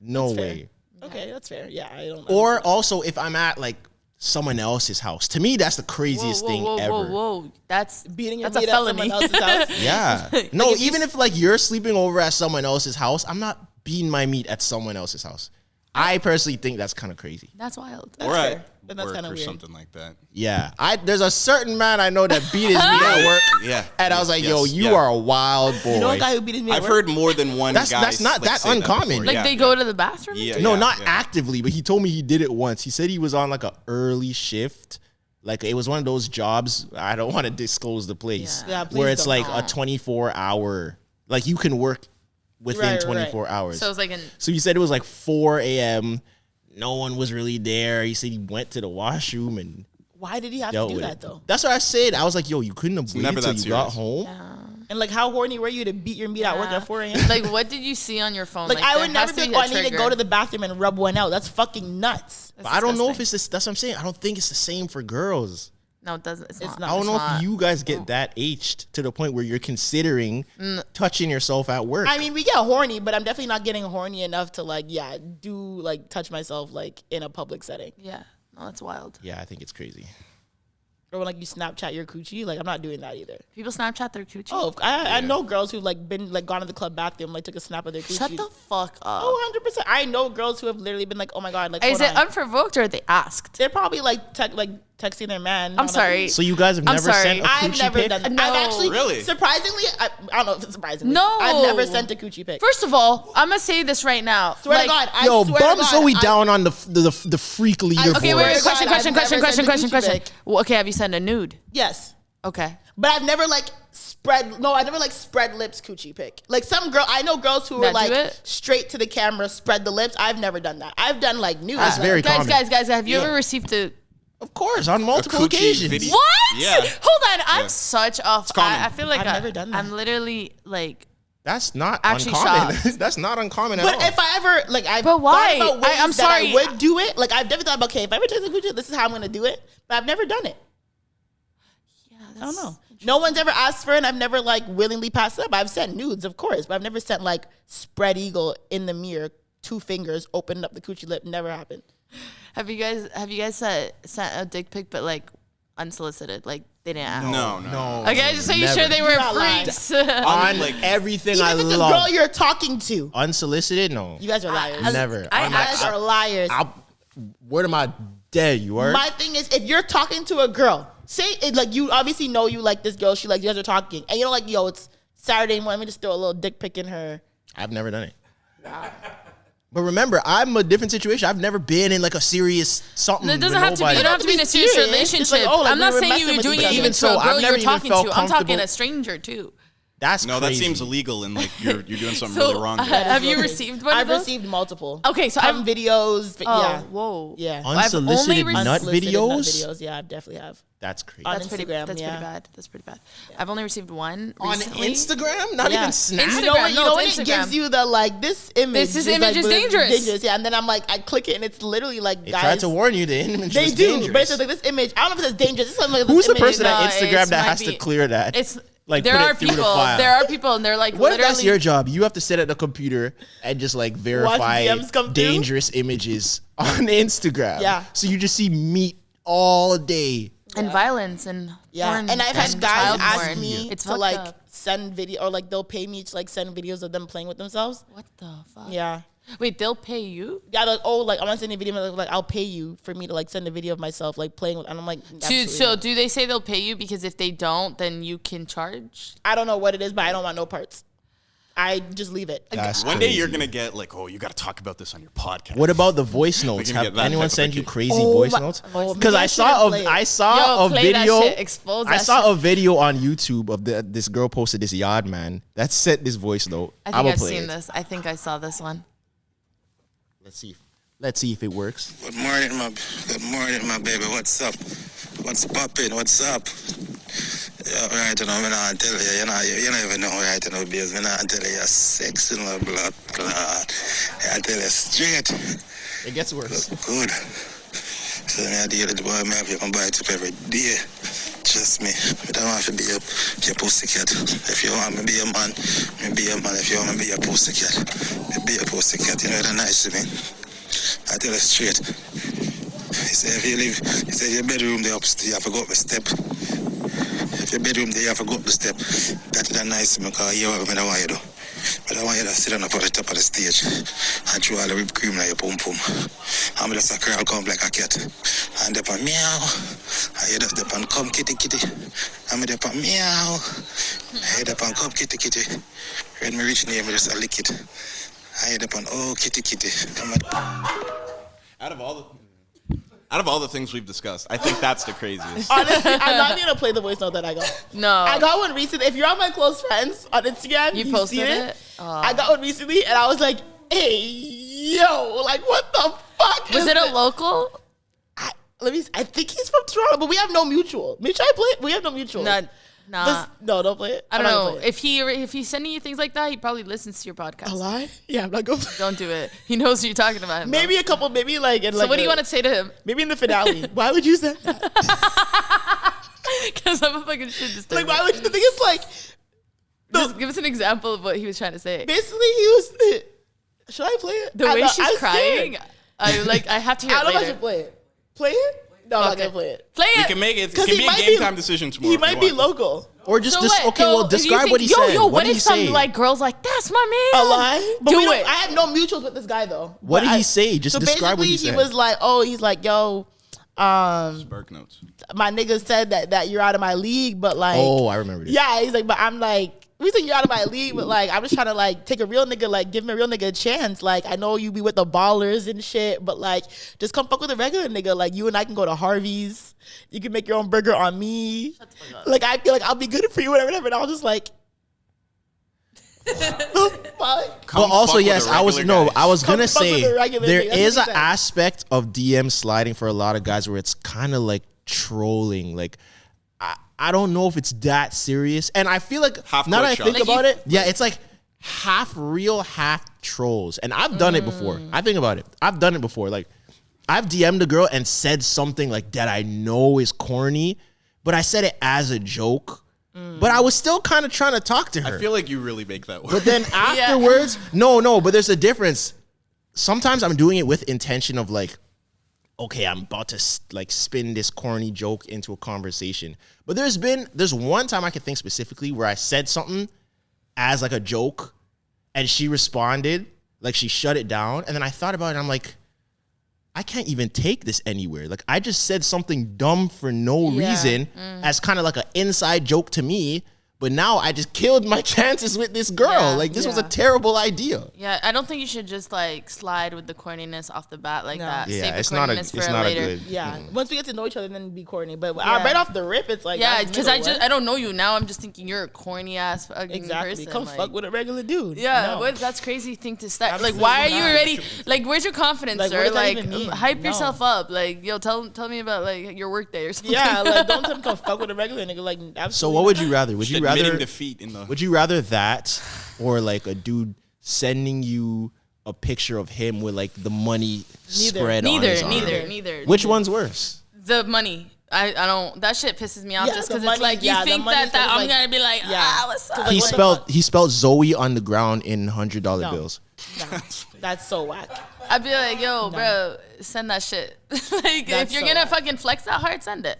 No That's fair. way. Okay, that's fair. Yeah, I don't. Or also if I'm at like someone else's house. To me, that's the craziest thing ever. Whoa. That's beating your that's meat a at felony. someone else's house. Yeah. No, even if like you're sleeping over at someone else's house, I'm not beating my meat at someone else's house. I personally think that's kind of crazy. That's wild. Or fair, at but that's work kinda or weird. something like that. Yeah. There's a certain man I know that beat his meat at work. Yeah. And I was like, yo, Yes, you yeah. are a wild boy. You know a guy who beat his meat? I've heard more than one That's guy. not like, that say uncommon. before. Like Yeah, they yeah. go to the bathroom. Yeah, No, yeah, not yeah. actively, but he told me he did it once. He said he was on like an early shift. Like it was one of those jobs. I don't want to disclose the place. Yeah, please where it's don't. like a 24-hour, like you can work within Right, 24 hours. So it's like So he said it was like 4 a.m. No one was really there. He said he went to the washroom and Why did he have to dealt do with that it. though? That's what I said. I was like, yo, you couldn't have never waited till that you got serious. home. And like, how horny were you to beat your meat at work at 4 a.m.? like what did you see on your phone? Like I there would never has be to like, a oh, I need to trigger. go to the bathroom and rub one out. That's fucking nuts. That's But I don't know if disgusting. it's this. That's what I'm saying. I don't think it's the same for girls. No, it doesn't. It's not. I don't know not. if you guys get that aged to the point where you're considering touching yourself at work. I mean, we get horny, but I'm definitely not getting horny enough to like, touch myself like in a public setting. Yeah. No, that's wild. Yeah, I think it's crazy. Or when like you Snapchat your coochie, like I'm not doing that either. People Snapchat their coochie. Oh, I know girls who like been like gone to the club bathroom, like took a snap of their coochie. Shut the fuck up. Oh, 100%. I know girls who have literally been like, oh my god, like Is hold it on. unprovoked or they asked? They're probably like texting their man. I'm sorry. So you guys have I'm never sorry. sent a coochie I've never pic? done that. No. I've actually, Really? surprisingly, I don't know if it's surprisingly. No. I've never sent a coochie pic. First of all, I'm gonna say this right now. Swear like, to God, I Yo, swear bum to God, Zoe I- down on the freak leaderboard. Okay, wait, Swear to God, I've never sent a coochie question. pic. Well, okay, have you sent a nude? Yes, Okay. but I've never like spread. No, I never like spread lips coochie pic. Like some girl, I know girls who were That do like it? straight to the camera, spread the lips. I've never done that. I've done like nudes. That's very common. Guys, have you ever received a Of course, on multiple coochie occasions. video. what? Yeah. Hold on, I'm such a. common. I feel like I've never done that. I'm literally like. That's not Actually uncommon. shocked. That's not uncommon at But all. if I ever like, I've But why? thought about ways I'm that sorry. I would do it. Like I've definitely thought about, okay, if I ever take a coochie, this is how I'm gonna do it. But I've never done it. Yeah, I don't know. No one's ever asked for it. And I've never like willingly passed it up. I've sent nudes, of course, but I've never sent like spread eagle in the mirror, 2 fingers, opened up the coochie lip. Never happened. Have you guys sent a dick pic but like unsolicited? Like they didn't ask. No. Okay, just so you Never. sure they were not lie. freaks. on like- everything Even I if it's a love. girl you're talking to, Unsolicited? No. you guys are liars. Never. I- I'm You guys are liars. word of my dad, you are. My thing is, if you're talking to a girl, say it like you obviously know you like this girl. She like you guys are talking, and you're like, yo, it's Saturday morning. Let me just throw a little dick pic in her. I've never done it. But remember, I'm a different situation. I've never been in like a serious something. It doesn't with have to be. nobody. You don't have to be in a serious serious. relationship. It's like, oh, like I'm not we were saying you messing were with doing each it other. even Even to so, a I've girl you never were even talking felt to. I'm talking comfortable. a stranger too. That's No, crazy. that seems illegal and like you're doing something So really wrong. there. have you received one I've of those? received multiple. Okay, so Come I've videos. Oh, Yeah, whoa. yeah. Unsolicited only nut Unsolicited nut videos? videos. Yeah, I definitely have. That's crazy. On That's pretty. Instagram, That's yeah. pretty bad. That's pretty bad. I've only received one On recently. Instagram? Not Yeah. even Snap? Instagram. You know what? You No, know when it's it Instagram. gives you the like this image. This image is like, dangerous. Yeah, and then I'm like, I click it and it's literally like They guys. tried to warn you. The image They was do, dangerous. but it's just like this image. I don't know if it's dangerous. It's something like Who's this the person image. at No, Instagram it's that might has to be- clear that? It's like there put are it through the people. file. There are people, and they're like What if literally. that's your job? You have to sit at the computer and just like verify DMs come through? dangerous images on Instagram. Yeah. So you just see meat all day. and violence and Yeah, porn and I've had and guys child ask porn. me It's to fucked like up. send video or like they'll pay me to like send videos of them playing with themselves. What the fuck? Yeah. Wait, they'll pay you Yeah, like, oh, like I want to send a video, like I'll pay you for me to like send a video of myself like playing with, and I'm like, absolutely so not. do they say they'll pay you because if they don't, then you can charge? I don't know what it is, but I don't want no parts. I just leave it. That's One day crazy. you're gonna get like, oh, you got to talk about this on your podcast. What about the voice notes? can get Have that anyone type of send you a kid. crazy Oh voice my- notes? oh, Because maybe I I saw shouldn't a play it. I saw Yo, a play that video. shit. Expose I that saw shit. a video on YouTube of this girl posted this yard man that sent this voice note. I think I'ma I've play seen it. this. I think I saw this one. Let's see if it works. Good morning, my baby. What's up? What's poppin'? What's up? Yeah, right now, I'm not tell you. You don't even know right now, because I'm not tell you. You're sexy, my blood clot. I tell you straight. It gets worse. Good. So I deal with the boy, I have to buy it up every day. Trust me. I don't want to be your pussycat. If you want me to be a man, me be a man. If you want me to be a pussycat, me be a pussycat. You know, that's nice to me. I tell you straight. He said if your bedroom there upstairs, you have to go up the step. If your bedroom there, you have to go up the step. That's nice to me, because you know what I want you to do. But I want you to sit on up at the top of the stage and throw all the whipped cream like your pum pum. I'm just a crawl come like a cat. And they pan meow. And you just pan come kitty kitty. And they pan meow. And they pan come kitty kitty. When me reach near me, just a lick it. And they pan oh kitty kitty. Out of all the things we've discussed, I think that's the craziest. Honestly, I'm not even gonna play the voice note that I got. No. I got one recently. If you're on my close friends on Instagram, You you've posted seen it? I got one recently, and I was like, "Hey, yo, like what the fuck?" Was is it a this? local? I think he's from Toronto, but we have no mutual. Maybe should I play it? We have no mutual. Nah. No, don't play it. I don't I'm not gonna know. play it. If he's sending you things like that, he probably listens to your A podcast. lie? Yeah, I'm not going. Don't do it. He knows what you're talking about. Maybe a couple. Maybe like. In So like what do you want to say to him? Maybe in the finale. Why would you say that? Because I'm a fucking shit disturber. Like, why would you? The thing is, like, Just give us an example of what he was trying to say. basically, he was. Should I play it? The I way know, she's I'm crying, scared. I have to hear I it don't know if I later. should play it. Play it? No, I'm not Okay. gonna play it. Play We it. can make it. It 'Cause can he be a might game be- time decision tomorrow. He if you might be want. local. Or just So what? okay. Well, So if you describe what he think- said. Yo, What what did if he some say? like girls like that's my man? A lie? But Do we don't, it. I have no mutuals with this guy though. What But did he say? Just so describe what he basically, said. he was like, he's like, yo, Spark notes. my nigga said that you're out of my league, but like, Oh, I remember this. yeah, he's like, but I'm like, we think you're out of my league, but like, I'm just trying to like take a real nigga, like give me a real nigga a chance. Like, I know you be with the ballers and shit, but like, just come fuck with a regular nigga. Like, you and I can go to Harvey's. You can make your own burger on me. Like, I feel like I'll be good for you, whatever. And I was just like, fuck. But also, yes, I was gonna Come fuck say with a regular there nigga. That's is what an he said. aspect of DM sliding for a lot of guys where it's kind of like trolling. Like, I don't know if it's that serious, and I feel like Half now that I court think shots. about it, yeah, it's like half real, half trolls, and I've done it before. I think about it, I've done it before. Like, I've DM'd a girl and said something like that I know is corny, but I said it as a joke. But I was still kind of trying to talk to her. I feel like you really make that work. But then afterwards, no, but there's a difference. Sometimes I'm doing it with intention of like, okay, I'm about to like spin this corny joke into a conversation. But there's one time I can think specifically where I said something as like a joke and she responded, like she shut it down. And then I thought about it and I'm like, I can't even take this anywhere. Like, I just said something dumb for no reason as kind of like an inside joke to me. But now I just killed my chances with this girl. Yeah. Like, this was a terrible idea. Yeah, I don't think you should just like slide with the corniness off the bat like No. that. Yeah, Save the it's not a corniness it's for not a later. good. Yeah, once we get to know each other, then be corny. But Yeah. right off the rip, it's like, Yeah, that's because middle, what? I don't know you now. I'm just thinking you're a corny ass fucking Exactly. person. Come like, fuck with a regular dude. Yeah, No. that's crazy thing to start. Like, Absolutely why are you not. already? Like, where's your confidence, Like, what sir? does that Like, even mean? hype No. yourself up. Like, yo, tell me about like your work day or something. Yeah, like don't tell me come fuck with a regular nigga. Like, absolutely. So what would you rather? Would you Admitting rather defeat in the. Would you rather that or like a dude sending you a picture of him with like the money spread on his arm? Neither. Which one's worse? The money. I don't. That shit pisses me off Yeah, just the because money- it's like yeah, you the think money that thing is I'm like- gonna be like, yeah. what's up? Like, He what the spelled fuck? he spelled Zoe on the ground in $100 No. bills. No, that's so whack. I'd be like, yo, bro, send that shit. Like, That's if you're so gonna whack. fucking flex that hard, send it.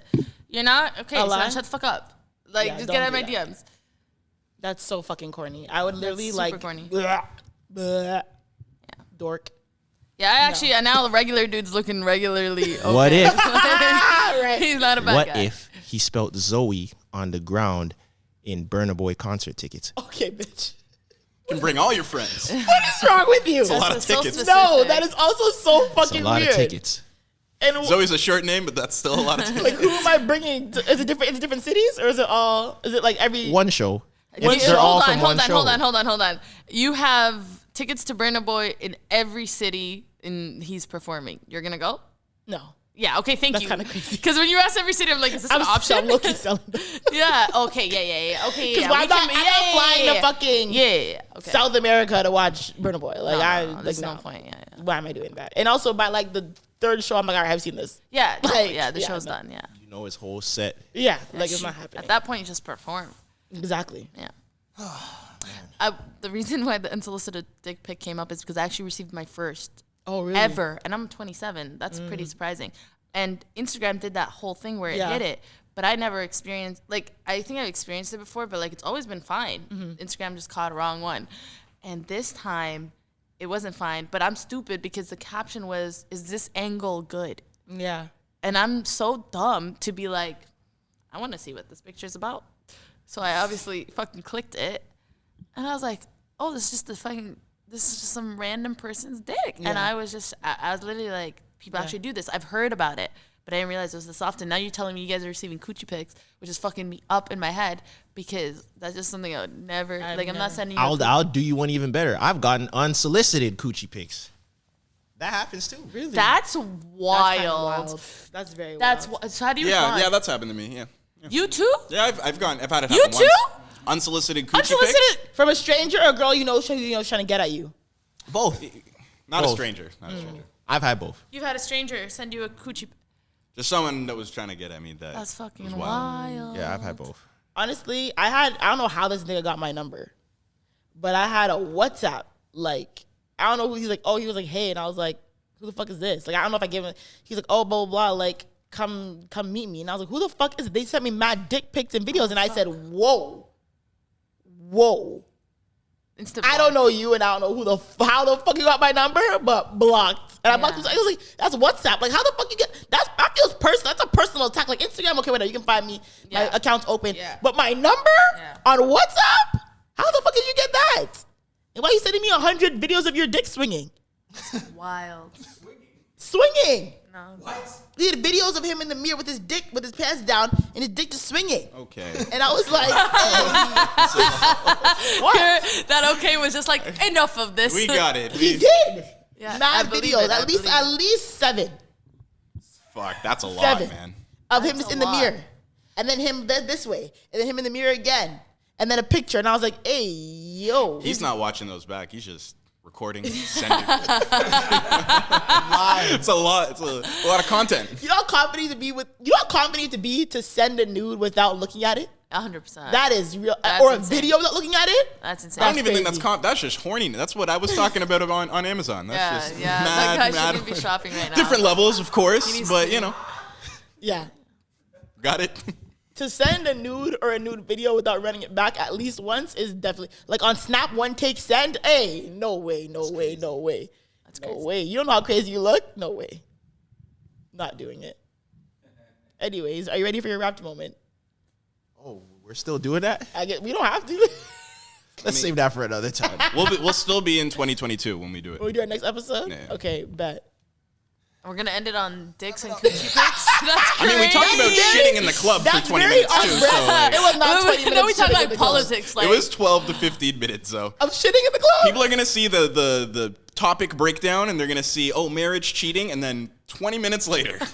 You're not? Okay, A so lie? shut the fuck up. Like, Yeah, just don't get out of my do that. DMs. That's so fucking corny. I would literally super like corny. bleh, dork. Yeah, I actually, and now the regular dude's looking regularly okay. What if He's not a bad what guy. if he spelled Zoe on the ground in Burna Boy concert tickets? Okay, bitch. You can bring all your friends. What is wrong with you? It's a lot of so tickets. specific. No, that is also so It's fucking a lot weird. of tickets. And Zoe's a short name, but that's still a lot of tickets. like, who am I bringing? Is it different? Is it different cities, or is it all? Is it like every? One show. Hold They're all from one show. Hold on. You have tickets to Burna Boy in every city he's performing. You're gonna go? No. Yeah. Okay. Thank That's you. kinda crazy. Because when you ask every city, I'm like, is this an option? I'm low-key selling. Yeah. Okay. Yeah. Okay. Because Yeah. I'm not flying to fucking Yeah. Okay. South America to watch Burna Boy. Like No, like there's no no point. Yeah. Why am I doing that? And also by like the third show, I'm like, all right, I've seen this. Yeah. Like, The yeah, show's no. done. Yeah. You know his whole set. Yeah, like it's not happening. At that point, you just perform. Exactly. Yeah. The reason why the unsolicited dick pic came up is because I actually received my first Oh, really? ever, and I'm 27. That's pretty surprising. And Instagram did that whole thing where it Yeah. did it, but I never experienced. Like, I think I've experienced it before, but like it's always been fine. Instagram just caught a wrong one, and this time it wasn't fine. But I'm stupid because the caption was, "Is this angle good?" Yeah. And I'm so dumb to be like, I want to see what this picture's about. So I obviously fucking clicked it. And I was like, oh, this is just some random person's dick. And I was literally like, people actually do this. I've heard about it, but I didn't realize it was this often. Now you're telling me you guys are receiving coochie pics, which is fucking me up in my head because that's just something I would never, I'm not sending you. I'll do you one even better. I've gotten unsolicited coochie pics. That happens too. Really? That's That's kinda wild. That's very That's wild. so how do you respond? Yeah, that's happened to me. Yeah. You too? Yeah, I've had it happen You once. too? Unsolicited coochie pics. Unsolicited. From a stranger or a girl you know trying to get at you. Both. Not a Both. stranger. Not a stranger. I've had both. You've had a stranger send you a coochie. Just someone that was trying to get at me. That's fucking was wild. Yeah, I've had both. Honestly, I don't know how this nigga got my number, but I had a WhatsApp. Like, I don't know who he's like, oh, he was like, hey. And I was like, who the fuck is this? Like, I don't know if I gave him, he's like, oh, blah, blah, blah, like, come meet me. And I was like, who the fuck is it? They sent me mad dick pics and videos. And I said, whoa. I don't know you, and I don't know how the fuck you got my number, but blocked. And I blocked him. I was like, that's WhatsApp. Like, how the fuck you get, that feels personal. That's a personal attack. Like, Instagram, okay, whatever, you can find me. My account's open. Yeah. But my number on WhatsApp? How the fuck did you get that? And why are you sending me 100 videos of your dick swinging? Wild. Swinging. No. What? He had videos of him in the mirror with his dick, with his pants down, and his dick just swinging. Okay. And I was like, hey. What? That okay was just like, enough of this. We got it. He did. Yeah, mad videos. At least 7. Fuck, that's a lot, 7 man. Of him just in the mirror. And then him this way. And then him in the mirror again. And then a picture. And I was like, hey, yo. He's not watching those back. He's just recording, sending. It's a lot. It's a lot of content. You know how confident to be to send a nude without looking at it? 100%. That is real. That's or a insane. video without looking at it? That's insane. I don't even think that's just horny. That's what I was talking about on Amazon. That's just that mad, guy shouldn't be shopping right now. Different levels, of course, but you know. Yeah. Got it. To send a nude or a nude video without running it back at least once is definitely, like on Snap, one take send. Hey, no way. That's crazy. No way. You don't know how crazy you look? No way. Not doing it. Anyways, are you ready for your wrapped moment? Oh, we're still doing that? We don't have to. Let's save that for another time. We'll still be in 2022 when we do it. When we do our next episode? Yeah. Okay, bet. We're going to end it on dicks and coochie pics. That's I mean, we talked about shitting in the club for 20 minutes too. So It was not 20 minutes. No, we talked shitting in like the club. politics. Like, it was 12 to 15 minutes. So I'm shitting in the club. people are gonna see the topic breakdown, and they're gonna see marriage, cheating, and then 20 minutes later, like,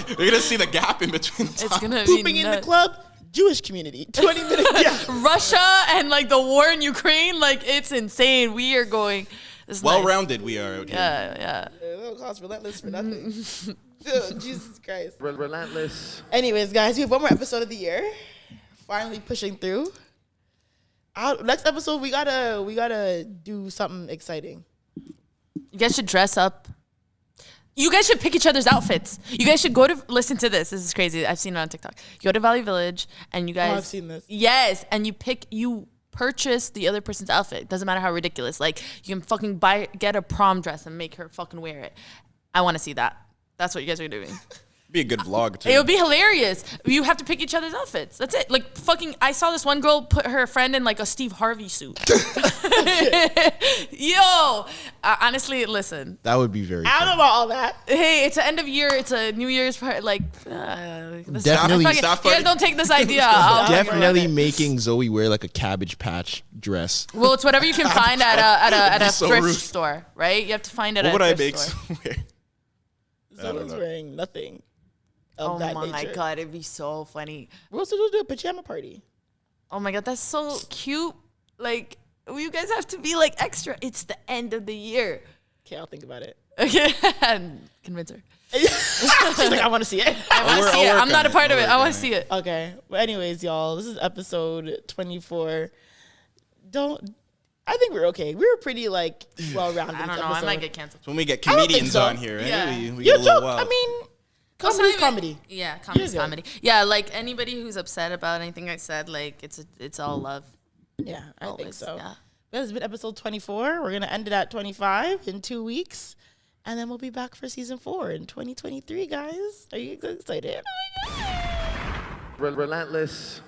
they're gonna see the gap in between. it's going to be Pooping in the club. Jewish community. 20 minutes. Yeah. Russia and like the war in Ukraine, like it's insane. We are going. Well-rounded we are out here. Yeah. It don't cost Relentless for nothing. Dude, Jesus Christ. Relentless. Anyways, guys, we have one more episode of the year. Finally pushing through. Next episode, we gotta do something exciting. You guys should dress up. You guys should pick each other's outfits. You guys should go to, listen to this. This is crazy. I've seen it on TikTok. You go to Valley Village and you guys. I've seen this. Yes. And you purchase the other person's outfit. Doesn't matter how ridiculous. Like you can fucking get a prom dress and make her fucking wear it. I want to see that. That's what you guys are doing. Be a good vlog too. It would be hilarious. You have to pick each other's outfits. That's it. Like fucking, I saw this one girl put her friend in like a Steve Harvey suit. Yo, honestly, listen. That would be very I don't know about all that. Hey, it's an end of year. It's a New Year's party. Like, Definitely. you guys don't take this idea. I'll Definitely making Zoe wear like a Cabbage Patch dress. Well, it's whatever you can find at a so thrift rude. store, right? You have to find it What at would a I thrift make store. wear? Someone's wearing nothing of that Oh my nature. god, it'd be so funny. We're also going to do a pajama party. Oh my god, that's so cute. Like, you guys have to be like extra. It's the end of the year. Okay, I'll think about it. Okay, convince her. She's like, I want to see it. I want to see it. I'm not a part of it. I want to see it. Okay. Well, anyways, y'all, this is episode 24. I think we're okay. We were pretty like well-rounded. I don't know. I might get canceled. When we get don't think comedians so. on here, right? Yeah. We You're get a little joke. wild. I mean, Well, comedy's it's not even- comedy. Yeah, comedy's You're good. comedy. Yeah, like anybody who's upset about anything I said, like it's all love. Yeah, I think Always, so. yeah. This has been episode 24. We're going to end it at 25 in 2 weeks. And then we'll be back for season 4 in 2023, guys. Are you excited? Relentless.